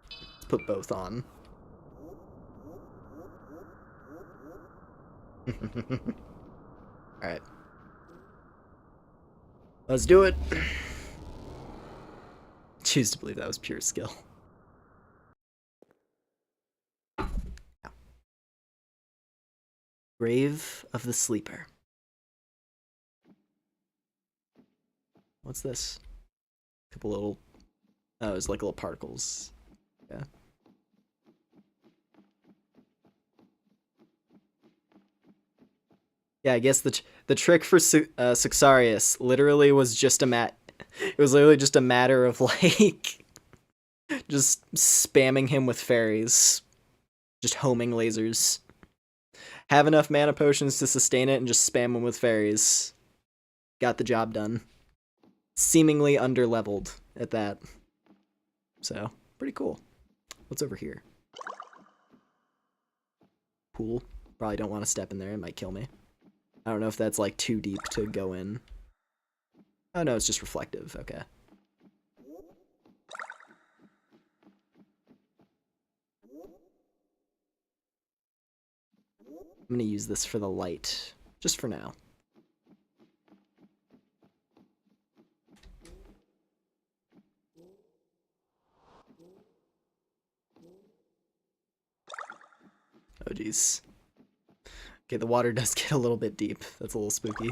Speaker 1: Let's put both on. Alright. Let's do it. Choose to believe that was pure skill. Grave of the Sleeper. What's this? Couple little... Oh, it's like little particles. Yeah. Yeah, I guess the trick for Suxarius literally was just it was literally just a matter of, like, just spamming him with fairies. Just homing lasers. Have enough mana potions to sustain it and just spam him with fairies. Got the job done. Seemingly under-leveled at that. So, pretty cool. What's over here? Pool. Probably don't want to step in there, it might kill me. I don't know if that's, like, too deep to go in. Oh, no, it's just reflective. Okay. I'm gonna use this for the light, just for now. Oh, geez. Okay, the water does get a little bit deep. That's a little spooky.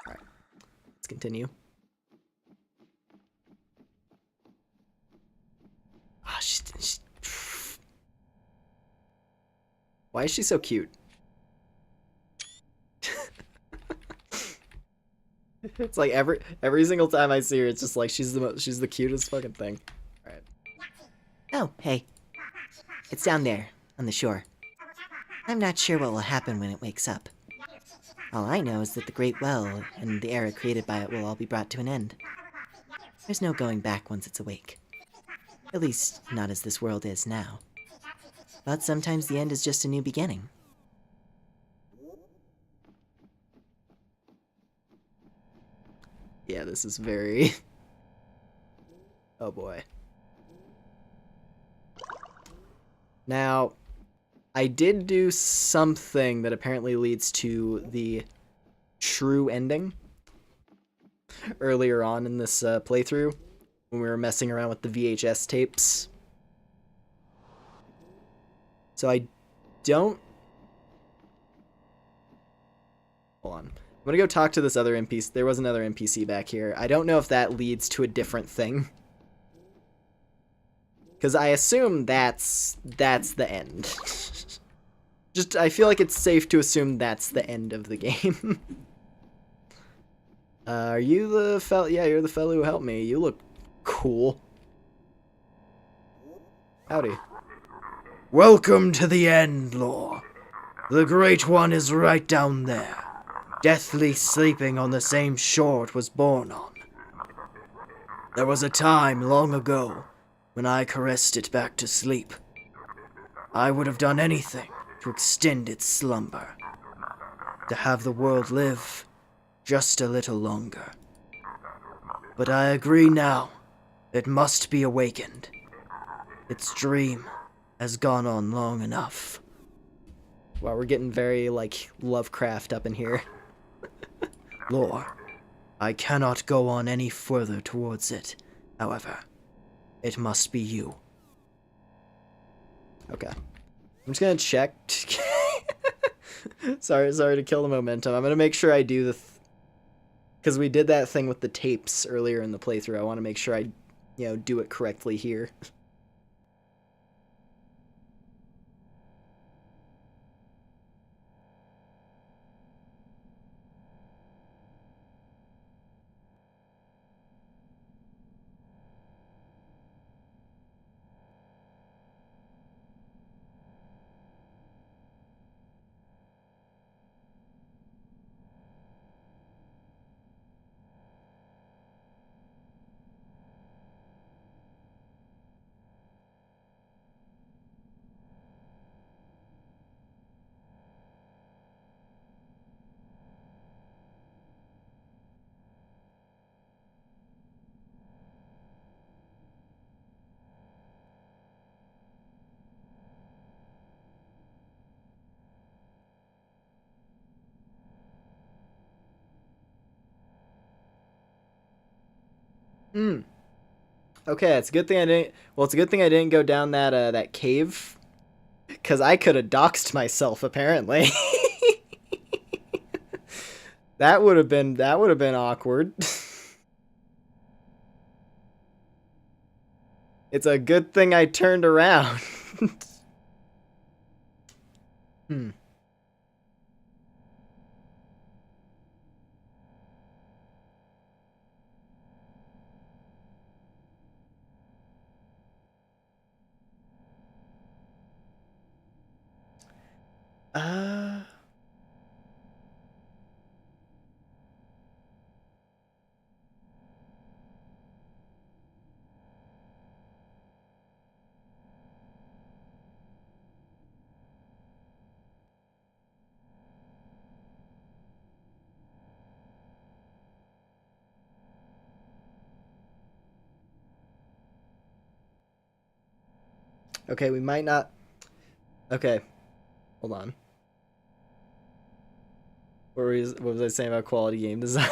Speaker 1: Alright, let's continue. Ah, why is she so cute? It's like every single time I see her, it's just like she's the cutest fucking thing. Alright.
Speaker 3: Oh, hey. It's down there, on the shore. I'm not sure what will happen when it wakes up. All I know is that the Great Well and the era created by it will all be brought to an end. There's no going back once it's awake. At least, not as this world is now. But sometimes the end is just a new beginning.
Speaker 1: Yeah, this is very... Oh boy. Now, I did do something that apparently leads to the true ending earlier on in this playthrough when we were messing around with the VHS tapes. So I don't... Hold on. I'm gonna go talk to this other NPC. There was another NPC back here. I don't know if that leads to a different thing. Because I assume that's the end. Just, I feel like it's safe to assume that's the end of the game. Are you the fellow? Yeah, you're the fellow who helped me. You look cool. Howdy.
Speaker 2: Welcome to the end, Lore. The Great One is right down there, deathly sleeping on the same shore it was born on. There was a time long ago when I caressed it back to sleep. I would have done anything to extend its slumber, to have the world live just a little longer. But I agree now, it must be awakened. Its dream has gone on long enough.
Speaker 1: Wow, we're getting very, like, Lovecraft up in here.
Speaker 2: Lore, I cannot go on any further towards it. However, it must be you.
Speaker 1: Okay. I'm just gonna check. sorry to kill the momentum. I'm gonna make sure I do the... Because we did that thing with the tapes earlier in the playthrough. I want to make sure I, do it correctly here. Okay, it's a good thing I didn't... Well, it's a good thing I didn't go down that cave. Because I could have doxed myself, apparently. That would have been awkward. It's a good thing I turned around. Hmm. Uh... Okay, we might not... Okay. Hold on. What was I saying about quality game design?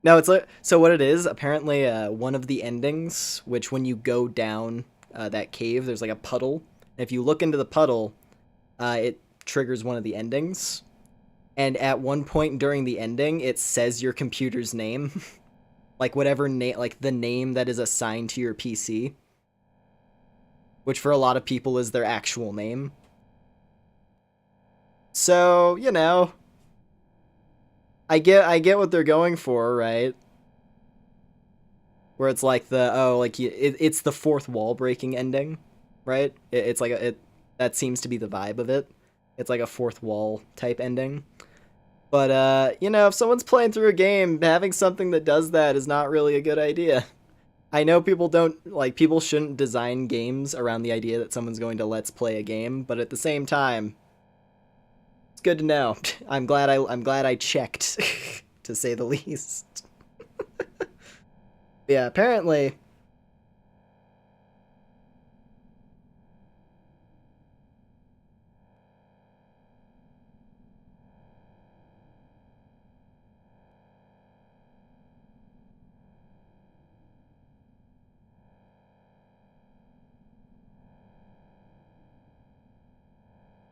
Speaker 1: No, it's like... So what it is, apparently one of the endings, which when you go down that cave, there's like a puddle. And if you look into the puddle, it triggers one of the endings. And at one point during the ending, it says your computer's name. Like whatever name, like the name that is assigned to your PC. Which for a lot of people is their actual name. So, I get what they're going for, right? Where it's like it's the fourth wall breaking ending, right? It's like that seems to be the vibe of it. It's like a fourth wall type ending. But if someone's playing through a game, having something that does that is not really a good idea. I know people shouldn't design games around the idea that someone's going to let's play a game, but at the same time, it's good to know. I'm glad I checked, to say the least. Yeah, apparently.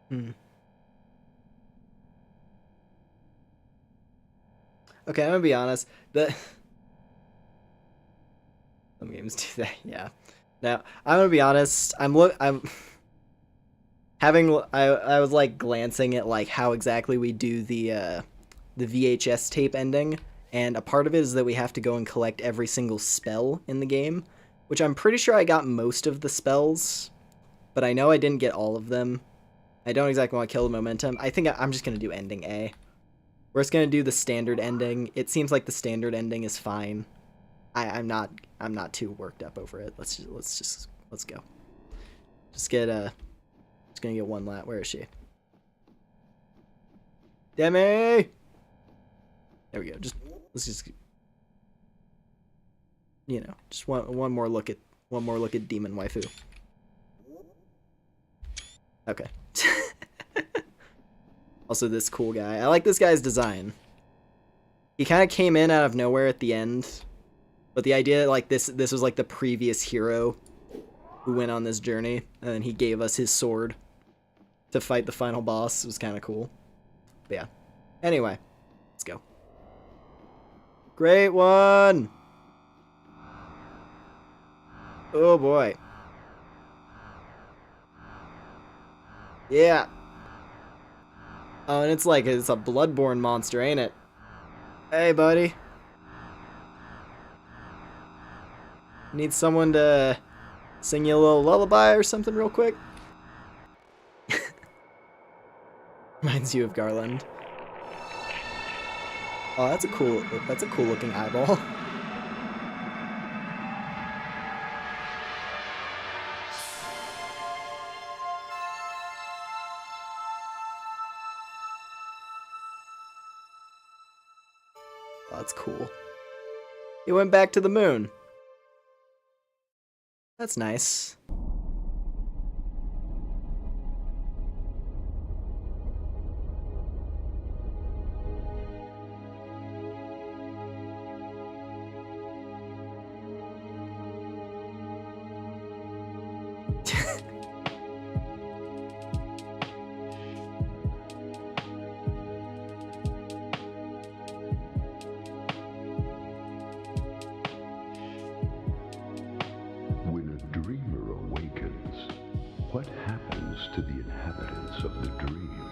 Speaker 1: Hmm. Okay, I'm gonna be honest. Some games do that, yeah. Now, I'm gonna be honest. I'm having. I was like glancing at like how exactly we do the VHS tape ending, and a part of it is that we have to go and collect every single spell in the game, which I'm pretty sure I got most of the spells, but I know I didn't get all of them. I don't exactly want to kill the momentum. I think I'm just gonna do ending A. We're just gonna do the standard ending. It seems like the standard ending is fine. I'm not too worked up over it. Let's go. Just gonna get one lat. Where is she? Demi! There we go. Let's just just one more look at Demon Waifu. Okay. Also this cool guy. I like this guy's design. He kind of came in out of nowhere at the end. But the idea like this was like the previous hero who went on this journey, and then he gave us his sword to fight the final boss. It was kind of cool. But yeah. Anyway, let's go. Great one! Oh boy. Yeah. Oh, and it's a bloodborne monster, ain't it? Hey, buddy. Need someone to sing you a little lullaby or something real quick? Reminds you of Garland. Oh, that's a cool looking eyeball. Oh, that's cool. He went back to the moon. That's nice.
Speaker 4: When a dreamer awakens, what happens to the inhabitants of the dream,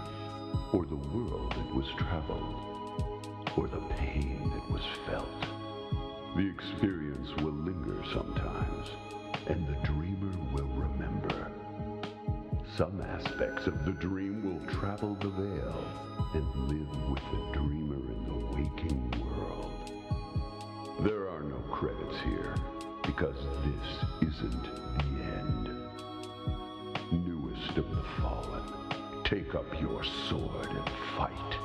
Speaker 4: or the world that was traveled, or the pain that was felt? The experience will linger sometimes, and the dreamer will remember. Some aspects of the dream will travel the veil and live with the dreamer in the waking world. There are no credits here, because this isn't the end. Newest of the fallen, take up your sword and fight.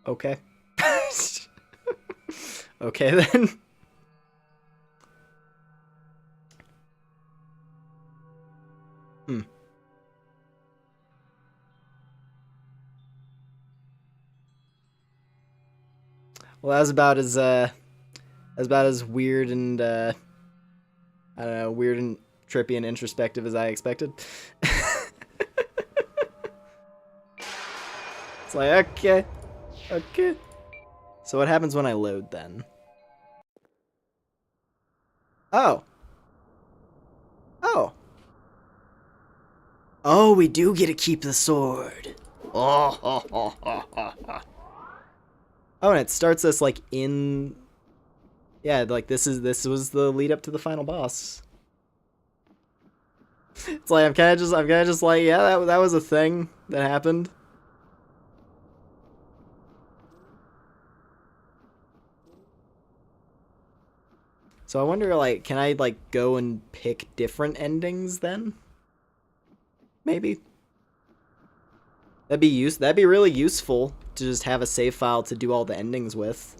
Speaker 1: Okay. Okay then. Well, that was about as weird and I don't know, weird and trippy and introspective as I expected. It's like, okay. So what happens when I load then? Oh. Oh, we do get to keep the sword. Oh, and it starts us like in. Yeah, like this was the lead up to the final boss. It's like I'm kind of just like, yeah, that was a thing that happened. So I wonder, like, can I like go and pick different endings then? Maybe. That'd be really useful to just have a save file to do all the endings with.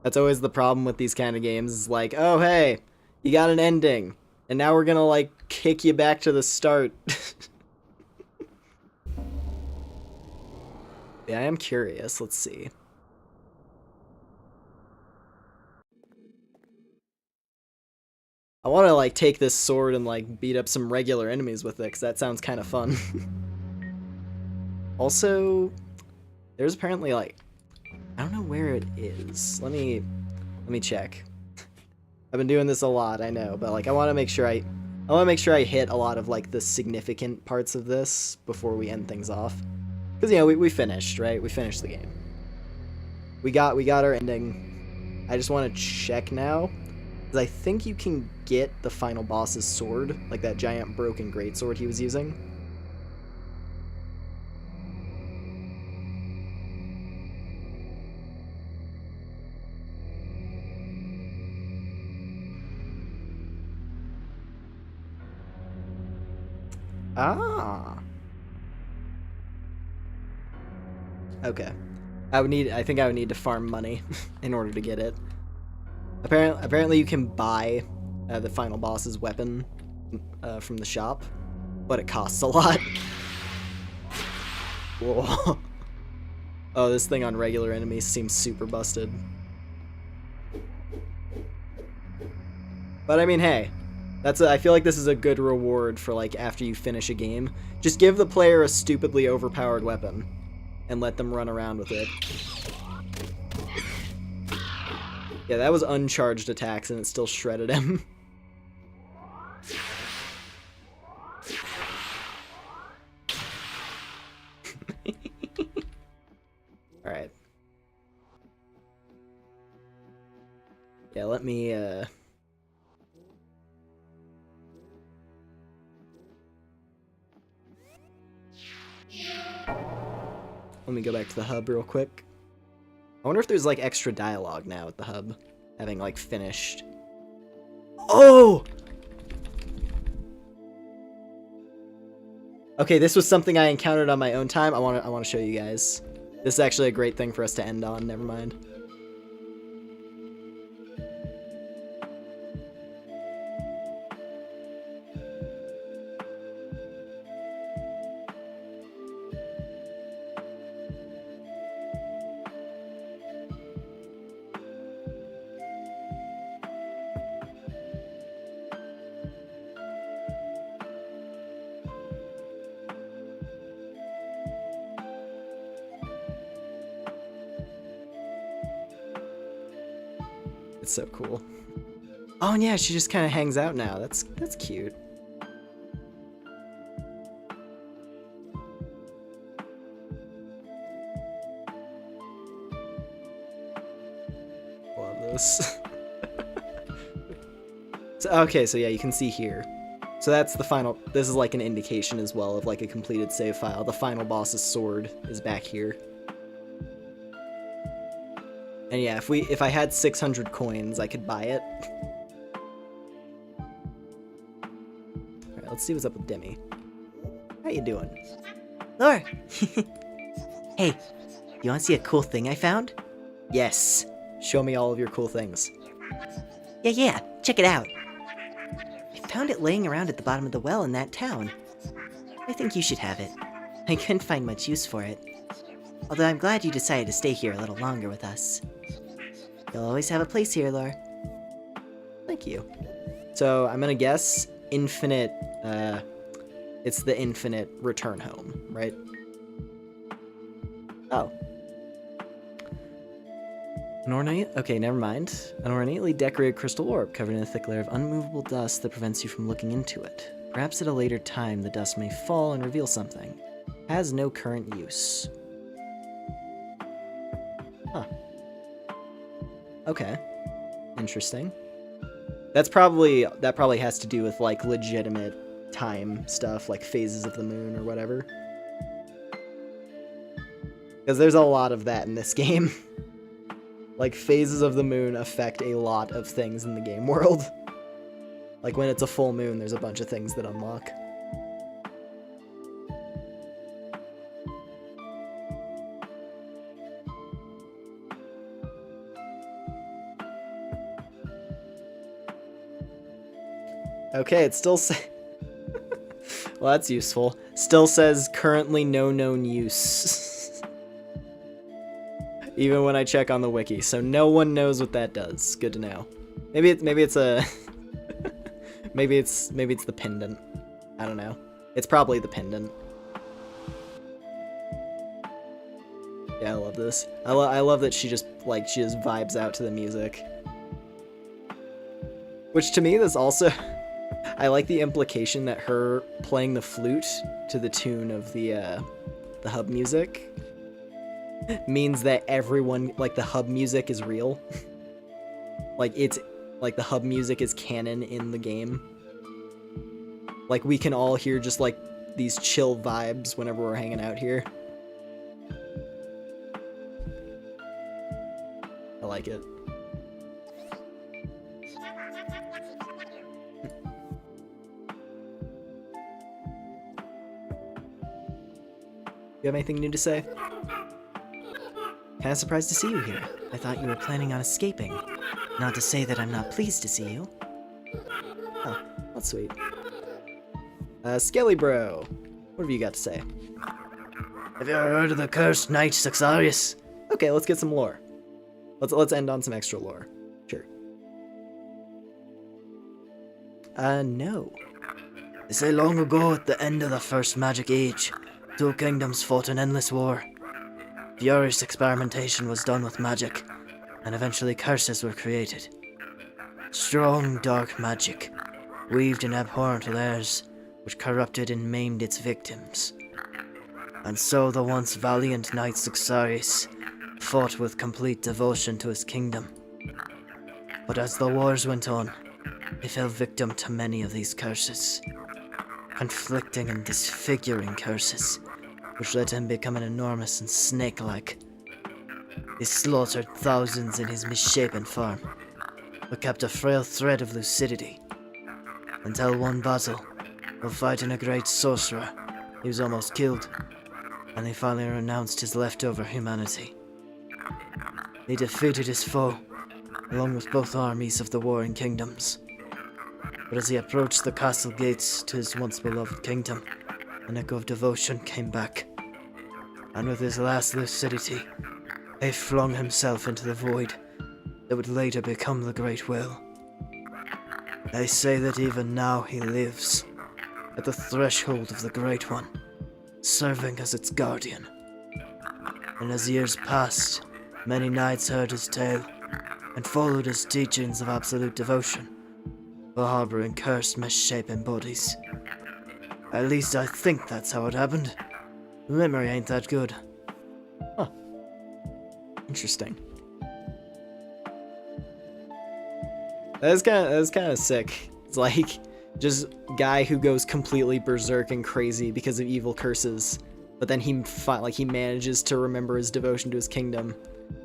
Speaker 1: That's always the problem with these kind of games, is like, oh hey, you got an ending, and now we're gonna like kick you back to the start. Yeah, I am curious. Let's see. I want to like take this sword and like beat up some regular enemies with it, because that sounds kind of fun. Also, there's apparently like, I don't know where it is. Let me check. I've been doing this a lot, I know, but like I want to make sure I hit a lot of like the significant parts of this before we end things off. Because, you know, we finished, right? We finished the game. We got our ending. I just want to check now, because I think you can get the final boss's sword, like that giant broken greatsword he was using. Ah. Okay. I think I would need to farm money in order to get it. Apparently you can buy the final boss's weapon from the shop, but it costs a lot. Whoa. Oh, this thing on regular enemies seems super busted. But I mean, hey, I feel like this is a good reward for like after you finish a game. Just give the player a stupidly overpowered weapon and let them run around with it. Yeah, that was uncharged attacks and it still shredded him. Alright. Yeah, let me, let me go back to the hub real quick. I wonder if there's like extra dialogue now at the hub, having like finished. Oh! Okay, this was something I encountered on my own time. I want to show you guys. This is actually a great thing for us to end on. Never mind. It's so cool. Oh, and yeah, she just kind of hangs out now. That's cute. Love this. Okay, so yeah, you can see here. So that's the final. This is like an indication as well of like a completed save file. The final boss's sword is back here. And yeah, if I had 600 coins, I could buy it. Alright, let's see what's up with Demi. How you doing?
Speaker 3: Lore! Hey, you want to see a cool thing I found?
Speaker 1: Yes. Show me all of your cool things.
Speaker 3: Yeah, check it out. I found it laying around at the bottom of the well in that town. I think you should have it. I couldn't find much use for it. Although I'm glad you decided to stay here a little longer with us. You'll always have a place here, Lore.
Speaker 1: Thank you. So I'm gonna guess infinite, it's the infinite return home, right? Oh. Okay, never mind. An ornately decorated crystal orb covered in a thick layer of unmovable dust that prevents you from looking into it. Perhaps at a later time the dust may fall and reveal something. Has no current use. Huh. Okay. Interesting. That probably has to do with like legitimate time stuff, like phases of the moon or whatever. Because there's a lot of that in this game. Like phases of the moon affect a lot of things in the game world. Like when it's a full moon, there's a bunch of things that unlock. Okay, it still says... Well, that's useful. Still says currently no known use. Even when I check on the wiki, so no one knows what that does. Good to know. Maybe it's a... Maybe it's the pendant. I don't know. It's probably the pendant. Yeah, I love this. I love that she just vibes out to the music. Which to me, this also... I like the implication that her playing the flute to the tune of the hub music means that everyone, like, the hub music is real. Like, it's, like, the hub music is canon in the game. Like, we can all hear just, like, these chill vibes whenever we're hanging out here. I like it. You have anything new to say?
Speaker 3: Kinda surprised to see you here. I thought you were planning on escaping. Not to say that I'm not pleased to see you.
Speaker 1: Oh, that's sweet. Skelly Bro, what have you got to say?
Speaker 2: Have you ever heard of the cursed knight Saxarius?
Speaker 1: Okay, let's get some lore. Let's end on some extra lore. Sure. No.
Speaker 2: They say long ago, at the end of the first magic age, two kingdoms fought an endless war. Furious experimentation was done with magic, and eventually curses were created. Strong, dark magic, weaved in abhorrent layers, which corrupted and maimed its victims. And so the once valiant knight Saxarius fought with complete devotion to his kingdom. But as the wars went on, he fell victim to many of these curses. Conflicting and disfiguring curses, which led to him becoming enormous and snake-like. He slaughtered thousands in his misshapen form, but kept a frail thread of lucidity. Until one battle, while fighting a great sorcerer, he was almost killed, and he finally renounced his leftover humanity. He defeated his foe, along with both armies of the warring kingdoms. But as he approached the castle gates to his once beloved kingdom, an echo of devotion came back. And with his last lucidity, he flung himself into the void that would later become the Great Will. They say that even now he lives, at the threshold of the Great One, serving as its guardian. And as years passed, many knights heard his tale, and followed his teachings of absolute devotion, while harboring cursed, misshapen bodies. At least I think that's how it happened. The memory ain't that good.
Speaker 1: Huh. Interesting. That's kind of sick. It's like just guy who goes completely berserk and crazy because of evil curses, but then he manages to remember his devotion to his kingdom,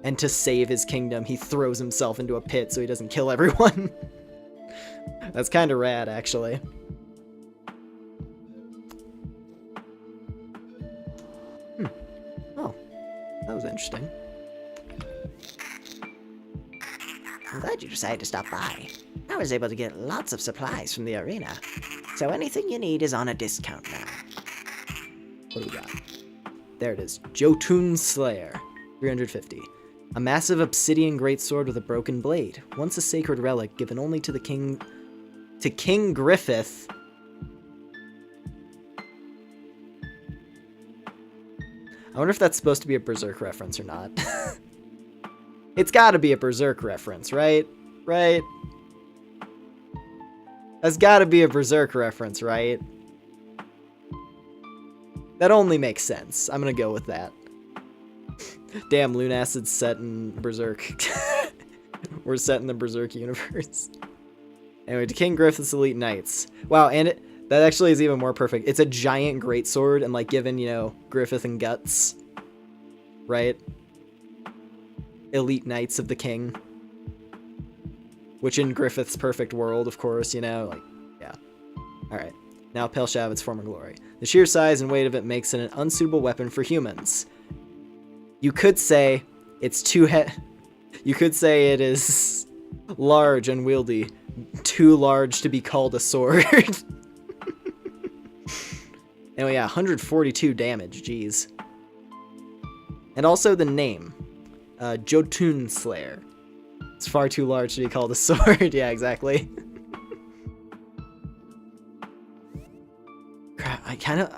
Speaker 1: and to save his kingdom, he throws himself into a pit so he doesn't kill everyone. That's kind of rad, actually. Oh, that was interesting.
Speaker 3: I'm glad you decided to stop by. I was able to get lots of supplies from the arena, so anything you need is on a discount now.
Speaker 1: What do we got? There it is. Jotun Slayer, 350. A massive obsidian greatsword with a broken blade, once a sacred relic given only to King Griffith. I wonder if that's supposed to be a Berserk reference or not. It's gotta be a Berserk reference, right? Right? That's gotta be a Berserk reference, right? That only makes sense. I'm gonna go with that. Damn, Lunacid's set in Berserk. We're set in the Berserk universe. Anyway, to King Griffith's Elite Knights. Wow, and that actually is even more perfect. It's a giant greatsword and, like, given, you know, Griffith and guts. Right? Elite Knights of the King. Which in Griffith's perfect world, of course, you know, like, yeah. Alright. Now Pale Shavit's former glory. The sheer size and weight of it makes it an unsuitable weapon for humans. You could say it's you could say it is large, unwieldy, too large to be called a sword. Anyway, yeah, 142 damage, jeez. And also the name, Jotun Slayer. It's far too large to be called a sword. Yeah, exactly. I kind of,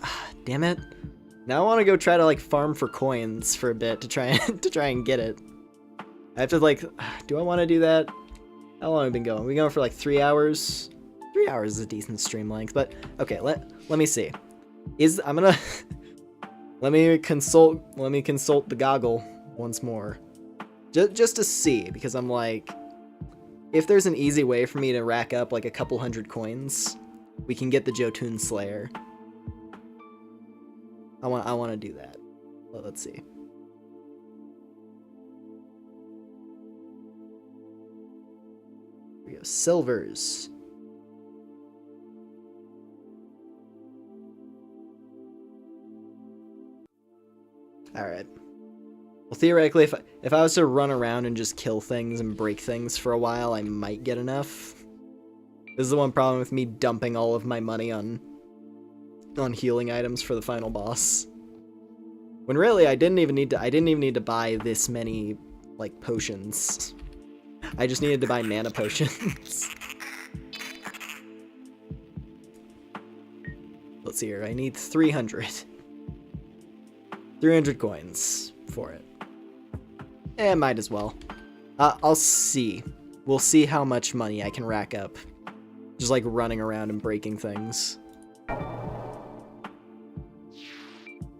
Speaker 1: damn it. Now I want to go try to like farm for coins for a bit to try and to try and get it. I have to like, do I want to do that? How long have we been going? We going for like 3 hours? 3 hours is a decent stream length, but okay. Let me see. I'm gonna let me consult the goggle once more, just to see, because I'm like, if there's an easy way for me to rack up like a couple hundred coins, we can get the Jotun Slayer. I want to do that. Well, let's see. Here we go. Silvers. All right. Well, theoretically, if I was to run around and just kill things and break things for a while, I might get enough. This is the one problem with me dumping all of my money on healing items for the final boss. When really I didn't even need to buy this many like potions. I just needed to buy mana potions. Let's see here. I need 300. 300 coins for it. Might as well. I'll see. We'll see how much money I can rack up. Just like running around and breaking things.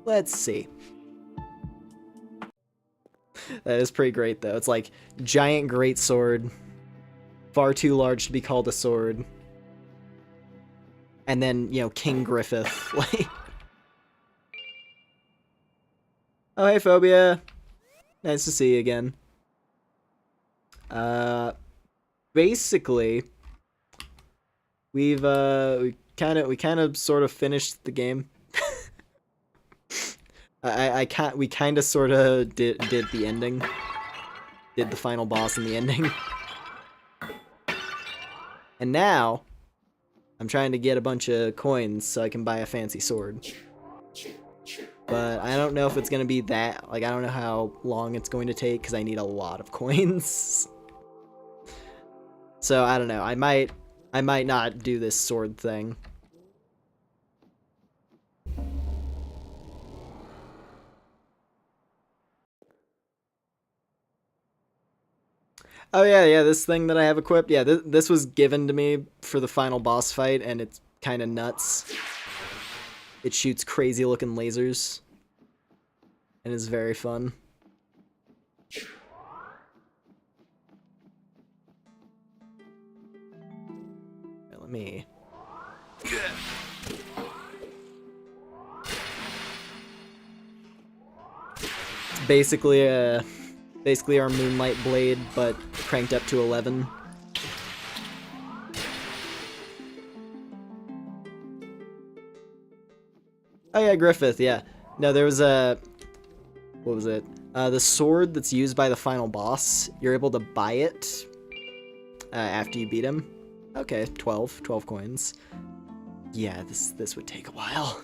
Speaker 1: Let's see. That is pretty great though. It's like giant great sword. Far too large to be called a sword. And then, you know, King Griffith. Like, oh, hey, Phobia. Nice to see you again. Basically, we kind of sort of finished the game. We kind of sort of did the ending. Did the final boss and the ending. And now, I'm trying to get a bunch of coins so I can buy a fancy sword. But I don't know if it's going to be that, like, I don't know how long it's going to take because I need a lot of coins. So, I don't know. I might not do this sword thing. Oh yeah, this thing that I have equipped. Yeah, this was given to me for the final boss fight, and it's kind of nuts. It shoots crazy looking lasers. And is very fun. Right, let me... It's basically our Moonlight Blade, but cranked up to 11. Oh yeah, Griffith, yeah. No, there was a... What was it? The sword that's used by the final boss, you're able to buy it after you beat him. Okay, 12 coins. Yeah, this would take a while.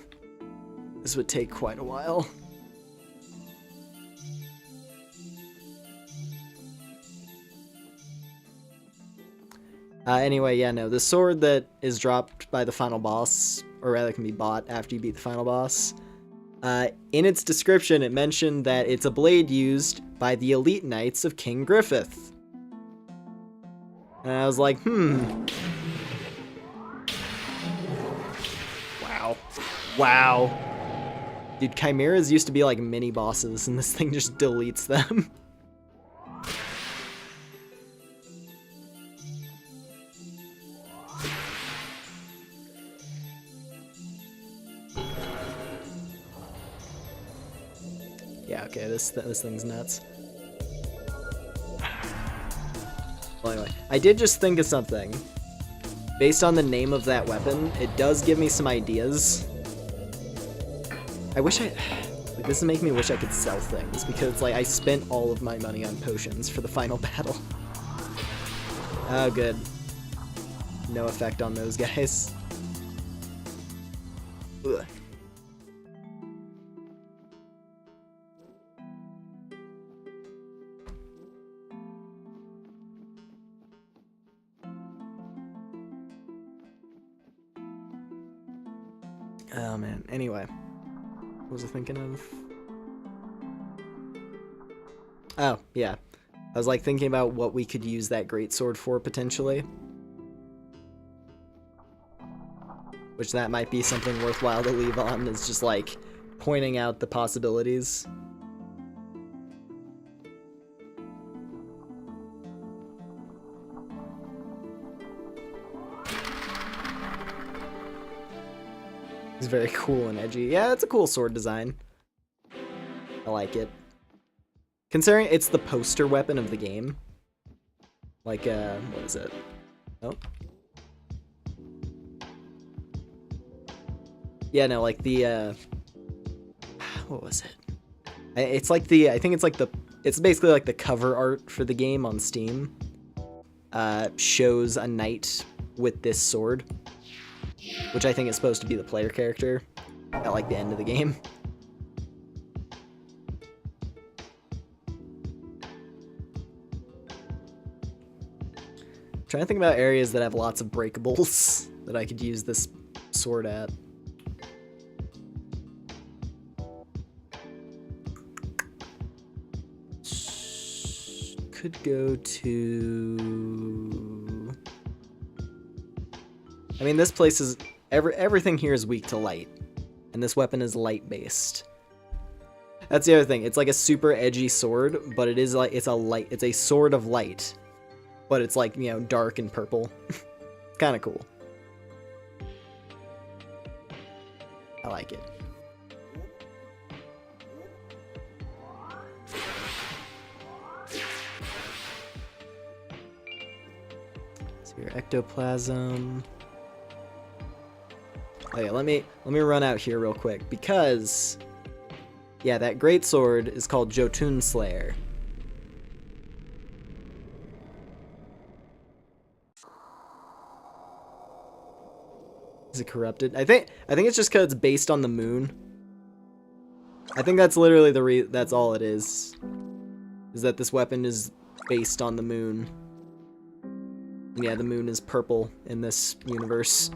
Speaker 1: This would take quite a while. Anyway, yeah, no, the sword that is dropped by the final boss, or rather can be bought after you beat the final boss, in its description it mentioned that it's a blade used by the elite knights of King Griffith. And I was like, Wow. Dude, chimeras used to be like mini bosses, and this thing just deletes them. Yeah, okay, this thing's nuts. Well, anyway, I did just think of something. Based on the name of that weapon, it does give me some ideas. I wish like, this is making me wish I could sell things, because like I spent all of my money on potions for the final battle. Oh, good. No effect on those guys. Ugh. Oh man. Anyway, what was I thinking of? Oh yeah, I was like thinking about what we could use that greatsword for potentially. Which that might be something worthwhile to leave on, is just like pointing out the possibilities. It's very cool and edgy. Yeah, it's a cool sword design. I like it. Considering it's the poster weapon of the game. Like, what is it? Oh. Yeah, no, like the, what was it? It's like the, I think it's like the, it's basically like the cover art for the game on Steam. Shows a knight with this sword, which I think is supposed to be the player character at like the end of the game. I'm trying to think about areas that have lots of breakables that I could use this sword at. Could go to... I mean, this place is... everything here is weak to light. And this weapon is light-based. That's the other thing. It's like a super edgy sword, but it is like... it's a sword of light. But it's like, you know, dark and purple. It's kind of cool. I like it. Your ectoplasm. Oh yeah, let me run out here real quick because yeah, that greatsword is called Jotun Slayer. Is it corrupted? I think it's just because it's based on the moon. I think that's literally that's all it is. Is that this weapon is based on the moon. Yeah, the moon is purple in this universe.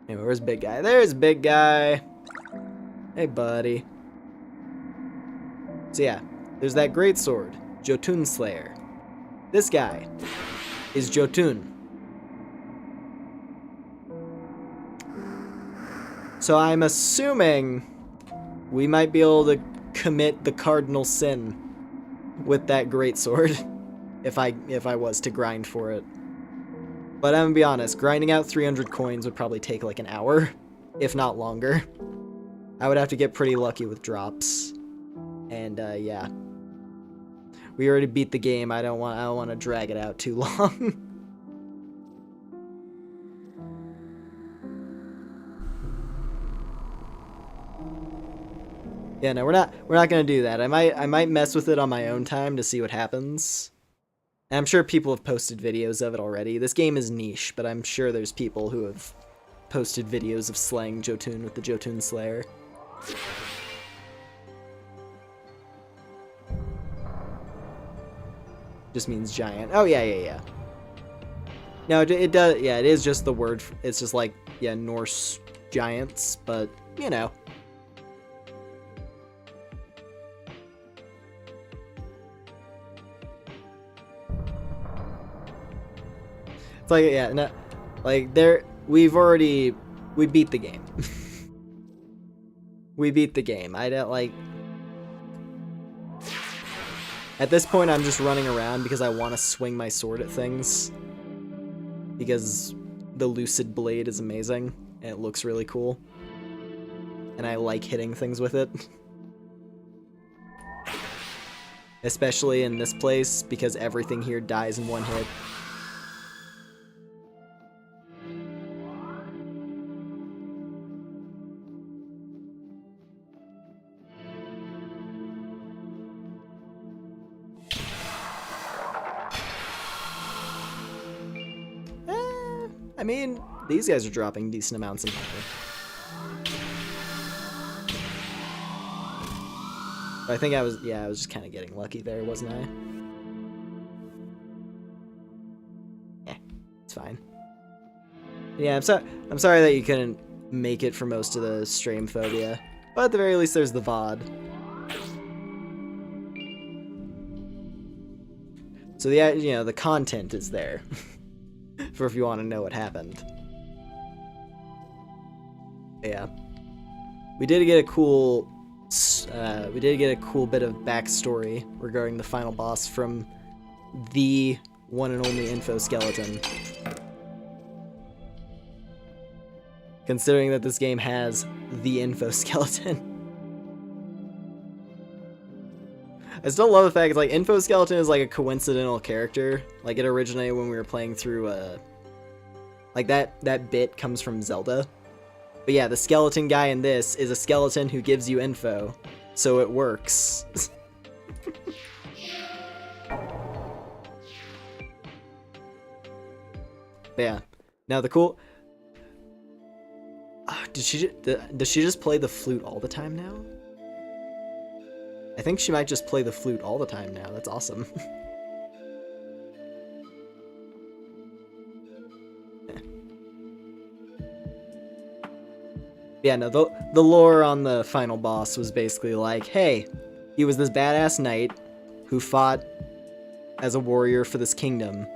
Speaker 1: Anyway, where's Big Guy? There's Big Guy! Hey, buddy. So yeah, there's that great sword, Jotun Slayer. This guy is Jotun. So I'm assuming we might be able to commit the cardinal sin with that great sword. If I was to grind for it. But I'm gonna be honest, grinding out 300 coins would probably take like an hour, if not longer. I would have to get pretty lucky with drops. And yeah. We already beat the game. I don't want to drag it out too long. Yeah, no, we're not gonna do that. I might mess with it on my own time to see what happens. And I'm sure people have posted videos of it already. This game is niche, but I'm sure there's people who have posted videos of slaying Jotun with the Jotun Slayer. Just means giant. Oh, yeah. No, it does, yeah, it is just the word, it's just like, yeah, Norse giants, but, you know. It's like, yeah, no, like, we beat the game. We beat the game. I don't, like, at this point I'm just running around because I want to swing my sword at things. Because the Lucid blade is amazing, and it looks really cool. And I like hitting things with it. Especially in this place, because everything here dies in one hit. I mean, these guys are dropping decent amounts of money. But I think I was just kind of getting lucky there, wasn't I? Yeah, it's fine. Yeah, I'm sorry that you couldn't make it for most of the stream, Phobia. But at the very least, there's the VOD. So the content is there for if you want to know what happened. Yeah, we did get a cool bit of backstory regarding the final boss from the one and only info skeleton. Considering that this game has the info skeleton. I still love the fact it's like info skeleton is like a coincidental character. Like it originated when we were playing through like that bit comes from Zelda. But yeah, the skeleton guy in this is a skeleton who gives you info. So it works. But yeah. Now the cool does she just play the flute all the time now? I think she might just play the flute all the time now. That's awesome. Yeah, no, the lore on the final boss was basically like, hey, he was this badass knight who fought as a warrior for this kingdom.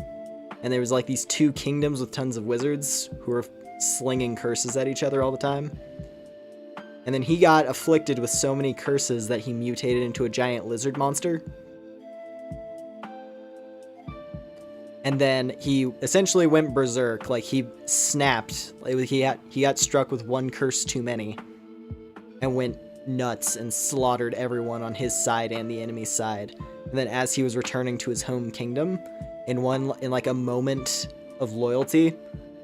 Speaker 1: And there was like these two kingdoms with tons of wizards who were slinging curses at each other all the time. And then he got afflicted with so many curses that he mutated into a giant lizard monster. And then he essentially went berserk, like he snapped, like he got struck with one curse too many and went nuts and slaughtered everyone on his side and the enemy's side. And then as he was returning to his home kingdom, in like a moment of loyalty,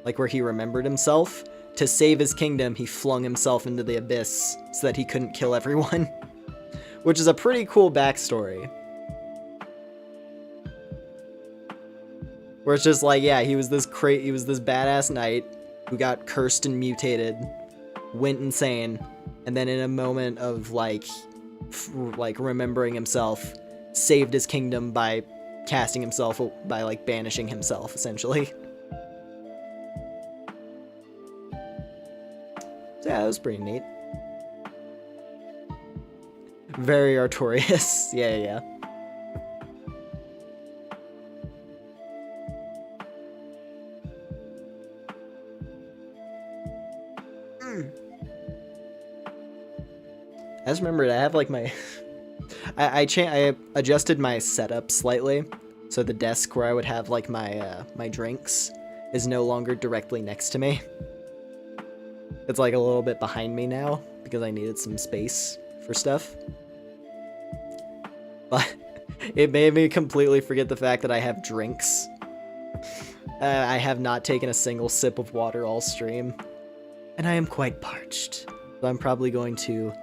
Speaker 1: like where he remembered himself, to save his kingdom, he flung himself into the abyss so that he couldn't kill everyone. Which is a pretty cool backstory. Where it's just like, yeah, he was this badass knight who got cursed and mutated, went insane, and then in a moment of like remembering himself, saved his kingdom by casting himself, by like banishing himself, essentially. So yeah, that was pretty neat. Very Artorias. Yeah. I just remembered I have like my I adjusted my setup slightly, so the desk where I would have like my drinks is no longer directly next to me. It's like a little bit behind me now because I needed some space for stuff. But it made me completely forget the fact that I have drinks. I have not taken a single sip of water all stream, and I am quite parched. So I'm probably going to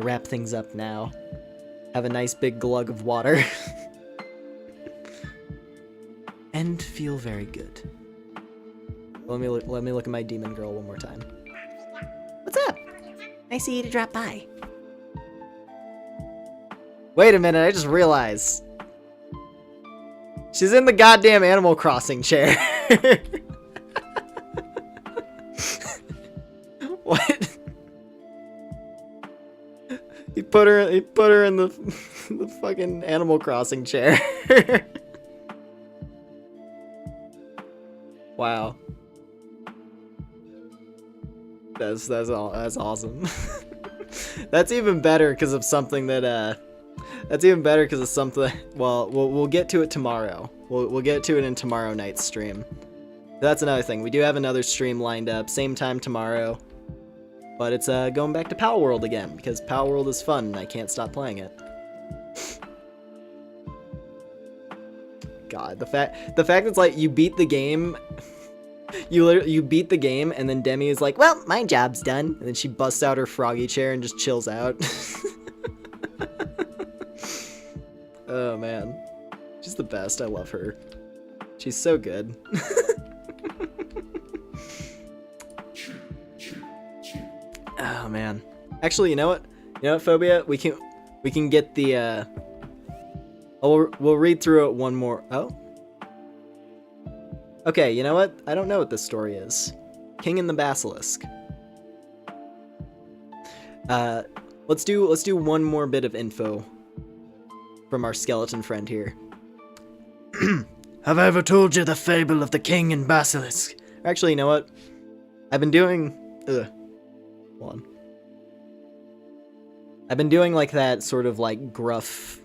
Speaker 1: wrap things up now. Have a nice big glug of water. And feel very good. Let me look at my demon girl one more time.
Speaker 3: What's up? Nice of you to drop by.
Speaker 1: Wait a minute, I just realized. She's in the goddamn Animal Crossing chair. What? He put her in the fucking Animal Crossing chair. Wow. That's awesome. That's even better because of something that well, we'll get to it tomorrow. We'll get to it in tomorrow night's stream. That's another thing. We do have another stream lined up, same time tomorrow. But it's going back to Pal World again because Pal World is fun and I can't stop playing it. God, the fact it's like you beat the game, you beat the game and then Demi is like, well, my job's done, and then she busts out her froggy chair and just chills out. Oh man, she's the best. I love her. She's so good. Oh man. Actually, you know what? Phobia? We can get the we'll read through it one more. Oh. Okay, you know what? I don't know what this story is. King and the Basilisk. Let's do one more bit of info from our skeleton friend here.
Speaker 2: Have I ever told you the fable of the king and basilisk?
Speaker 1: Actually, you know what? I've been doing... Hold on. I've been doing, like, that sort of, like, gruff...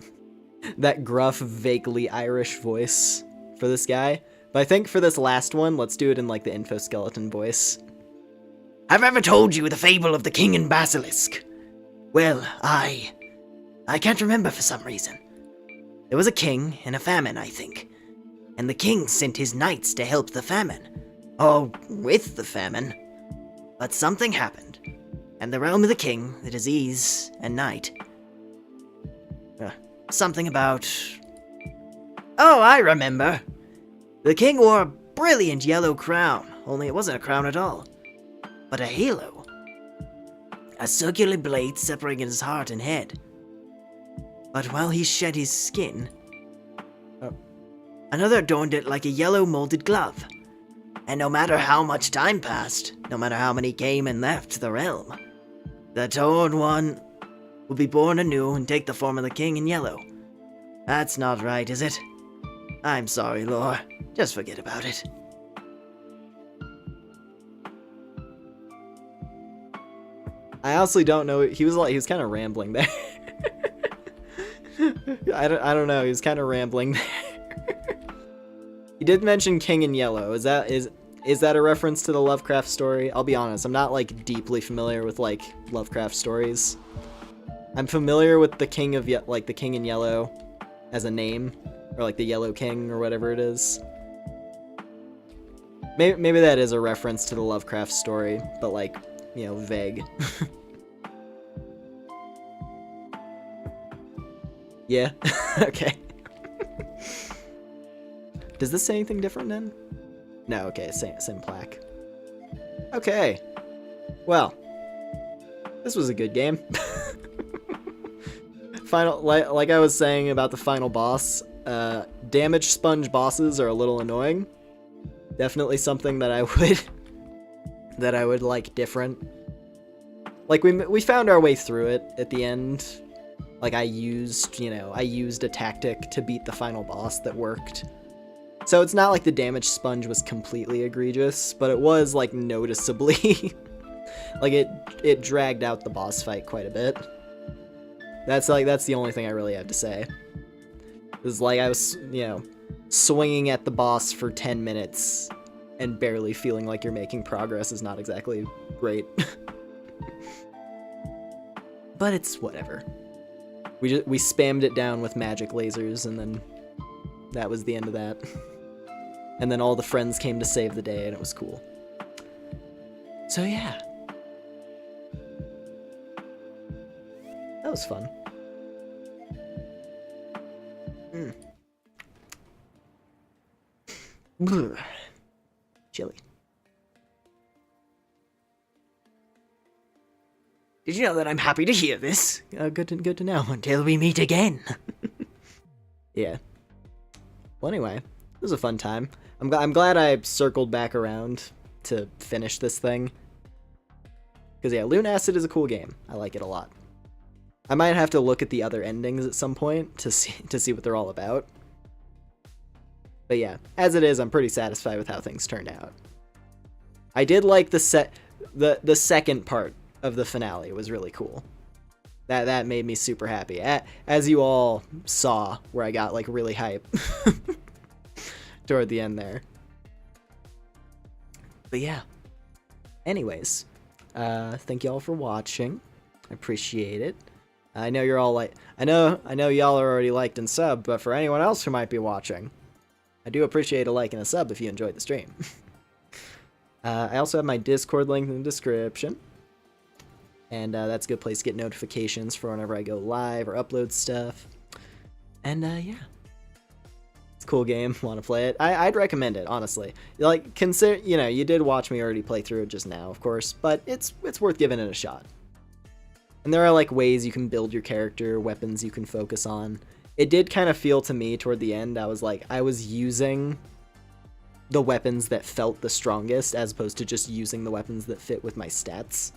Speaker 1: That gruff, vaguely Irish voice for this guy. But I think for this last one, let's do it in, like, the info skeleton voice.
Speaker 2: Have I ever told you the fable of the king and basilisk? Well, I can't remember for some reason. There was a king and a famine, I think. And the king sent his knights to help the famine. Oh, with the famine. But something happened. And the realm of the king, the disease, and night. Something about... Oh, I remember. The king wore a brilliant yellow crown, only it wasn't a crown at all, but a halo. A circular blade separating his heart and head. But while he shed his skin, another adorned it like a yellow molded glove. And no matter how much time passed, no matter how many came and left the realm, the torn one will be born anew and take the form of the king in yellow. That's not right, is it? I'm sorry, Lore. Just forget about it.
Speaker 1: I honestly don't know. He was kind of rambling there. I don't know. He was kind of rambling there. He did mention King in Yellow. Is that a reference to the Lovecraft story? I'll be honest. I'm not like deeply familiar with like Lovecraft stories. I'm familiar with the King of the King in Yellow as a name, or like the Yellow King or whatever it is. Maybe that is a reference to the Lovecraft story, but like, you know, vague. Yeah. Okay. Does this say anything different then? No, okay, same plaque. Okay. Well, this was a good game. Like I was saying about the final boss, damage sponge bosses are a little annoying. Definitely something that I would like different. Like we found our way through it at the end. Like I used a tactic to beat the final boss that worked. So it's not like the damage sponge was completely egregious, but it was like noticeably like it dragged out the boss fight quite a bit. That's the only thing I really have to say. It's like I was, swinging at the boss for 10 minutes and barely feeling like you're making progress is not exactly great. But it's whatever. We spammed it down with magic lasers, and then that was the end of that. And then all the friends came to save the day, and it was cool. So yeah. That was fun. Chilly.
Speaker 2: Did you know that I'm happy to hear this?
Speaker 1: Good to know.
Speaker 2: Until we meet again.
Speaker 1: Yeah. Well, anyway, it was a fun time. I'm glad I circled back around to finish this thing. Because yeah, Lunacid is a cool game. I like it a lot. I might have to look at the other endings at some point to see what they're all about. But yeah, as it is, I'm pretty satisfied with how things turned out. I did like the second part of the finale was really cool. That made me super happy. As you all saw, where I got like really hype toward the end there. But yeah. Anyways, thank y'all for watching. I appreciate it. I know you're all like, I know y'all are already liked and subbed, but for anyone else who might be watching, I do appreciate a like and a sub if you enjoyed the stream. I also have my Discord link in the description. And that's a good place to get notifications for whenever I go live or upload stuff. And yeah. It's a cool game. Want to play it? I'd recommend it, honestly. Like, consider, you did watch me already play through it just now, of course, but it's worth giving it a shot. And there are like ways you can build your character, weapons you can focus on. It did kind of feel to me toward the end, I was using the weapons that felt the strongest, as opposed to just using the weapons that fit with my stats.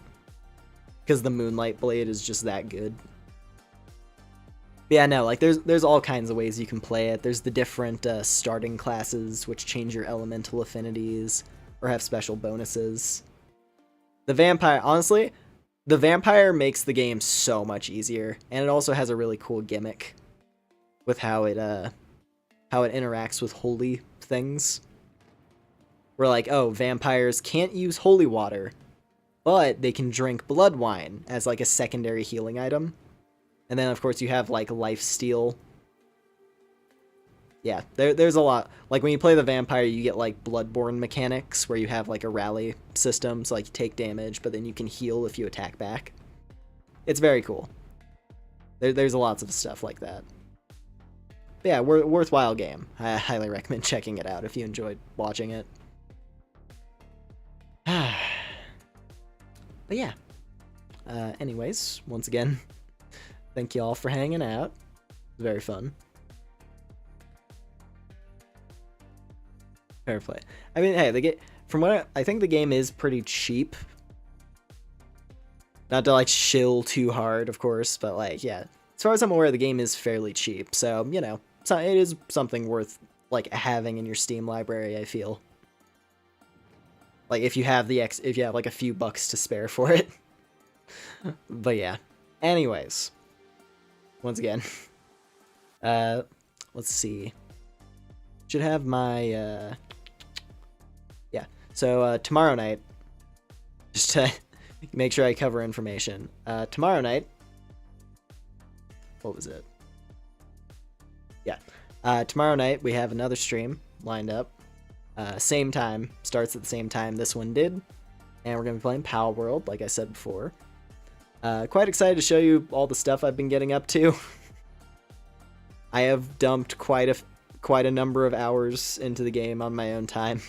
Speaker 1: Because the Moonlight Blade is just that good. But yeah, no, like, there's all kinds of ways you can play it. There's the different starting classes, which change your elemental affinities, or have special bonuses. The Vampire, honestly, the Vampire makes the game so much easier, and it also has a really cool gimmick with how it interacts with holy things. Where, like, oh, vampires can't use holy water, but they can drink blood wine as, like, a secondary healing item. And then, of course, you have, like, lifesteal. Yeah, there's a lot. Like, when you play the Vampire, you get, like, Bloodborne mechanics, where you have, like, a rally system, so, like, you take damage, but then you can heal if you attack back. It's very cool. There's lots of stuff like that. But yeah, worthwhile game. I highly recommend checking it out if you enjoyed watching it. But yeah. Anyways, once again, thank you all for hanging out. It was very fun. Fair play. I mean, hey, from what I think the game is pretty cheap. Not to, like, shill too hard, of course, but, like, yeah. As far as I'm aware, the game is fairly cheap, so, you know, it is something worth, like, having in your Steam library, I feel. Like, if you have like, a few bucks to spare for it. But yeah. Anyways. Once again. Let's see. Should have my, yeah. So, tomorrow night, just to make sure I cover information. Tomorrow night, what was it? Yeah. Tomorrow night, we have another stream lined up. Same time, starts at the same time this one did. And we're going to be playing Pal World, like I said before. Quite excited to show you all the stuff I've been getting up to. I have dumped quite a number of hours into the game on my own time.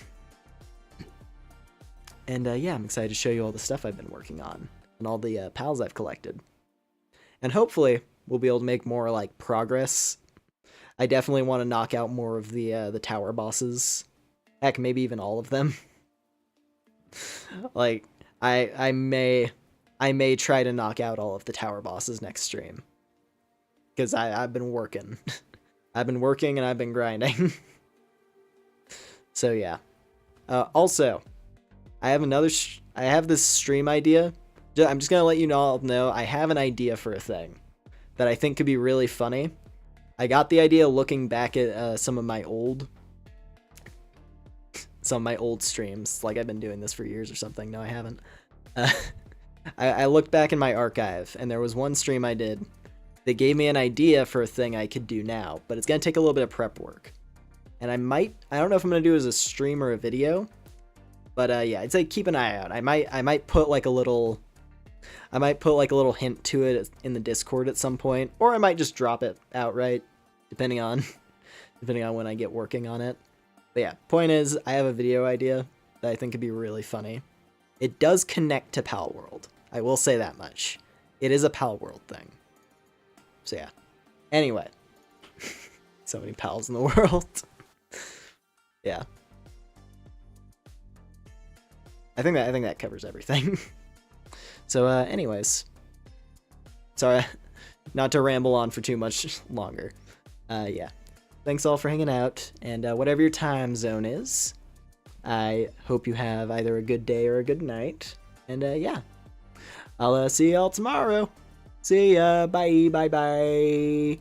Speaker 1: And yeah, I'm excited to show you all the stuff I've been working on and all the pals I've collected. And hopefully we'll be able to make more, like, progress. I definitely want to knock out more of the tower bosses. Heck, maybe even all of them. Like, I may try to knock out all of the tower bosses next stream. Because I've been working. I've been working and I've been grinding. So yeah. Also, I have this stream idea. I'm just gonna let you all know I have an idea for a thing that I think could be really funny. I got the idea looking back at some of my old streams. Like, I've been doing this for years or something. No, I haven't. I looked back in my archive, and there was one stream I did that gave me an idea for a thing I could do now, but it's gonna take a little bit of prep work. And I don't know if I'm gonna do it as a stream or a video, but yeah, I'd say keep an eye out. I might put like a little hint to it in the Discord at some point, or I might just drop it outright, depending on when I get working on it. But yeah, point is, I have a video idea that I think could be really funny. It does connect to Pal World. I will say that much. It is a Pal World thing. So yeah. Anyway. So many pals in the world. Yeah. I think that covers everything. So anyways. Sorry not to ramble on for too much longer. Yeah. Thanks all for hanging out, and whatever your time zone is, I hope you have either a good day or a good night. And yeah. I'll see y'all tomorrow. See ya. Bye. Bye. Bye.